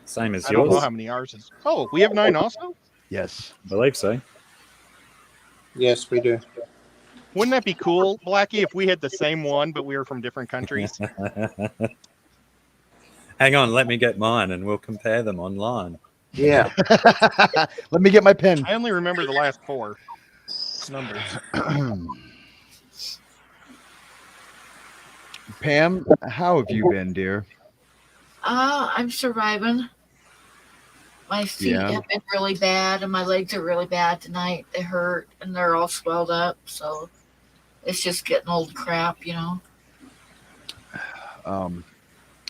Same as I don't know yours. how many ours is. Oh, we have 9 also? Yes. I believe so. Yes, we do. Wouldn't that be cool, Blackie, if we had the same one, but we were from different countries? Hang on, let me get mine and we'll compare them online. Yeah. Let me get my pen. I only remember the last 4 numbers. Pam, how have you been, dear? I'm surviving. My feet have been really bad, and my legs are really bad tonight. They hurt, and they're all swelled up. So it's just getting old crap, you know.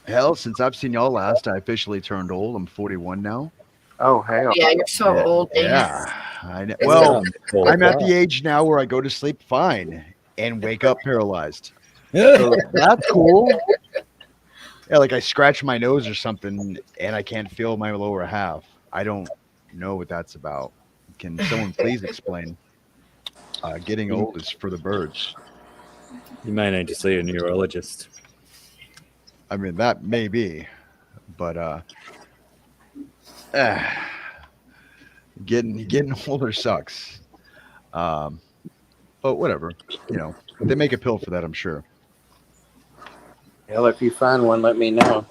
Hell, since I've seen y'all last, I officially turned old. I'm 41 now. Oh hell. Yeah, you're so old, Dana. Yeah. It's Well, Fall I'm at the apart. age now where I go to sleep fine and wake up paralyzed. So that's cool. Yeah, like I scratch my nose or something and I can't feel my lower half. I don't know what that's about. Can someone please explain? Getting old is for the birds. You may need to see a neurologist. I mean, that may be, but getting older sucks. Um, but whatever, they make a pill for that, I'm sure. Hell, if you find one, let me know.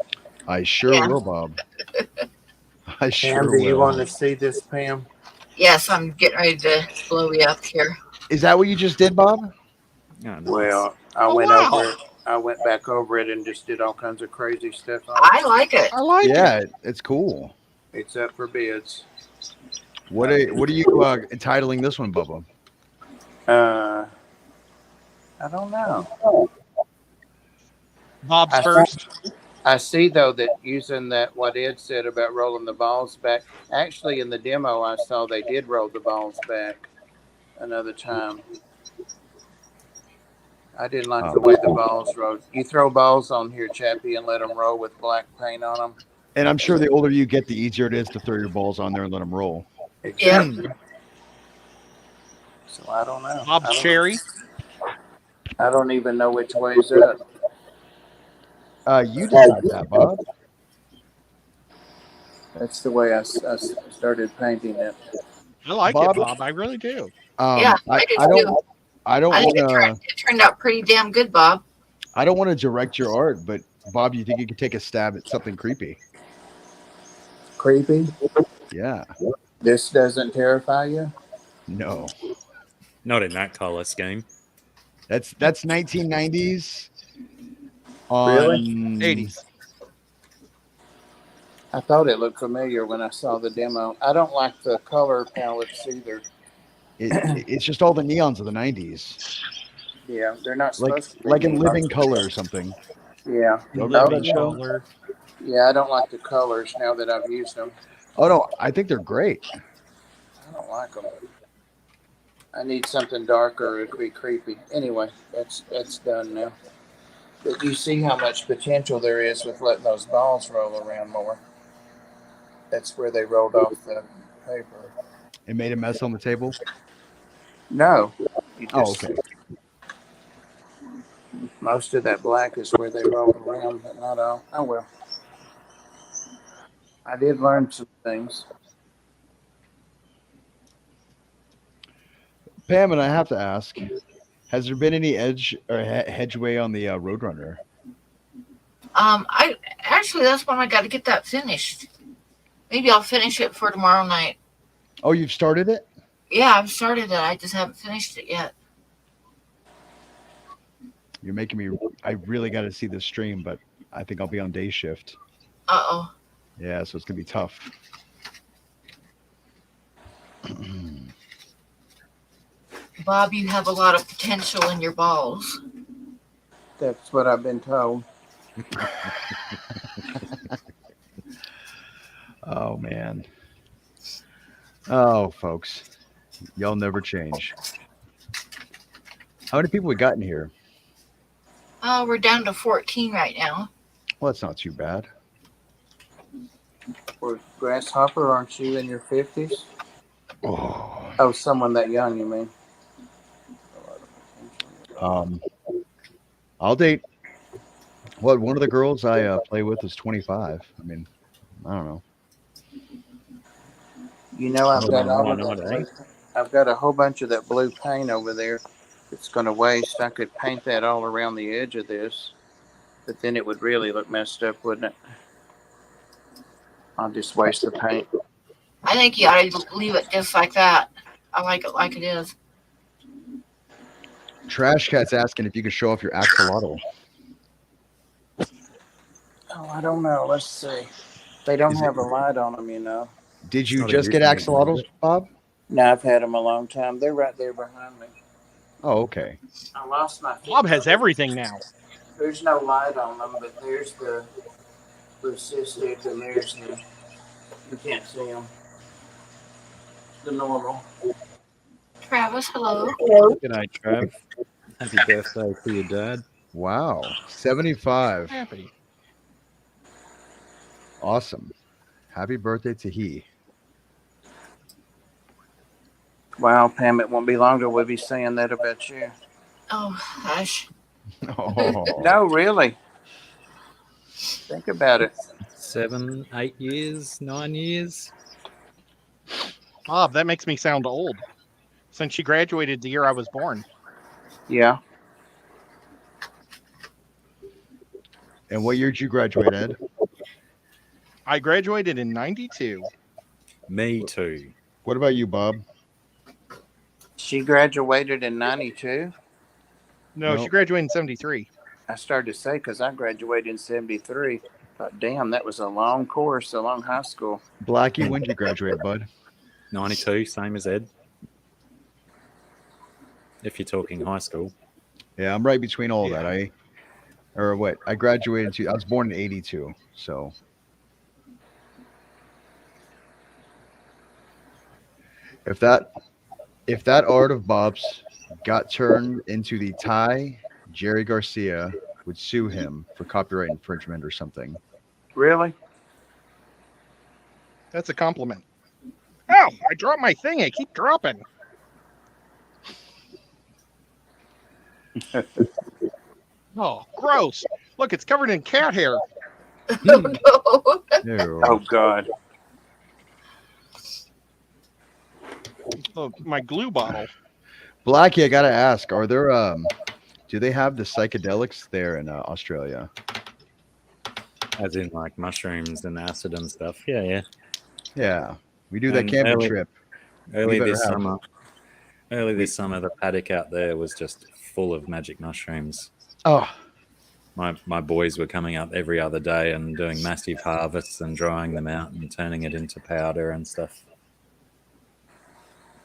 I sure Yeah. will, Bob. I sure Pam, do you will. want to see this, Pam? Yes, I'm getting ready to blow you up here. Is that what you just did, Bob? Oh, nice. Well, I Oh, went wow. over it. I went back over it and just did all kinds of crazy stuff on I it. like it. I like it. Yeah, it's cool. It's up for bids. What are you entitling this one, Bubba? I don't know. Bob's I first. I see though that using that what Ed said about rolling the balls back. Actually, in the demo, I saw they did roll the balls back another time. I didn't like the way the balls rolled. You throw balls on here, Chappie, and let them roll with black paint on them. And I'm sure the older you get, the easier it is to throw your balls on there and let them roll. Exactly. So I don't know. Bob's cherry. I don't even know which way's up. You decide that, Bob. That's the way I started painting it. I like Bob? it, Bob. I really do. Yeah, I do too. I don't I think want to. it turned out pretty damn good, Bob. I don't want to direct your art, but Bob, you think you could take a stab at something creepy? Creepy? Yeah. This doesn't terrify you? No. Not in that color scheme. That's 1990s. Really? 80s. I thought it looked familiar when I saw the demo. I don't like the color palettes either. It's just all the neons of the 90s. Yeah, they're not Like supposed to be like in neon. Living Color or something. Yeah. You remember that Living show? color. Yeah, I don't like the colors now that I've used them. Oh no, I think they're great. I don't like them. I need something darker. It'd be creepy. Anyway, that's done now. But you see how much potential there is with letting those balls roll around more. That's where they rolled off the paper. It made a mess on the table. No. You just, Oh, okay. Most of that black is where they rolled around, but not all. Oh well. I did learn some things. Pam, and I have to ask, has there been any edge or hedgeway on the Roadrunner? I actually that's when I got to get that finished. Maybe I'll finish it for tomorrow night. Oh, you've started it? Yeah, I've started it. I just haven't finished it yet. You're making me. I really got to see this stream, but I think I'll be on day shift. Uh-oh. Yeah, so it's gonna be tough. Bob, you have a lot of potential in your balls. That's what I've been told. Oh man. Oh, folks, y'all never change. How many people we got in here? Oh, we're down to 14 right now. Well, that's not too bad. Or grasshopper, aren't you in your 50s? Oh. Oh, someone that young, you mean? I'll date. What, one of the girls I play with is 25. I mean, I don't know. You know, I've got all Why of not, that. eh? Blue, I've got a whole bunch of that blue paint over there. It's going to waste. I could paint that all around the edge of this, but then it would really look messed up, wouldn't it? I'll just waste the paint. I think you ought to leave it just like that. I like it like it is. Trash Cat's asking if you could show off your axolotl. Oh, I don't know. Let's see. They don't have a light on them, you know. Did you Not a just get huge name, axolotls, is it? Bob? No, I've had them a long time. They're right there behind me. Oh, okay. I lost my. Bob has everything now. There's no light on them, but there's the leucistic and there's the. You can't see them. the normal. Travis, hello. Good night, Trav. Happy birthday to your dad. Wow, 75. Happy. Awesome. Happy birthday to he. Wow, Pam, it won't be longer we'll be saying that about you. Oh, hush. Oh, No, really. Think about it. 7, 8 years, 9 years. Bob, that makes me sound old. Since she graduated the year I was born. Yeah. and what year did you graduate, Ed? I graduated in 92. Me too. What about you, Bob? She graduated in 92. No, Nope. she graduated in 73. I started to say because I graduated in 73. Thought, damn, that was a long course, a long high school. Blackie, when did you graduate, bud? 92, same as Ed. If you're talking high school. Yeah, I'm right between all Yeah. that. I graduated I was born in 82, so if that art of Bob's got turned into the tie, Jerry Garcia would sue him for copyright infringement or something. Really? That's a compliment. Oh, I dropped my thing. I keep dropping. Oh, gross. Look, it's covered in cat hair. Oh, no. Ew. Oh, God. Oh, my glue bottle. Blackie, I gotta ask, are there do they have the psychedelics there in Australia? As in like mushrooms and acid and stuff. Yeah, yeah. Yeah, we do that And camping early- trip. Early better this have summer. Early this summer, the paddock out there was just full of magic mushrooms. Oh, My boys were coming up every other day and doing massive harvests and drying them out and turning it into powder and stuff.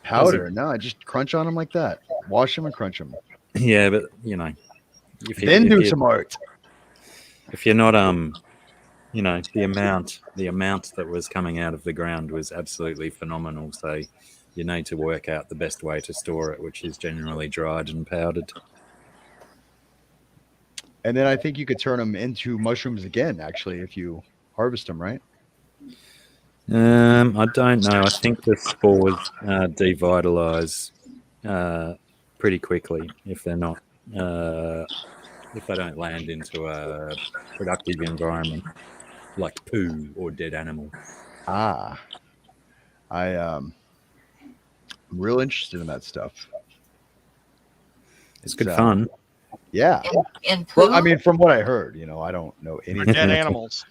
powder? No, I just crunch on them like that. Wash them and crunch them. Yeah, but you know, if you, Then if do you- some art. if you're not you know, the amount that was coming out of the ground was absolutely phenomenal. So you need to work out the best way to store it, which is generally dried and powdered. And then I think you could turn them into mushrooms again, actually, if you harvest them, right? I don't know. I think the spores devitalize pretty quickly if they're not if they don't land into a productive environment like poo or dead animal. Ah, I'm real interested in that stuff. It's good So- fun. Yeah. In poo? Well, I mean, from what I heard, I don't know For anything dead animals.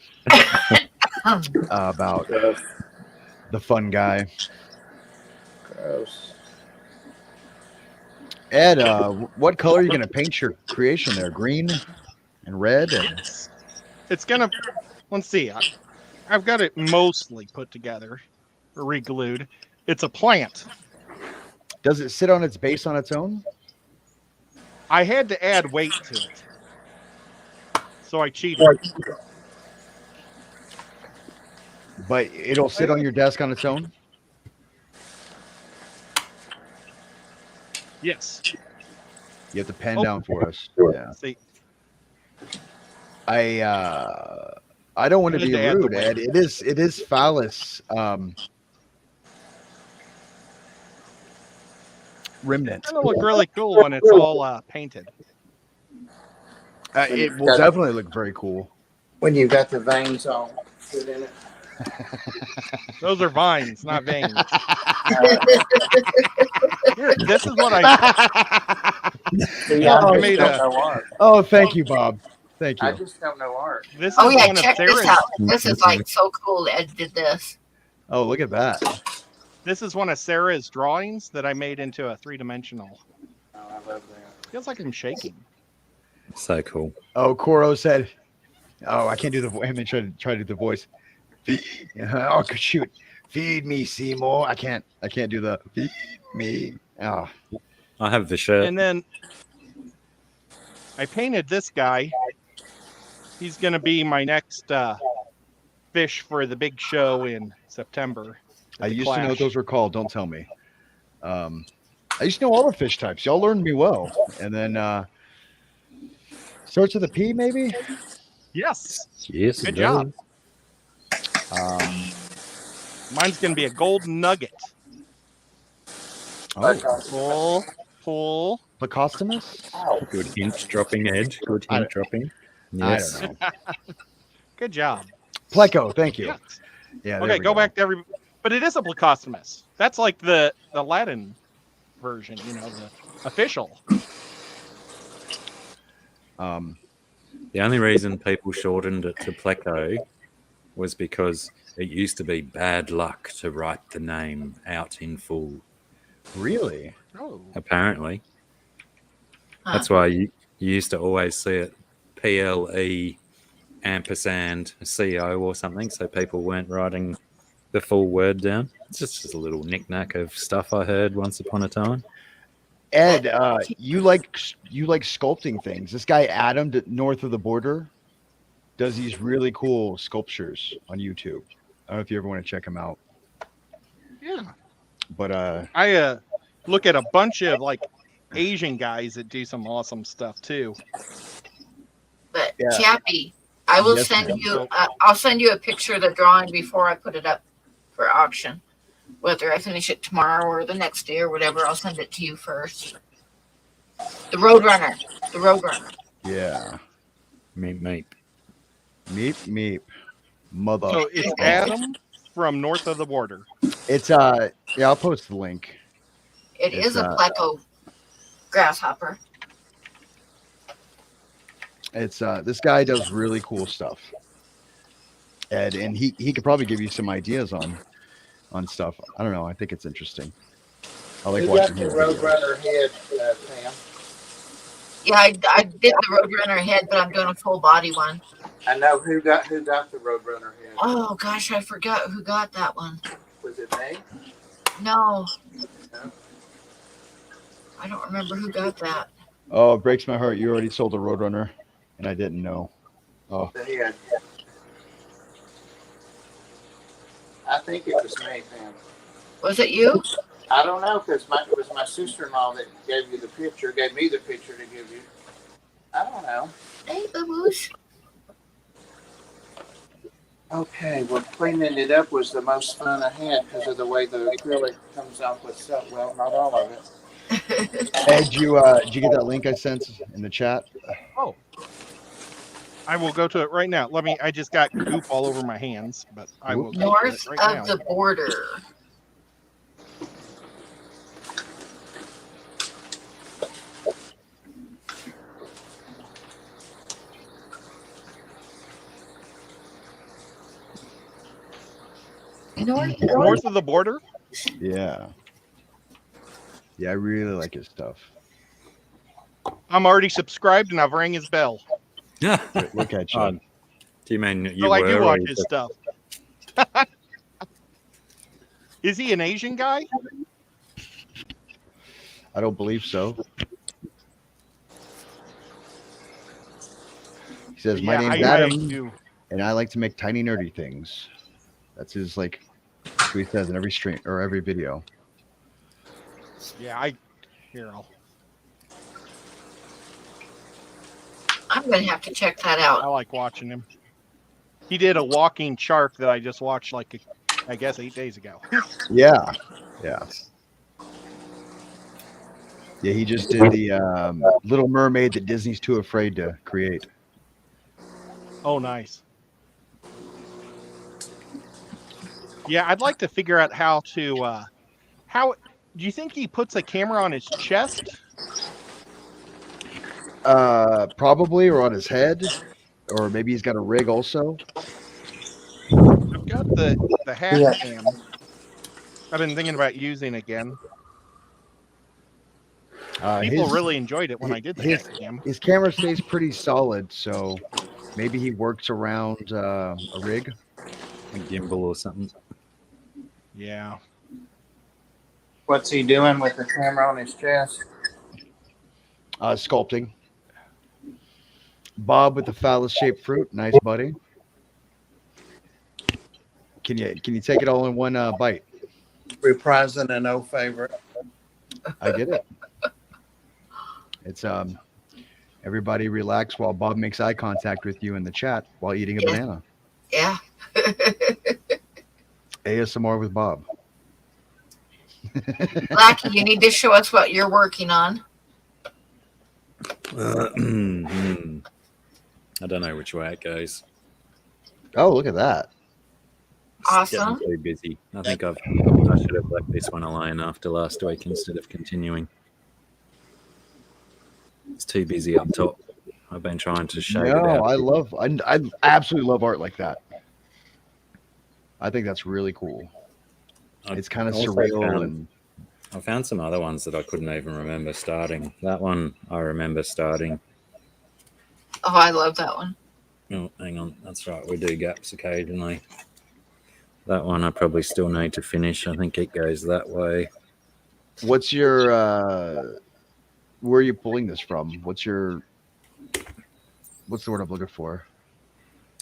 about Gross. the fun guy. Gross. Ed, what color are you going to paint your creation there? Green and red? And... It's gonna. Let's see. I've got it mostly put together, or re-glued. It's a plant. Does it sit on its base on its own? I had to add weight to it, so I cheated. But it'll sit on your desk on its own? Yes. You have to pen Oh. down for us. Yeah. See, I don't want to Need be to add the rude, weight. Ed. It is phallus remnant. it's gonna look really cool when it's all painted. It will definitely look very cool. When you got the veins all put in it. Those are vines, not veins. Here, this is what I. See, Oh, I made just a- don't know art. Oh, thank you, Bob. Thank I you. just don't know art. This is Oh, yeah, one of check this Sarah's. out. This is like so cool. Ed did this. Oh, look at that. This is one of Sarah's drawings that I made into a 3-dimensional. Oh, I love that. Feels like I'm shaking. So cool. Oh, Coro said, "Oh, I can't do the voice." I mean, try to do the voice. Oh, shoot! Feed me, Seymour. I can't do the feed me. Oh, I have the shirt. And then I painted this guy. He's going to be my next fish for the big show in September. I The used to know what Clash. those were called. Don't tell me. I used to know all the fish types. Y'all learned me well. And then starts with a P, maybe. Yes. Yes, it Good job. Mine's going to be a golden nugget. Oh, Pull. Placostomus? Good hint dropping, Ed. Good I hint dropping. I Yes. don't know. Good job. Pleco, thank you. Yes. Yeah. There Okay, we go back to every. But it is a Placostomus. That's like the Latin version, the official. The only reason people shortened it to Pleco was because it used to be bad luck to write the name out in full. Really? Oh. Apparently, Huh. that's why you used to always see it PLE ampersand CO or something, so people weren't writing the full word down. It's just a little knick-knack of stuff I heard once upon a time. Ed, you like sculpting things. This guy Adam, north of the border, does these really cool sculptures on YouTube. I don't know if you ever want to check him out. Yeah. But I look at a bunch of like Asian guys that do some awesome stuff too. But Yeah. Chappie, I will Yes, send ma'am. you. I'll send you a picture of the drawing before I put it up for auction. Whether I finish it tomorrow or the next day or whatever, I'll send it to you first. The Roadrunner. The Roadrunner. yeah, Meep. meep, mother. So it's Adam from north of the border. It's yeah, I'll post the link. It It's, is a Pleco grasshopper. It's this guy does really cool stuff, Ed, and he could probably give you some ideas on stuff. I don't know. I think it's interesting. I like Who watching got the his videos. Roadrunner head, Pam? Yeah, I did the Roadrunner head, but I'm doing a full body one. I know who got the Roadrunner head. Oh gosh, I forgot who got that one. Was it me? No. No. I don't remember who got that. Oh, it breaks my heart. You already sold a Roadrunner, and I didn't know. Oh, The head. I think it was me, Pam. Was it you? I don't know, because it was my sister-in-law that gave me the picture to give you. I don't know. Hey, Baboose. Okay, well, cleaning it up was the most fun I had because of the way the acrylic comes off with stuff. Well, not all of it. Ed, did you get that link I sent in the chat? Oh. I will go to it right now. I just got goop all over my hands, but I will go to North it right now. of the border. North of the border? Yeah. Yeah, I really like his stuff. I'm already subscribed and I've rang his bell. Yeah. Look at you. Do you mean you So were? I do or watch you his just- stuff. Is he an Asian guy? I don't believe so. He says, "My name's Adam, do. and I like to make tiny nerdy things." That's his like. That's what he says in every stream or every video. Yeah, I'm going to have to check that I out. like watching him. He did a walking shark that I just watched I guess 8 days ago. Yeah. Yeah, he just did the Little Mermaid that Disney's too afraid to create. Oh, nice. Yeah, I'd like to figure out how do you think he puts a camera on his chest? Probably, or on his head, or maybe he's got a rig also. I've got the hat Yeah. cam. I've been thinking about using again. People really enjoyed it when I did the hat cam. His camera stays pretty solid, so maybe he works around a rig. A gimbal or something. Yeah. What's he doing with the camera on his chest? Sculpting. Bob with the phallus-shaped fruit, nice buddy. Can you take it all in one bite? reprising an old favorite. I get it. It's everybody relax while Bob makes eye contact with you in the chat while eating a Yeah. banana. Yeah. ASMR with Bob. Blackie, you need to show us what you're working on. I don't know which way it goes. Oh, look at that. It's Awesome. getting too busy. I think I should have left this one alone after last week instead of continuing. It's too busy up top. I've been trying to shade it out. I absolutely love art like that. I think that's really cool. It's kind of surreal and I found some other ones that I couldn't even remember starting. That one I remember starting. Oh, I love that one. Oh, hang on. That's right. We do gaps occasionally. That one I probably still need to finish. I think it goes that way. what's your where are you pulling this from? What's the word I'm looking for?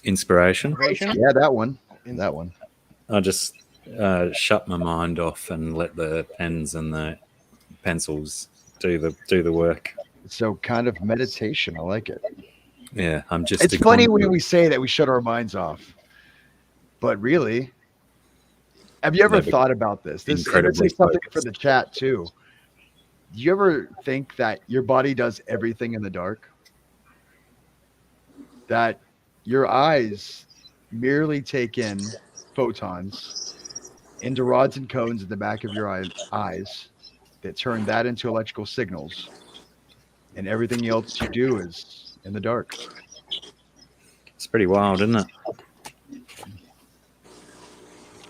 Inspiration. Yeah, that one. That one. I just shut my mind off and let the pens and the pencils do the work. So kind of meditation. I like it. Yeah, I'm just. It's funny when we say that we shut our minds off, but really, have you ever thought about this? This is something for the chat too. Do you ever think that your body does everything in the dark? That your eyes merely take in photons into rods and cones at the back of your eyes that turn that into electrical signals, and everything else you do is in the dark. It's pretty wild, isn't it?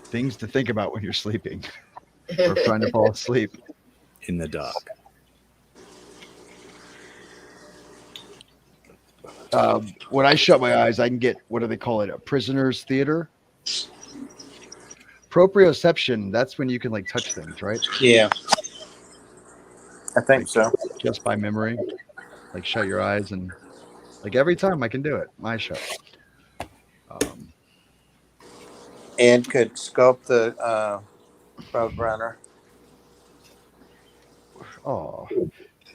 Things to think about when you're sleeping or trying to fall asleep. In the dark. When I shut my eyes, I can get, what do they call it? A prisoner's theater. Proprioception, that's when you can like touch things, right? Yeah, I think so. Just by memory. Like shut your eyes and like every time I can do it. My shut. Ed could sculpt the Roadrunner. Oh,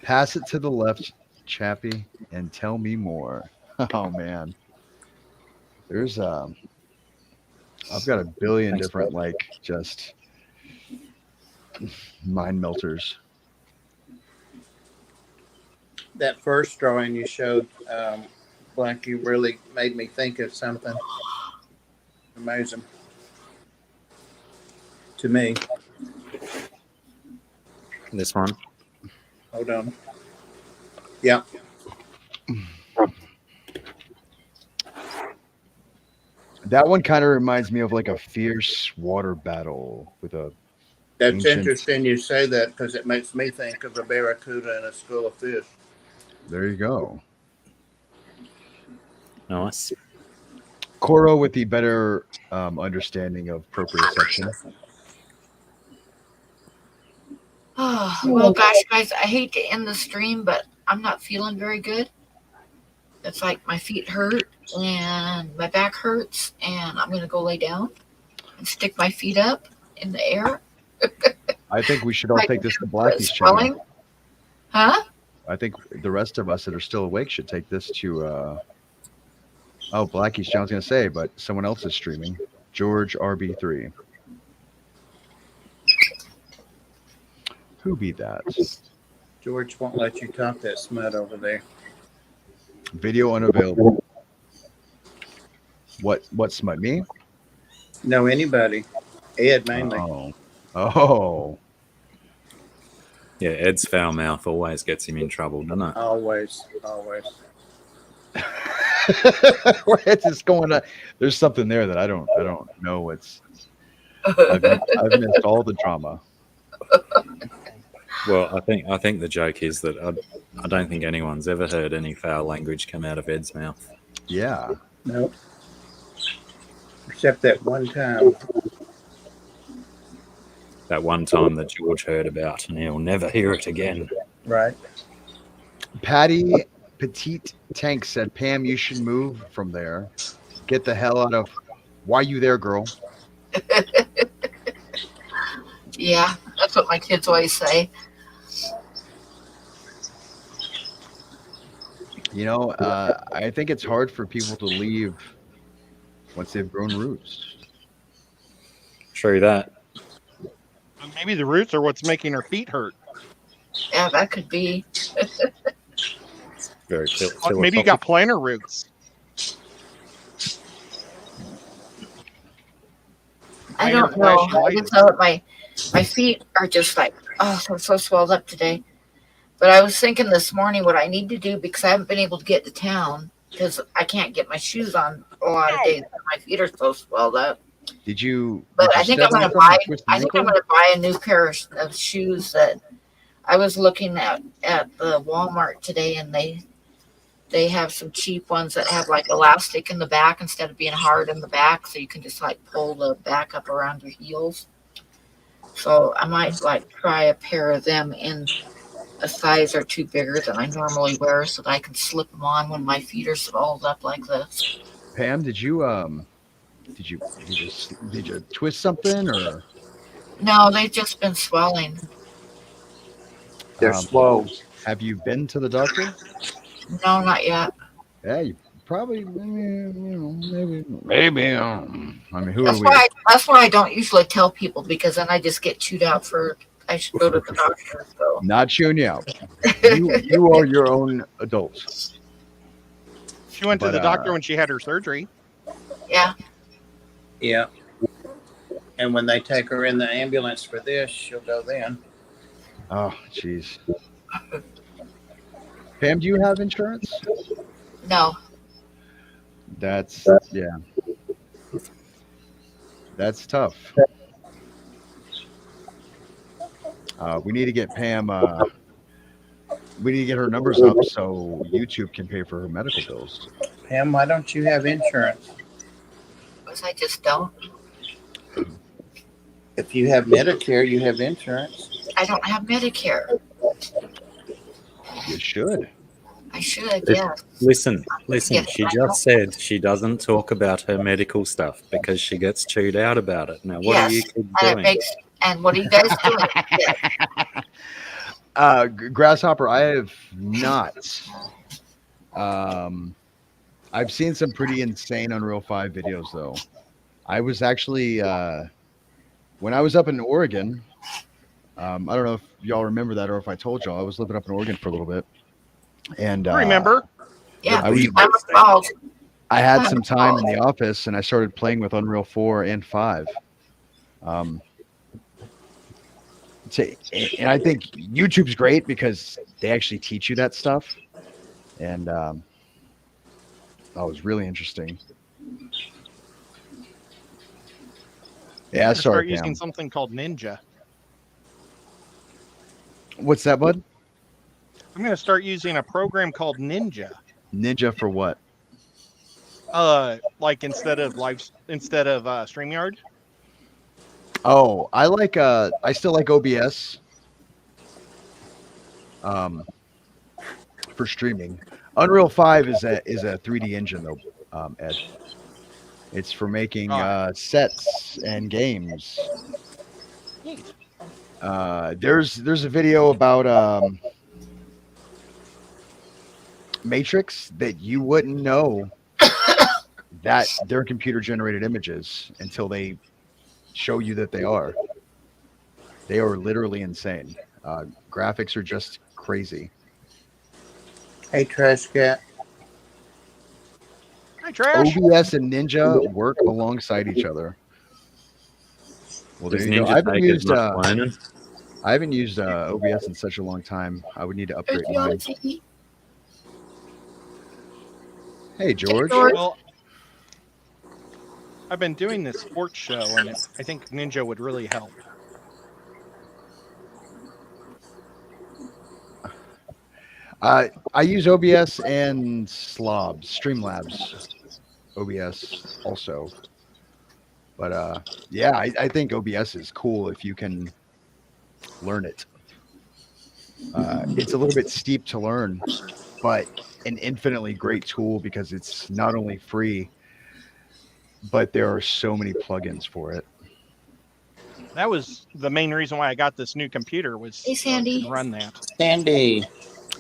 pass it to the left, Chappie, and tell me more. Oh man, there's I've got a billion different like just mind melters. That first drawing you showed, Blackie, really made me think of something amazing to me. This one. Hold on. Yeah. That one kind of reminds me of like a fierce water battle with a. That's ancient... interesting you say that because it makes me think of a barracuda and a school of fish. There you go. Nice. Coro with the better understanding of proprioception. Oh, well, gosh, guys, I hate to end the stream, but I'm not feeling very good. It's like my feet hurt and my back hurts, and I'm going to go lay down and stick my feet up in the air. I think we should all take this to Blackie's swelling. channel. Huh? I think the rest of us that are still awake should take this to Blackie's channel. I was going to say, but someone else is streaming. George RB3. Who be that? George won't let you talk that smut over there. Video unavailable. What smut? Me? No, anybody. Ed mainly. Oh. Yeah, Ed's foul mouth always gets him in trouble, doesn't it? Always. What's just going on? There's something there that I don't know what's. I've missed all the drama. Well, I think the joke is that I don't think anyone's ever heard any foul language come out of Ed's mouth. Yeah. Nope. Except that one time. That one time that George heard about, and he'll never hear it again. Right. Patty Petite Tank said, Pam, you should move from there. Get the hell out of. Why you there, girl? Yeah, that's what my kids always say. You know, I think it's hard for people to leave once they've grown roots. True that. Maybe the roots are what's making her feet hurt. Yeah, that could be. Very Maybe you got plantar roots. I don't know. I just know that my feet are just like, oh, they're so swelled up today. But I was thinking this morning what I need to do because I haven't been able to get to town because I can't get my shoes on a lot of days. My feet are so swelled up. Did you? But did I you think I'm step on gonna something buy. and twist an I think I'm ankle? gonna buy a new pair of shoes that I was looking at the Walmart today, and they have some cheap ones that have like elastic in the back instead of being hard in the back, so you can just like pull the back up around your heels. So I might like try a pair of them in a size or two bigger than I normally wear, so that I can slip them on when my feet are swelled up like this. Pam, did you twist something or? No, they've just been swelling. They're slow. Have you been to the doctor? No, not yet. Yeah, you probably. Maybe. I mean, who are we? That's why I don't usually tell people because then I just get chewed out for I should go to the doctor. So Not chewing you out. You are your own adult. She went to the doctor when she had her surgery. yeah, Yeah. And when they take her in the ambulance for this, she'll go then. Oh, jeez. Pam, do you have insurance? no, That's yeah. That's tough. We need to get Pam. We need to get her numbers up so YouTube can pay for her medical bills. Pam, why don't you have insurance? because I just don't. If you have Medicare, you have insurance. I don't have Medicare. You should. I should, yeah. Listen. Yeah, She I know. just said she doesn't talk about her medical stuff because she gets chewed out about it. Now, what are you Yes, kids and it doing? makes. And what are you guys doing? Yeah. Grasshopper, I have not. I've seen some pretty insane Unreal 5 videos, though. I was actually, when I was up in Oregon, I don't know if y'all remember that or if I told y'all, I was living up in Oregon for a little bit. And I remember. Yeah, I was- I'm involved. I had some time in the office and I started playing with Unreal 4 and 5. And I think YouTube's great because they actually teach you that stuff. And that was really interesting. Yeah, I'm gonna start sorry, using Pam. something called Ninja. What's that, bud? I'm going to start using a program called Ninja. Ninja for what? Like instead of StreamYard. Oh, I still like OBS. For streaming. Unreal 5 is a 3D engine though, Ed. It's for making sets and games. Neat. There's a video about Matrix that you wouldn't know that they're computer generated images until they show you that they are. They are literally insane. Graphics are just crazy. Hey, Trash Cat. Hi, Trash. OBS and Ninja work alongside each other. Well, there Does you go. Ninja take as much learning? I haven't used OBS in such a long time. I would need to upgrade mine. Hey, George. Well, I've been doing this sports show, and I think Ninja would really help. I use OBS and Streamlabs OBS also. But yeah, I think OBS is cool if you can learn it. It's a little bit steep to learn, but an infinitely great tool because it's not only free, but there are so many plugins for it. That was the main reason why I got this new computer was Hey, Sandy. to run that. Sandy.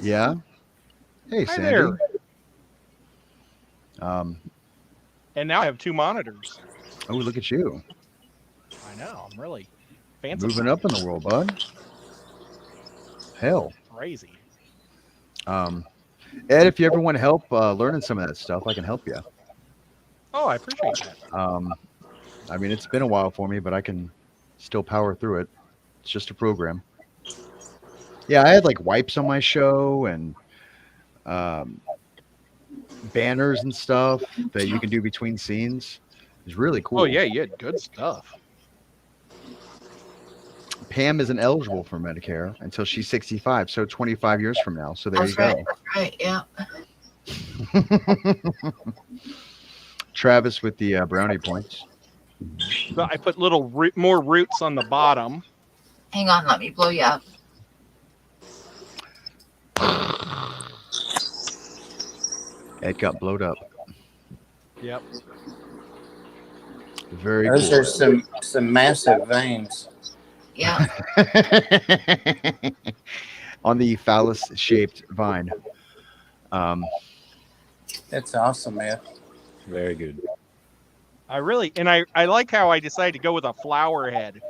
Yeah. Hey, Hi Sandy. there. Um, And now I have 2 monitors. oh, look at you. I know. I'm really fancy. Moving up in the world, bud. Hell. Crazy. Ed, if you ever want help learning some of that stuff, I can help you. Oh, I appreciate that. I mean, it's been a while for me, but I can still power through it. It's just a program. Yeah, I had like wipes on my show and banners and stuff that you can do between scenes. It's really cool. Oh, yeah, you had good stuff. Pam isn't eligible for Medicare until she's 65, so 25 years from now. So there That's you go. right. That's right. Yeah. Travis with the brownie points. So I put little more roots on the bottom. Hang on. Let me blow you up. Ed got blowed up. Yep. Very Those cool. are some massive veins. Yeah. On the phallus-shaped vine. That's awesome, man. Very good. I like how I decided to go with a flower head.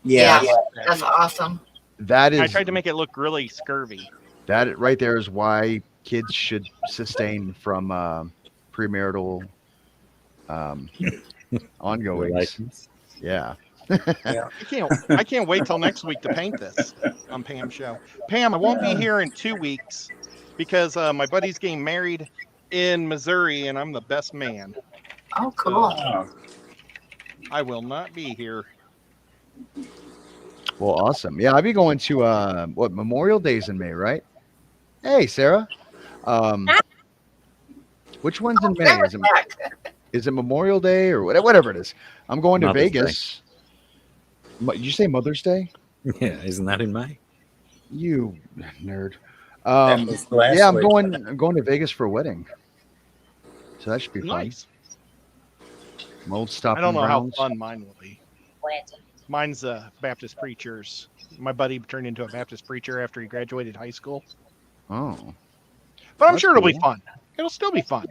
Yeah. That's awesome. That I is tried to make it look really scurvy. that right there is why kids should sustain from premarital ongoings. Relations. Yeah. I can't wait till next week to paint this on Pam's show. Pam, I won't be here in 2 weeks because my buddy's getting married in Missouri and I'm the best man. Oh, cool. Oh, I will not be here. Well, awesome. Yeah, I'll be going to Memorial Day's in May, right? Hey, Sarah. Which one's in May? Sarah's back. Is it Memorial Day or whatever it is? I'm going to Mother's Vegas. Did you say Mother's Day? Yeah, isn't that in May? You nerd. that was last Yeah, I'm week. going to Vegas for a wedding. So that should be fun. Nice. My old stopping I don't know grounds. how fun mine will be. Mine's Baptist preachers. My buddy turned into a Baptist preacher after he graduated high school. Oh. But I'm That's sure it'll be cool. fun. It'll still be fun.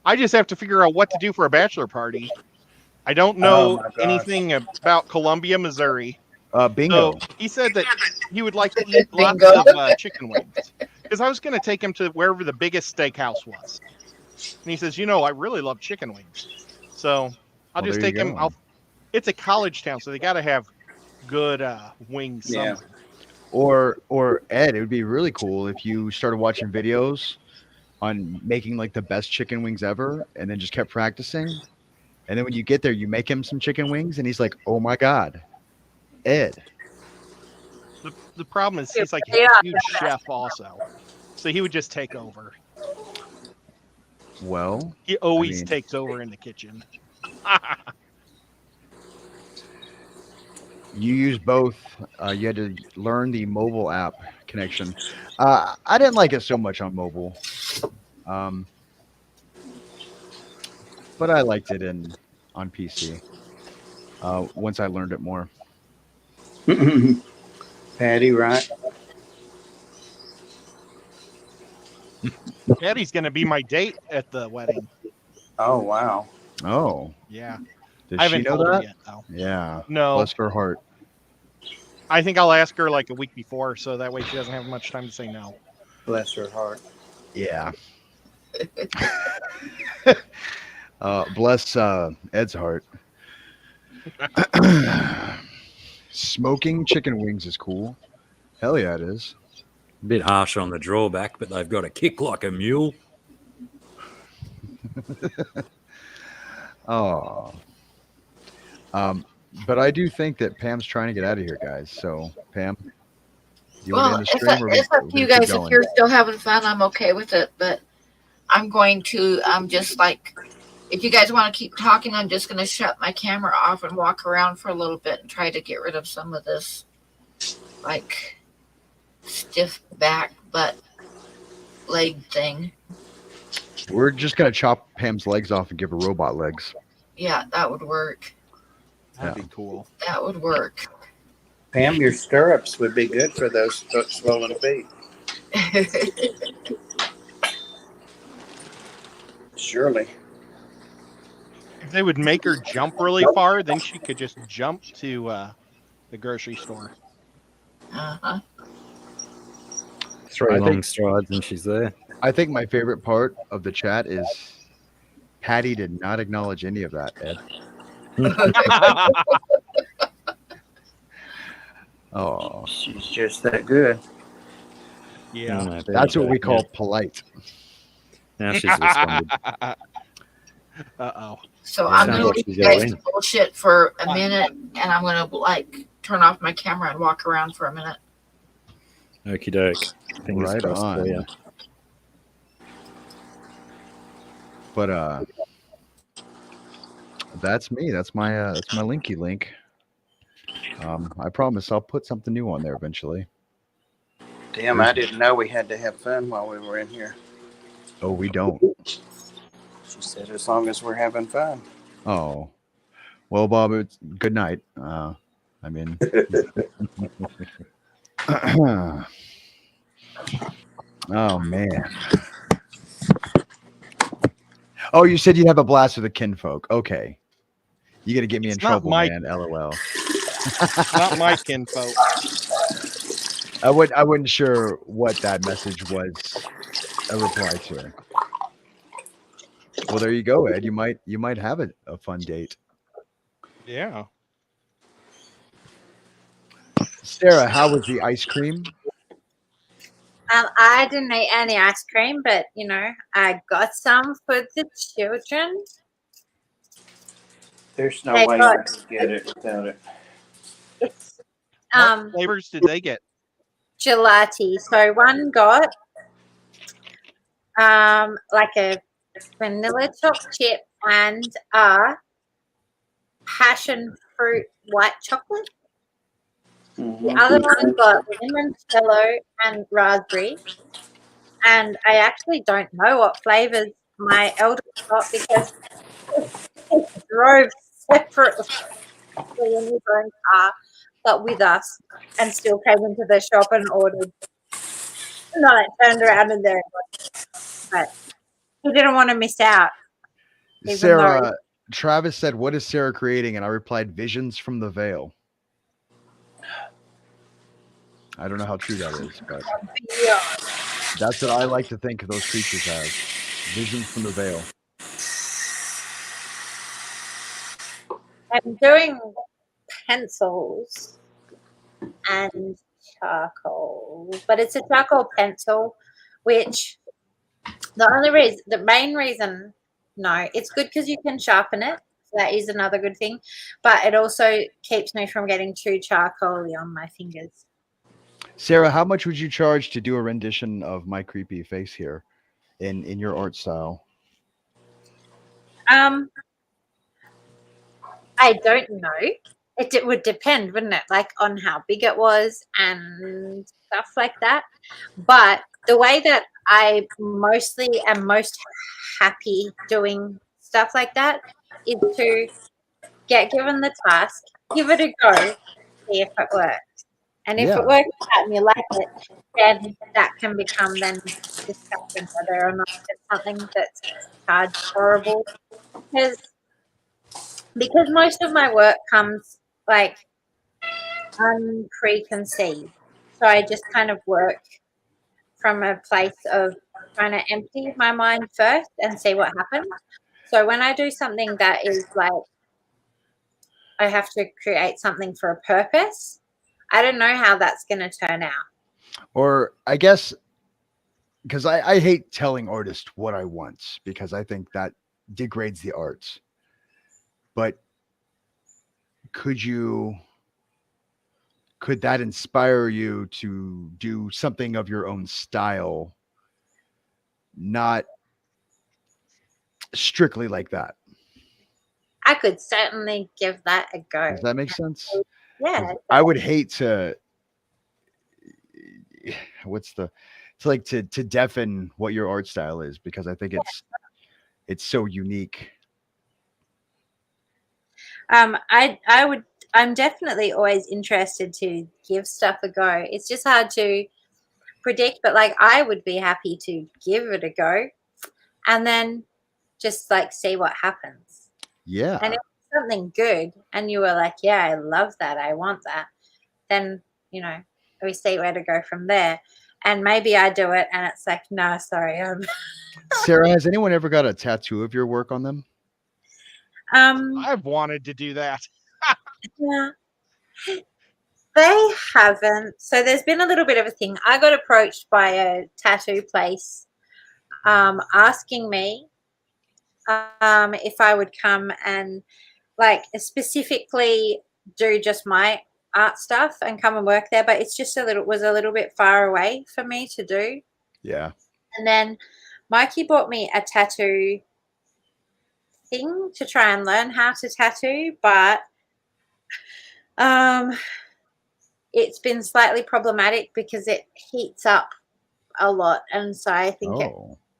I just have to figure out what to do for a bachelor party. I don't Oh know my gosh. anything about Columbia, Missouri. Bingo. So he said that he would like to eat lots Bingo. of chicken wings. Because I was going to take him to wherever the biggest steakhouse was. And he says, I really love chicken wings. So I'll Well, just there you take him. go. It's a college town, so they got to have good wings Yeah. somewhere. Or Ed, it would be really cool if you started watching videos on making like the best chicken wings ever and then just kept practicing. And then when you get there, you make him some chicken wings and he's like, oh my God, Ed. The problem is he's like a Yeah. huge chef also. So he would just take over. Well, He always mean- takes over in the kitchen. you use both. You had to learn the mobile app connection. I didn't like it so much on mobile. But I liked it on PC once I learned it more. Patty, right? Patty's going to be my date at the wedding. Oh, wow. Oh, Yeah. does I she haven't know told her that? yet, though. Yeah. No. Bless her heart. I think I'll ask her like a week before, so that way she doesn't have much time to say no. Bless her heart. Yeah. Bless Ed's heart. Smoking chicken wings is cool. Hell yeah, it is. A bit harsh on the drawback, but they've got a kick like a mule. Oh. But I do think that Pam's trying to get out of here, guys. So, Pam, you want to Well, end the stream? or it's up we to you keep guys. If going? you're still having fun, I'm okay with it. But I'm going to, just like, if you guys want to keep talking, I'm just going to shut my camera off and walk around for a little bit and try to get rid of some of this, like, stiff back butt leg thing. We're just going to chop Pam's legs off and give her robot legs. Yeah, that would work. That'd be cool. That would work. Pam, your stirrups would be good for those swollen feet. Surely. If they would make her jump really far, then she could just jump to the grocery store. Uh-huh. Three I long think- strides and she's there. I think my favorite part of the chat is Patty did not acknowledge any of that, Ed. Oh, She's just that good. Yeah. Oh, no, there that's you what go. we call polite. Now she's responded. Uh-oh. So Yeah, I'm sounds gonna like leave she's you guys going. to bullshit for a minute, and I'm gonna like turn off my camera and walk around for a minute. Okie doke. Fingers Right crossed on. for you. But that's me. That's my linky link. I promise I'll put something new on there eventually. Damn, I didn't know we had to have fun while we were in here. Oh, we don't. She said as long as we're having fun. Oh, well, Bob. It's good night. I mean, oh man. Oh, you said you have a blast with the kinfolk. Okay, you got to get me in It's not trouble, my- man. LOL. Not my kinfolk. I wasn't sure what that message was a reply to. Well, there you go, Ed. You might have a fun date. Yeah. Sarah, how was the ice cream? I didn't eat any ice cream, but I got some for the children. There's no They way got- I could get it without it. It's What flavors did they get? gelati. So one got like a vanilla chocolate chip and passion fruit white chocolate. The Mhm. other one got limoncello and raspberry. And I actually don't know what flavors my eldest got because he drove separately in his own car, but with us, and still came into the shop and ordered. And I turned around and there it was. But he didn't want to miss out. Even Sarah, Travis said, "What is Sarah creating?" And I replied, "Visions from the veil." I don't know how true that is, but Yeah. that's what I like to think of those creatures as. Visions from the veil. I'm doing pencils and charcoal, but it's a charcoal pencil, which the main reason, no, it's good because you can sharpen it. So that is another good thing, but it also keeps me from getting too charcoaly on my fingers. Sarah, how much would you charge to do a rendition of my creepy face here in your art style? I don't know. It would depend, wouldn't it? Like on how big it was and stuff like that. But the way that I mostly am most happy doing stuff like that is to get given the task, give it a go, see if it works. And if Yeah. it works out and you like it, then that can become then discussion whether or not it's something that's charged horrible. Because most of my work comes like unpreconceived. So I just kind of work from a place of trying to empty my mind first and see what happens. So when I do something that is like I have to create something for a purpose, I don't know how that's going to turn out. Or I guess because I hate telling artists what I want because I think that degrades the arts. But could that inspire you to do something of your own style, not strictly like that? I could certainly give that a go. Does that make sense? 'Cause Yeah. I would hate to to deafen what your art style is because I think it's so unique. I'm definitely always interested to give stuff a go. It's just hard to predict, but like I would be happy to give it a go and then just like see what happens. Yeah. And if it's something good and you were like, yeah, I love that, I want that, then, you know, we see where to go from there. And maybe I do it and it's like, no, sorry. Sarah, has anyone ever got a tattoo of your work on them? I've wanted to do that. Yeah. They haven't. So there's been a little bit of a thing. I got approached by a tattoo place asking me if I would come and like specifically do just my art stuff and come and work there, but it's just was a little bit far away for me to do. Yeah. And then Mikey bought me a tattoo thing to try and learn how to tattoo, but it's been slightly problematic because it heats up a lot, and so I think it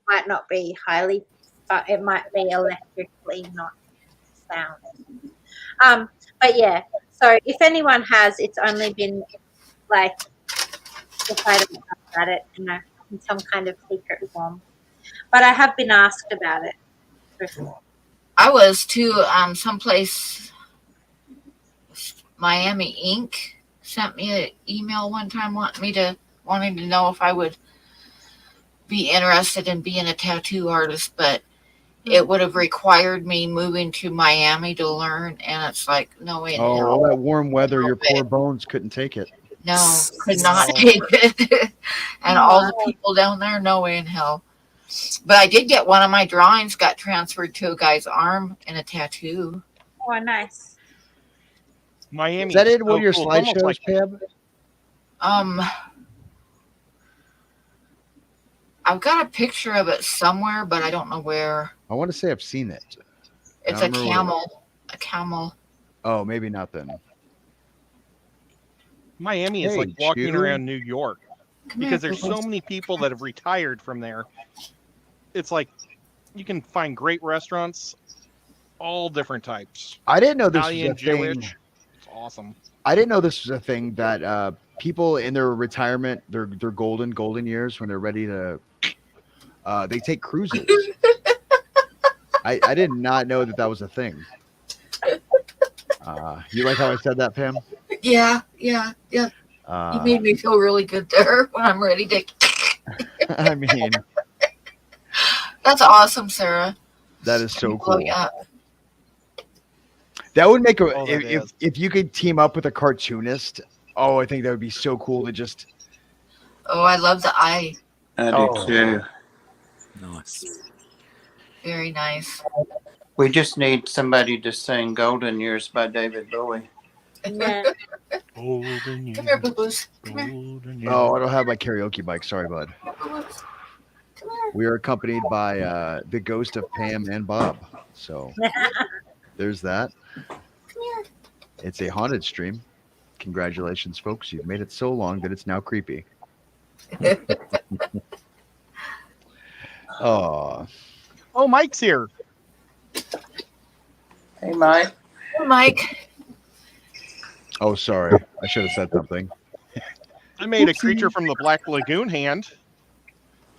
might not be highly, but it might be electrically not sound. But yeah, so if anyone has, it's only been like if I don't know about it, you know, in some kind of secret form. But I have been asked about it before. I was to someplace, Miami Ink sent me an email one time wanting to know if I would be interested in being a tattoo artist, but it would have required me moving to Miami to learn, and it's like, no way in hell. All that warm weather, your poor bones couldn't take it. No, could not take it. And all the people down there, no way in hell. But I did get one of my drawings got transferred to a guy's arm in a tattoo. Oh, nice. Miami. Is that in one of your cool. It's almost slideshows, like- Pam? I've got a picture of it somewhere, but I don't know where. I want to say I've seen it. It's I a don't remember camel. A camel. Oh, maybe not then. Miami is Hey, like walking Chew. around New York because there's so many people that have retired from there. It's like you can find great restaurants, all different types. I didn't know this Italian, was a thing. Jewish. It's awesome. I didn't know this was a thing that people in their retirement, their golden years, when they're ready to, they take cruises. I did not know that was a thing. You like how I said that, Pam? Yeah. You made me feel really good there when I'm ready to. I mean, That's awesome, Sarah. that is so Blow cool. you up. That would make Oh, that if you could team up with a cartoonist. Oh, I think that would be so cool to just. Oh, I love the eye. I do Oh. too. Nice. Very nice. We just need somebody to sing "Golden Years" by David Bowie. Yeah. Golden Come here, boo-boos. Come here. Golden years. Oh, I don't have my karaoke mic. Sorry, bud. Boo-boos. Come here. We are accompanied by the ghost of Pam and Bob. So there's that. Come here. It's a haunted stream. Congratulations, folks. You've made it so long that it's now creepy. Oh, Mike's here. Hey, Mike. Oh, Mike. oh, sorry. I should have said something. I made a creature from the Black Lagoon hand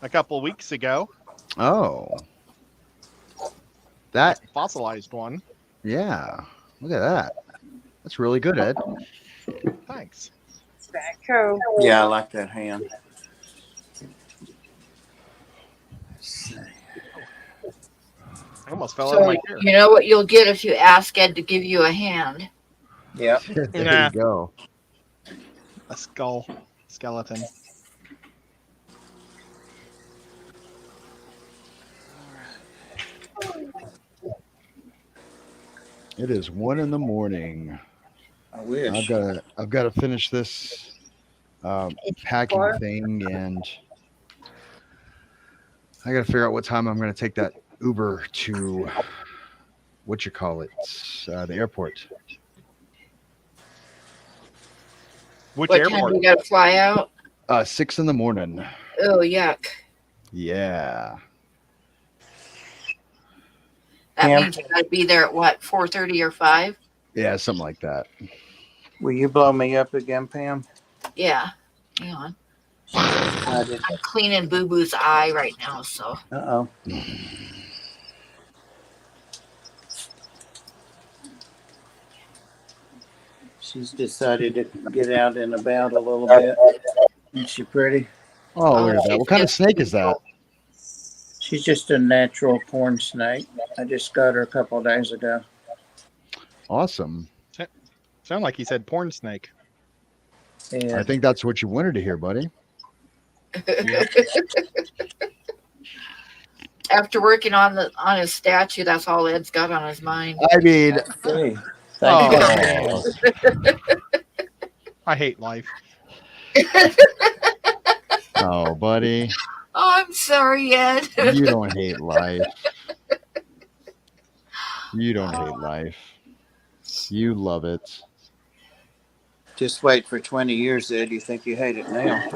a couple weeks ago. Oh, that. Fossilized one. Yeah. Look at that. That's really good, Ed. Thanks. It's very cool. Yeah, I like that hand. I almost fell out of So, my chair. you know what you'll get if you ask Ed to give you a hand. Yeah. There Yeah. you go. A skeleton. It is 1 a.m. I wish. I've got to finish this packing four. thing, and I got to figure out what time I'm going to take that Uber to the airport. Which What time airport? you got to fly out? 6 a.m. Oh, yuck. Yeah. That Yeah. means you got to be there at what, 4:30 or 5? Yeah, something like that. Will you blow me up again, Pam? Yeah. Hang on. I did. I'm cleaning Boo Boo's eye right now, so. Uh-oh. She's decided to get out and about a little bit. Isn't she pretty? Oh, look at that. she's What kind of just snake is that? She's just a natural corn snake. I just got her a couple of days ago. Awesome. Sound like he said porn snake. And I think that's what you wanted to hear, buddy. After working on his statue, that's all Ed's got on his mind. I mean, hey, Oh, thank man. I hate life. oh, buddy, Oh, I'm sorry, Ed. you don't hate life. You don't hate life. You love it. Just wait for 20 years, Ed. You think you hate it now?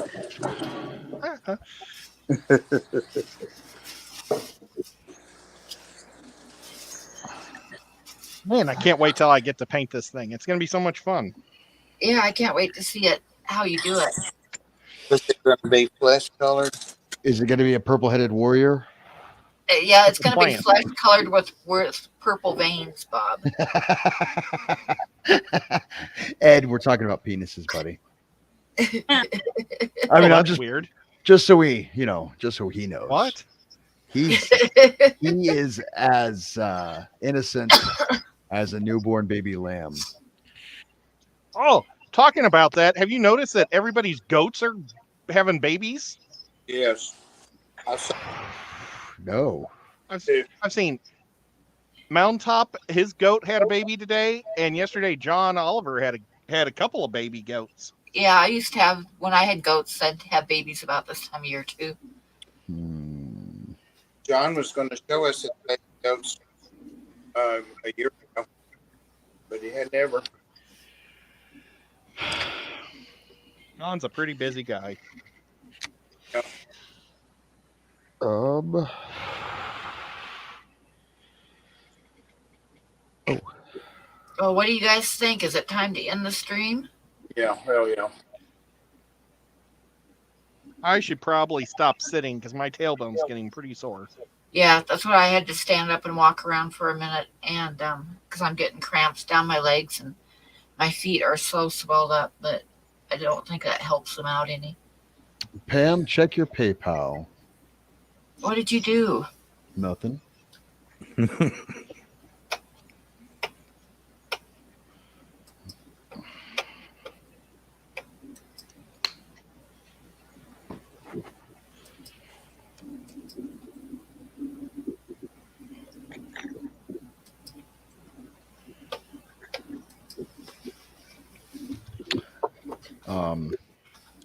Man, I can't wait till I get to paint this thing. It's going to be so much fun. Yeah, I can't wait to see it. How you do it? Is it going to be flesh colored? Is it going to be a purple-headed warrior? Yeah, it's going to be Plant. flesh colored with purple veins, Bob. Ed, we're talking about penises, buddy. I mean, that's I'm weird. just so we, just so he knows. What? He is as innocent as a newborn baby lamb. Oh, talking about that, have you noticed that everybody's goats are having babies? Yes. No. I've seen Mountaintop, his goat had a baby today, and yesterday John Oliver had a couple of baby goats. Yeah, I used to have, when I had goats, I'd have babies about this time of year too. John was going to show us his baby goats a year ago, but he had never. John's a pretty busy guy. Well, what do you guys think? Is it time to end the stream? Yeah, hell yeah. I should probably stop sitting because my tailbone's getting pretty sore. Yeah, that's what I had to stand up and walk around for a minute, and because I'm getting cramps down my legs and my feet are so swelled up, but I don't think that helps them out any. Pam, check your PayPal. What did you do? Nothing.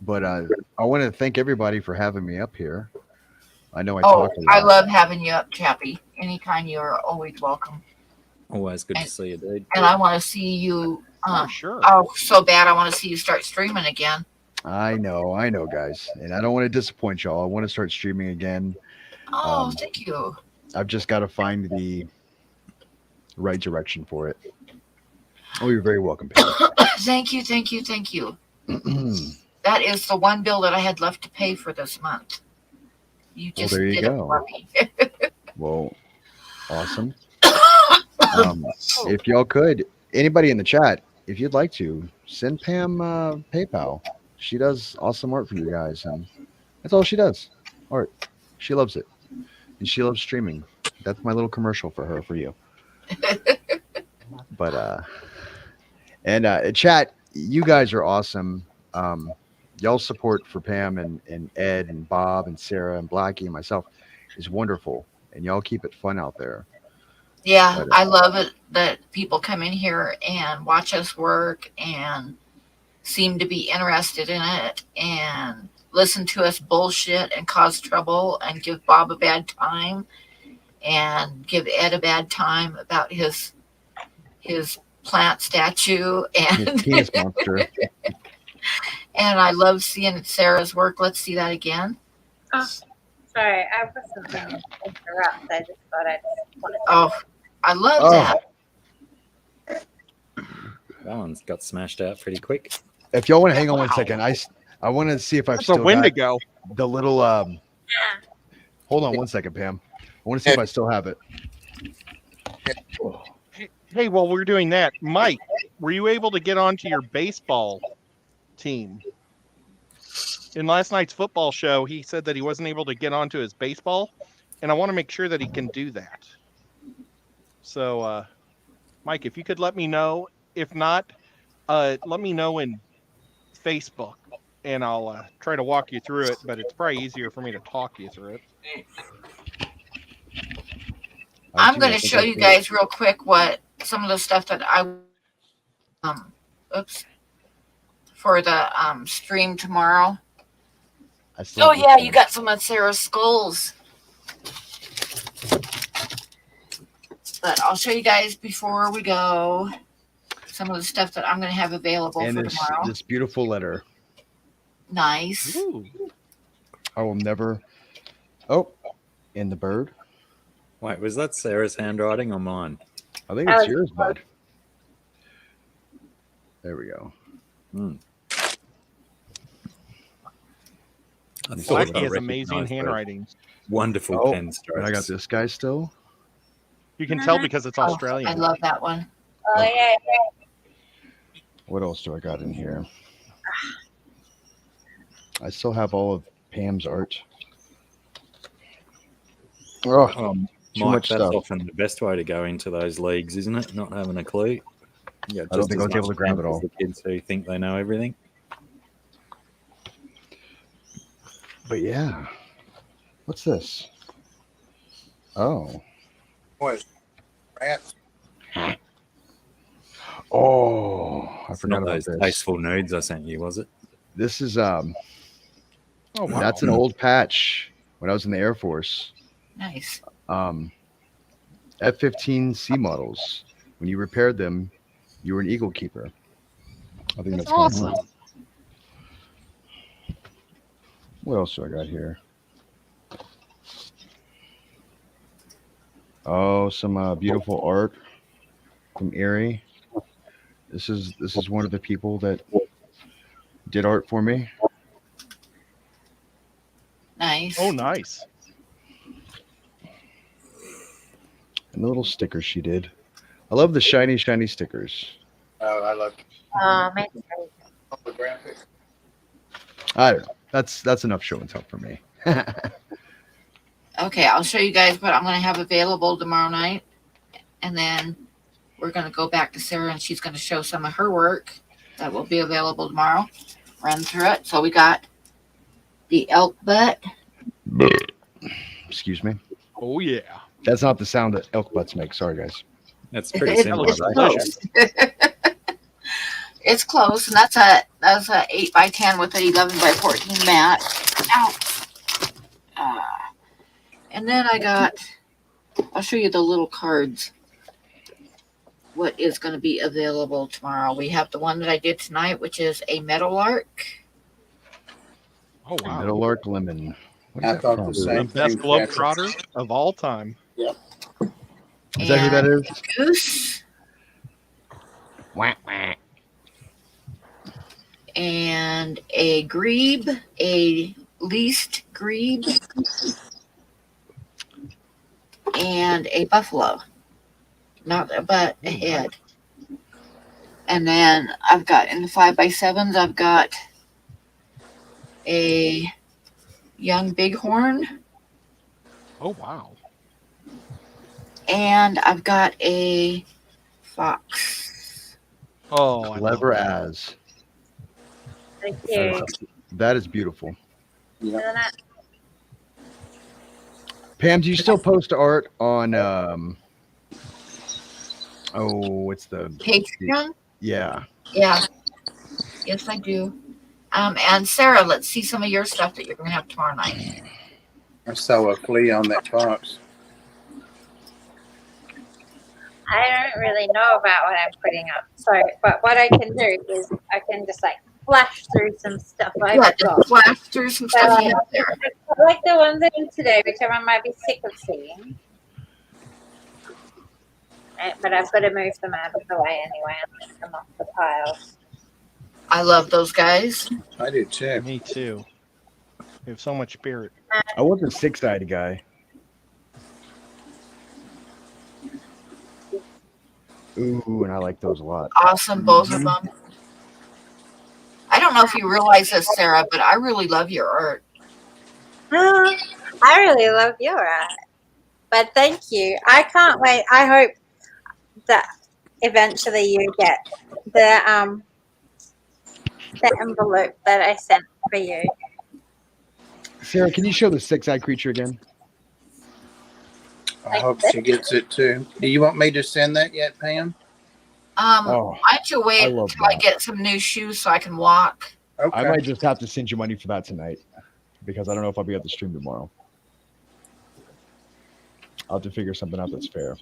But I want to thank everybody for having me up here. I know I talked a lot. I love having you up, Chappie. Anytime you are always welcome. Always good to see you, dude. And I want to see you. Sure. Oh, so bad. I want to see you start streaming again. I know, guys. And I don't want to disappoint y'all. I want to start streaming again. Oh, thank you. I've just got to find the right direction for it. Oh, you're very welcome, Pam. Thank you. That is the one bill that I had left to pay for this month. You just there you did go. it for me. Well, awesome. If y'all could, anybody in the chat, if you'd like to, send Pam PayPal. She does awesome art for you guys, and that's all she does. Art. She loves it, and she loves streaming. That's my little commercial for her, for you. But chat, you guys are awesome. Y'all's support for Pam and Ed and Bob and Sarah and Blackie and myself is wonderful, and y'all keep it fun out there. Yeah, But, I love it that people come in here and watch us work and seem to be interested in it and listen to us bullshit and cause trouble and give Bob a bad time and give Ed a bad time about his plant statue and Penis monster. and I love seeing Sarah's work. Let's see that again. Oh, sorry, I wasn't going to interrupt. I just thought I wanted to. Oh, I love that. That one's got smashed out pretty quick. If y'all want to hang on Wow. 1 second, I want to see if I've That's a still got Wendigo. the little. Hold on 1 second, Pam. I want to see if I still have it. Hey, while we're doing that, Mike, were you able to get onto your baseball team? In last night's football show, he said that he wasn't able to get onto his baseball, and I want to make sure that he can do that. So, Mike, if you could let me know. If not, let me know in Facebook, and I'll try to walk you through it, but it's probably easier for me to talk you through it. I'm going to show you guys real quick what some of the stuff that I for the stream tomorrow. Oh yeah, you got some of Sarah's skulls. But I'll show you guys before we go some of the stuff that I'm going to have available and for tomorrow. this beautiful letter. Nice. Ooh. I will never. Oh, and the bird. Wait, was that Sarah's handwriting or mine? I think it's yours, bud. There we go. I thought Blackie I has amazing recognized those handwriting. wonderful pen strokes. And I got this guy still. You can tell because it's Australian. I love that one. Oh yeah. What else do I got in here? I still have all of Pam's art. Oh, too Mike, much that's stuff. often the best way to go into those leagues, isn't it? Not having a clue. Yeah, I don't think I was able to grab it all. The kids who think they know everything. But yeah, what's this? Oh, What? Rats? oh, I It's forgot not about those this. tasteful nudes I sent you, was it? This is Oh, wow. that's an old patch when I was in the Air Force. Nice. F-15C models. When you repaired them, you were an Eagle Keeper. I think that's awesome. Kind of cool. What else do I got here? Oh, some beautiful art from Erie. This is one of the people that did art for me. Nice. Oh, nice. And the little stickers she did. I love the shiny stickers. Oh, I love Man. holographic. I don't know. That's enough show and tell for me. Okay, I'll show you guys what I'm going to have available tomorrow night. And then we're going to go back to Sarah and she's going to show some of her work that will be available tomorrow. Run through it. So we got the elk butt. Excuse me. Oh, yeah. That's not the sound that elk butts make. Sorry, guys. That's pretty It's similar, looks right? close. It's close, and that's a 8x10 with an 11x14 mat. Ow. And then I'll show you the little cards. What is going to be available tomorrow? We have the one that I did tonight, which is a meadowlark. Oh, wow. Meadowlark lemon. What is I that thought from? the same The best thing. globetrotter of all time. Is that who that And is? a goose. Wah, wah. And a grebe, a least grebe, and a buffalo. Not a butt, a head. And then I've got in the 5x7s, I've got a young bighorn, Oh, wow. and I've got a fox. Oh, I love Clever that. as. Thank you. That is beautiful. Yeah. Pam, do you still post art on what's the Patreon? yeah. Yeah. Yes, I do. And Sarah, let's see some of your stuff that you're going to have tomorrow night. I saw a flea on that fox. I don't really know about what I'm putting up. So, but what I can do is I can just like flash through some stuff I've Yeah, got. just flash through some stuff you have there. I like the ones I did today, which everyone might be sick of seeing. but I've got to move them out of the way anyway and take them off the pile. I love those guys. I do too. Me too. We have so much spirit. I want the 6-eyed guy. Ooh, and I like those a lot. Awesome, both of them. I don't know if you realize this, Sarah, but I really love your art. I really love your art. But thank you. I can't wait. I hope that eventually you get the envelope that I sent for you. Sarah, can you show the 6-eyed creature again? I hope she gets it too. Do you want me to send that yet, Pam? Oh, Why don't you wait I love until I that. get some new shoes so I can walk? Okay. I might just have to send you money for that tonight because I don't know if I'll be at the stream tomorrow. I'll have to figure something out that's fair.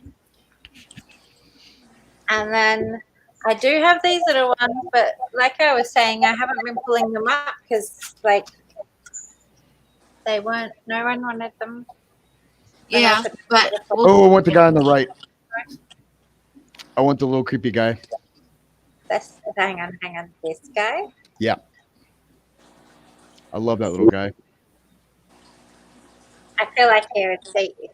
And then I do have these little ones, but like I was saying, I haven't been pulling them up because, like, they weren't. No one wanted them. Yeah, but Oh, I want the guy on the right. I want the little creepy guy. Hang on. This guy. Yeah. I love that little guy. I feel like he would suit you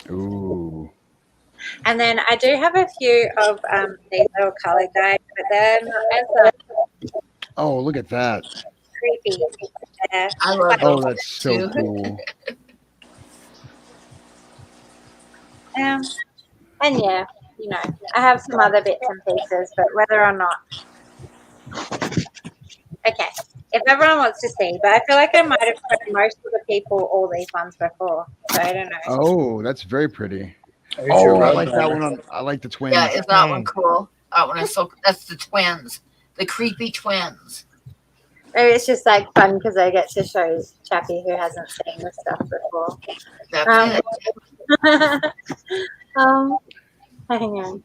too. Ooh. And then I do have a few of these little color guys, but they're not as Oh, look at that. creepy. I love Oh, those that's so too. cool. And yeah, you know, I have some other bits and pieces, but whether or not. Okay, if everyone wants to see, but I feel like I might have shown most of the people all these ones before, so I don't know. Oh, that's very pretty. Here's Oh, your I road like that runner. one. I like the twins. Yeah, is that one cool? That one is so. That's the twins, the creepy twins. Maybe it's just like fun because I get to show Chappie who hasn't seen this stuff before. That's it. Hang on.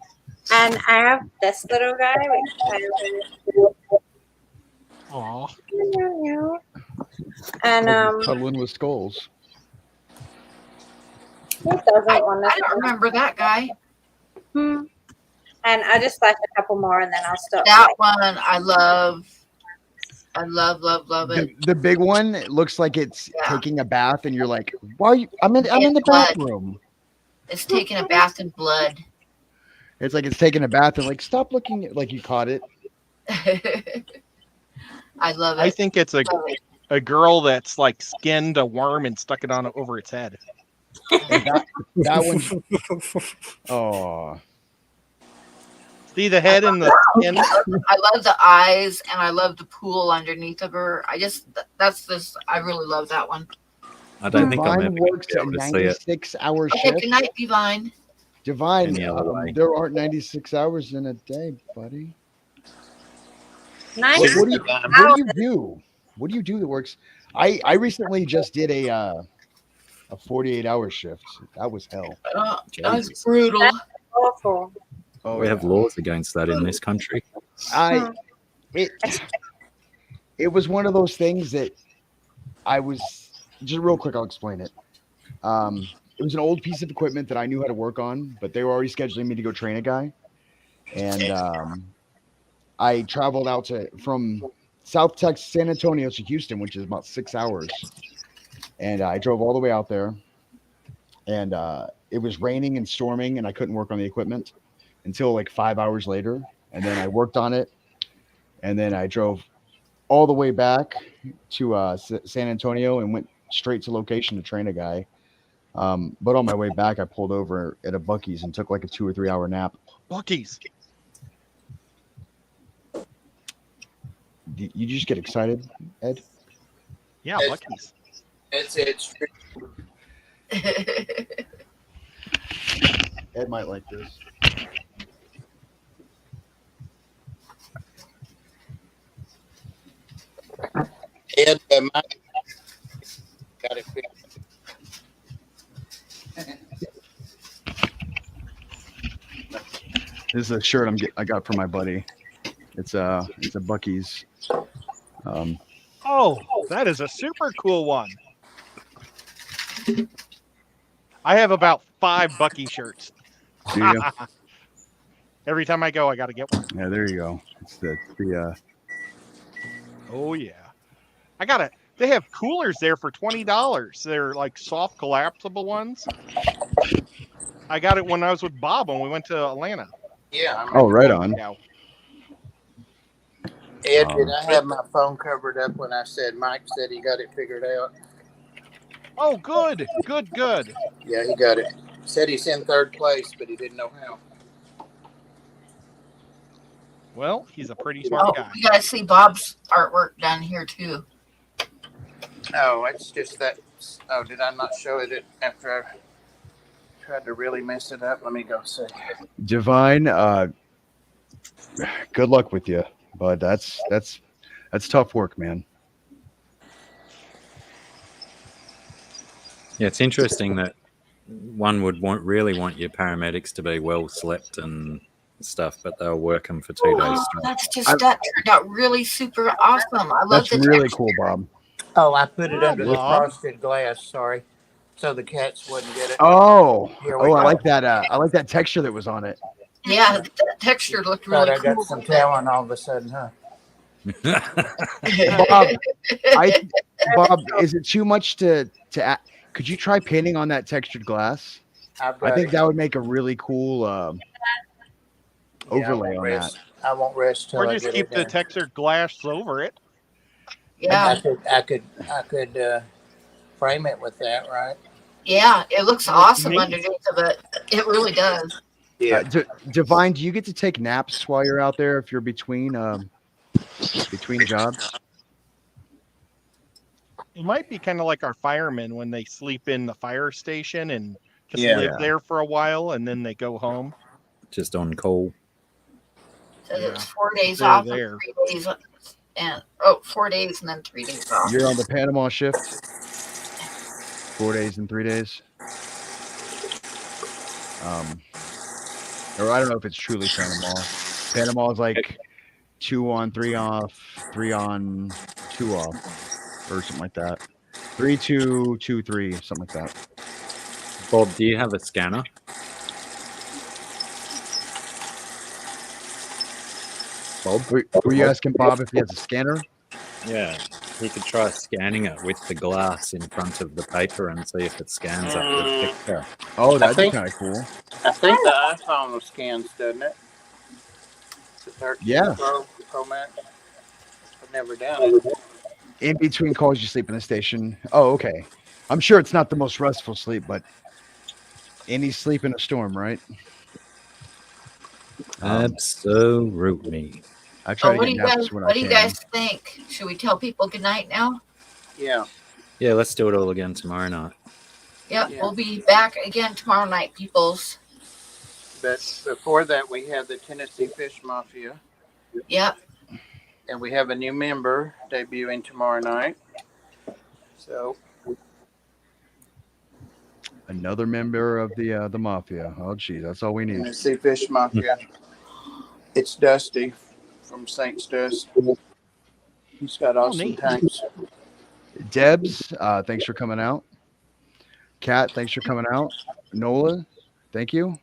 And I have this little guy, which Aw. and Cuddling with skulls. who doesn't I want don't remember that guy. And I just flash a couple more and then I'll stop. That one I love. I love it. The big one it looks like it's Yeah. taking a bath, and you're like, "Why? Are you, I'm in the blood. bathroom." It's taking a bath in blood. It's like it's taking a bath, and like, stop looking at like you caught it. I love it. I think it's Love it. a girl that's like skinned a worm and stuck it on over its head. And that one. Oh, See the head and the skin? I love the eyes and I love the pool underneath of her. I really love that one. I don't think I'm Divine ever going works to a be able to see it 96-hour Okay, shift. good night, Divine. Divine, any other way. there aren't 96 hours in a day, buddy. Nice. What do you do? What do you do that works? I recently just did a 48-hour shift. That was hell. That's Jesus. brutal. Awful. Oh, We have laws against that in this country. It was one of those things that I was just real quick. I'll explain it. It was an old piece of equipment that I knew how to work on, but they were already scheduling me to go train a guy, and I traveled out from South Texas, San Antonio to Houston, which is about 6 hours, and I drove all the way out there, and it was raining and storming, and I couldn't work on the equipment until like 5 hours later, and then I worked on it, and then I drove all the way back to San Antonio and went straight to location to train a guy. But on my way back, I pulled over at a Buc-ee's and took like a 2 or 3 hour nap. Buc-ee's. You just get excited, Ed? Yeah, Buc-ee's. It's true. Ed might like this. Ed, got it fixed. This is a shirt I got for my buddy. It's a Buc-ee's. Oh, that is a super cool one. I have about 5 Bucky shirts. Do you? Every time I go, I got to get one. Yeah, there you go. It's the Oh yeah, I got it. They have coolers there for $20. They're like soft collapsible ones. I got it when I was with Bob when we went to Atlanta. Yeah. I Oh, remember. right on. Yeah. Ed, did I have my phone covered up when I said Mike said he got it figured out? Oh, good. Yeah, he got it. Said he's in third place, but he didn't know how. Well, he's a pretty smart guy. You guys see Bob's artwork down here too. Oh, it's just that. Oh, did I not show it after I tried to really mess it up? Let me go see. Divine. Good luck with you, bud. That's tough work, man. Yeah, it's interesting that one would really want your paramedics to be well slept and stuff, but they'll work them for 2 days straight. That turned out really super awesome. I love That's the really texture. cool, Bob. Oh, I put it under the Bob. frosted glass. Sorry, so the cats wouldn't get it. Oh, Here we I go. like that. I like that texture that was on it. Yeah, the texture looked Thought really I got cool. some talent all of a sudden, huh? Bob, is it too much to add? Could you try painting on that textured glass? I think that would make a really cool overlay on that. I won't rest till Or I just get keep it the done. textured glass over it. Yeah, I could frame it with that, right? yeah, it looks awesome neat. underneath of it. It really does. Divine, do you get to take naps while you're out there if you're between jobs? It might be kind of like our firemen when they sleep in the fire station and just Yeah. live there for a while and then they go home. Just on call. So it's 4 days They're off there. and 3 days, and 4 days and then 3 days off. You're on the Panama shift. 4 days and 3 days. Or I don't know if it's truly Panama. Panama is like 2 on, 3 off, 3 on, 2 off, or something like that. 3, 2, 2, 3, something like that. Bob, do you have a scanner? Bob, were you asking Bob if he has a scanner? Yeah. He could try scanning it with the glass in front of the paper and see if it scans up the picture. Oh, that'd be think- kind of cool. I think the iPhone scans, doesn't it? The 13 Yeah. Pro Max. I've never done it. In between calls, you sleep in the station. Oh, okay. I'm sure it's not the most restful sleep, but any sleep in a storm, right? Absolutely. I try What to do get you naps guys? when What I do you can. guys think? Should we tell people good night now? Yeah. Yeah, let's do it all again tomorrow night. Yep, Yeah. we'll be back again tomorrow night, peoples. But before that, we have the Tennessee Fish Mafia, Yep. and we have a new member debuting tomorrow night. So Another member of the mafia. Oh, geez, that's all we need. Tennessee Fish Mafia. It's Dusty from Saints Dust. He's got awesome neat. tanks. Debs, thanks for coming out. Kat, thanks for coming out. Nola, thank you.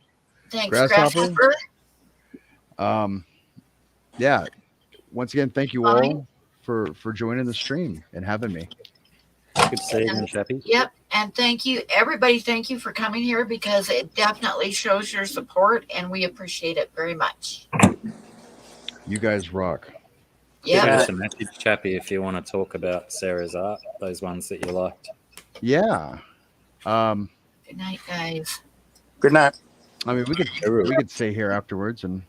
Thanks, Grasshopper. Grasshopper. Yeah. Once again, thank you all for joining the stream and having me. Good to see you again, Chappie. Yep. And thank you, everybody. Thank you for coming here because it definitely shows your support and we appreciate it very much. You guys rock. Give Yeah. us a message, Chappie, if you want to talk about Sarah's art, those ones that you liked. Yeah. Good night, guys. Good night. I mean, we could stay here afterwards and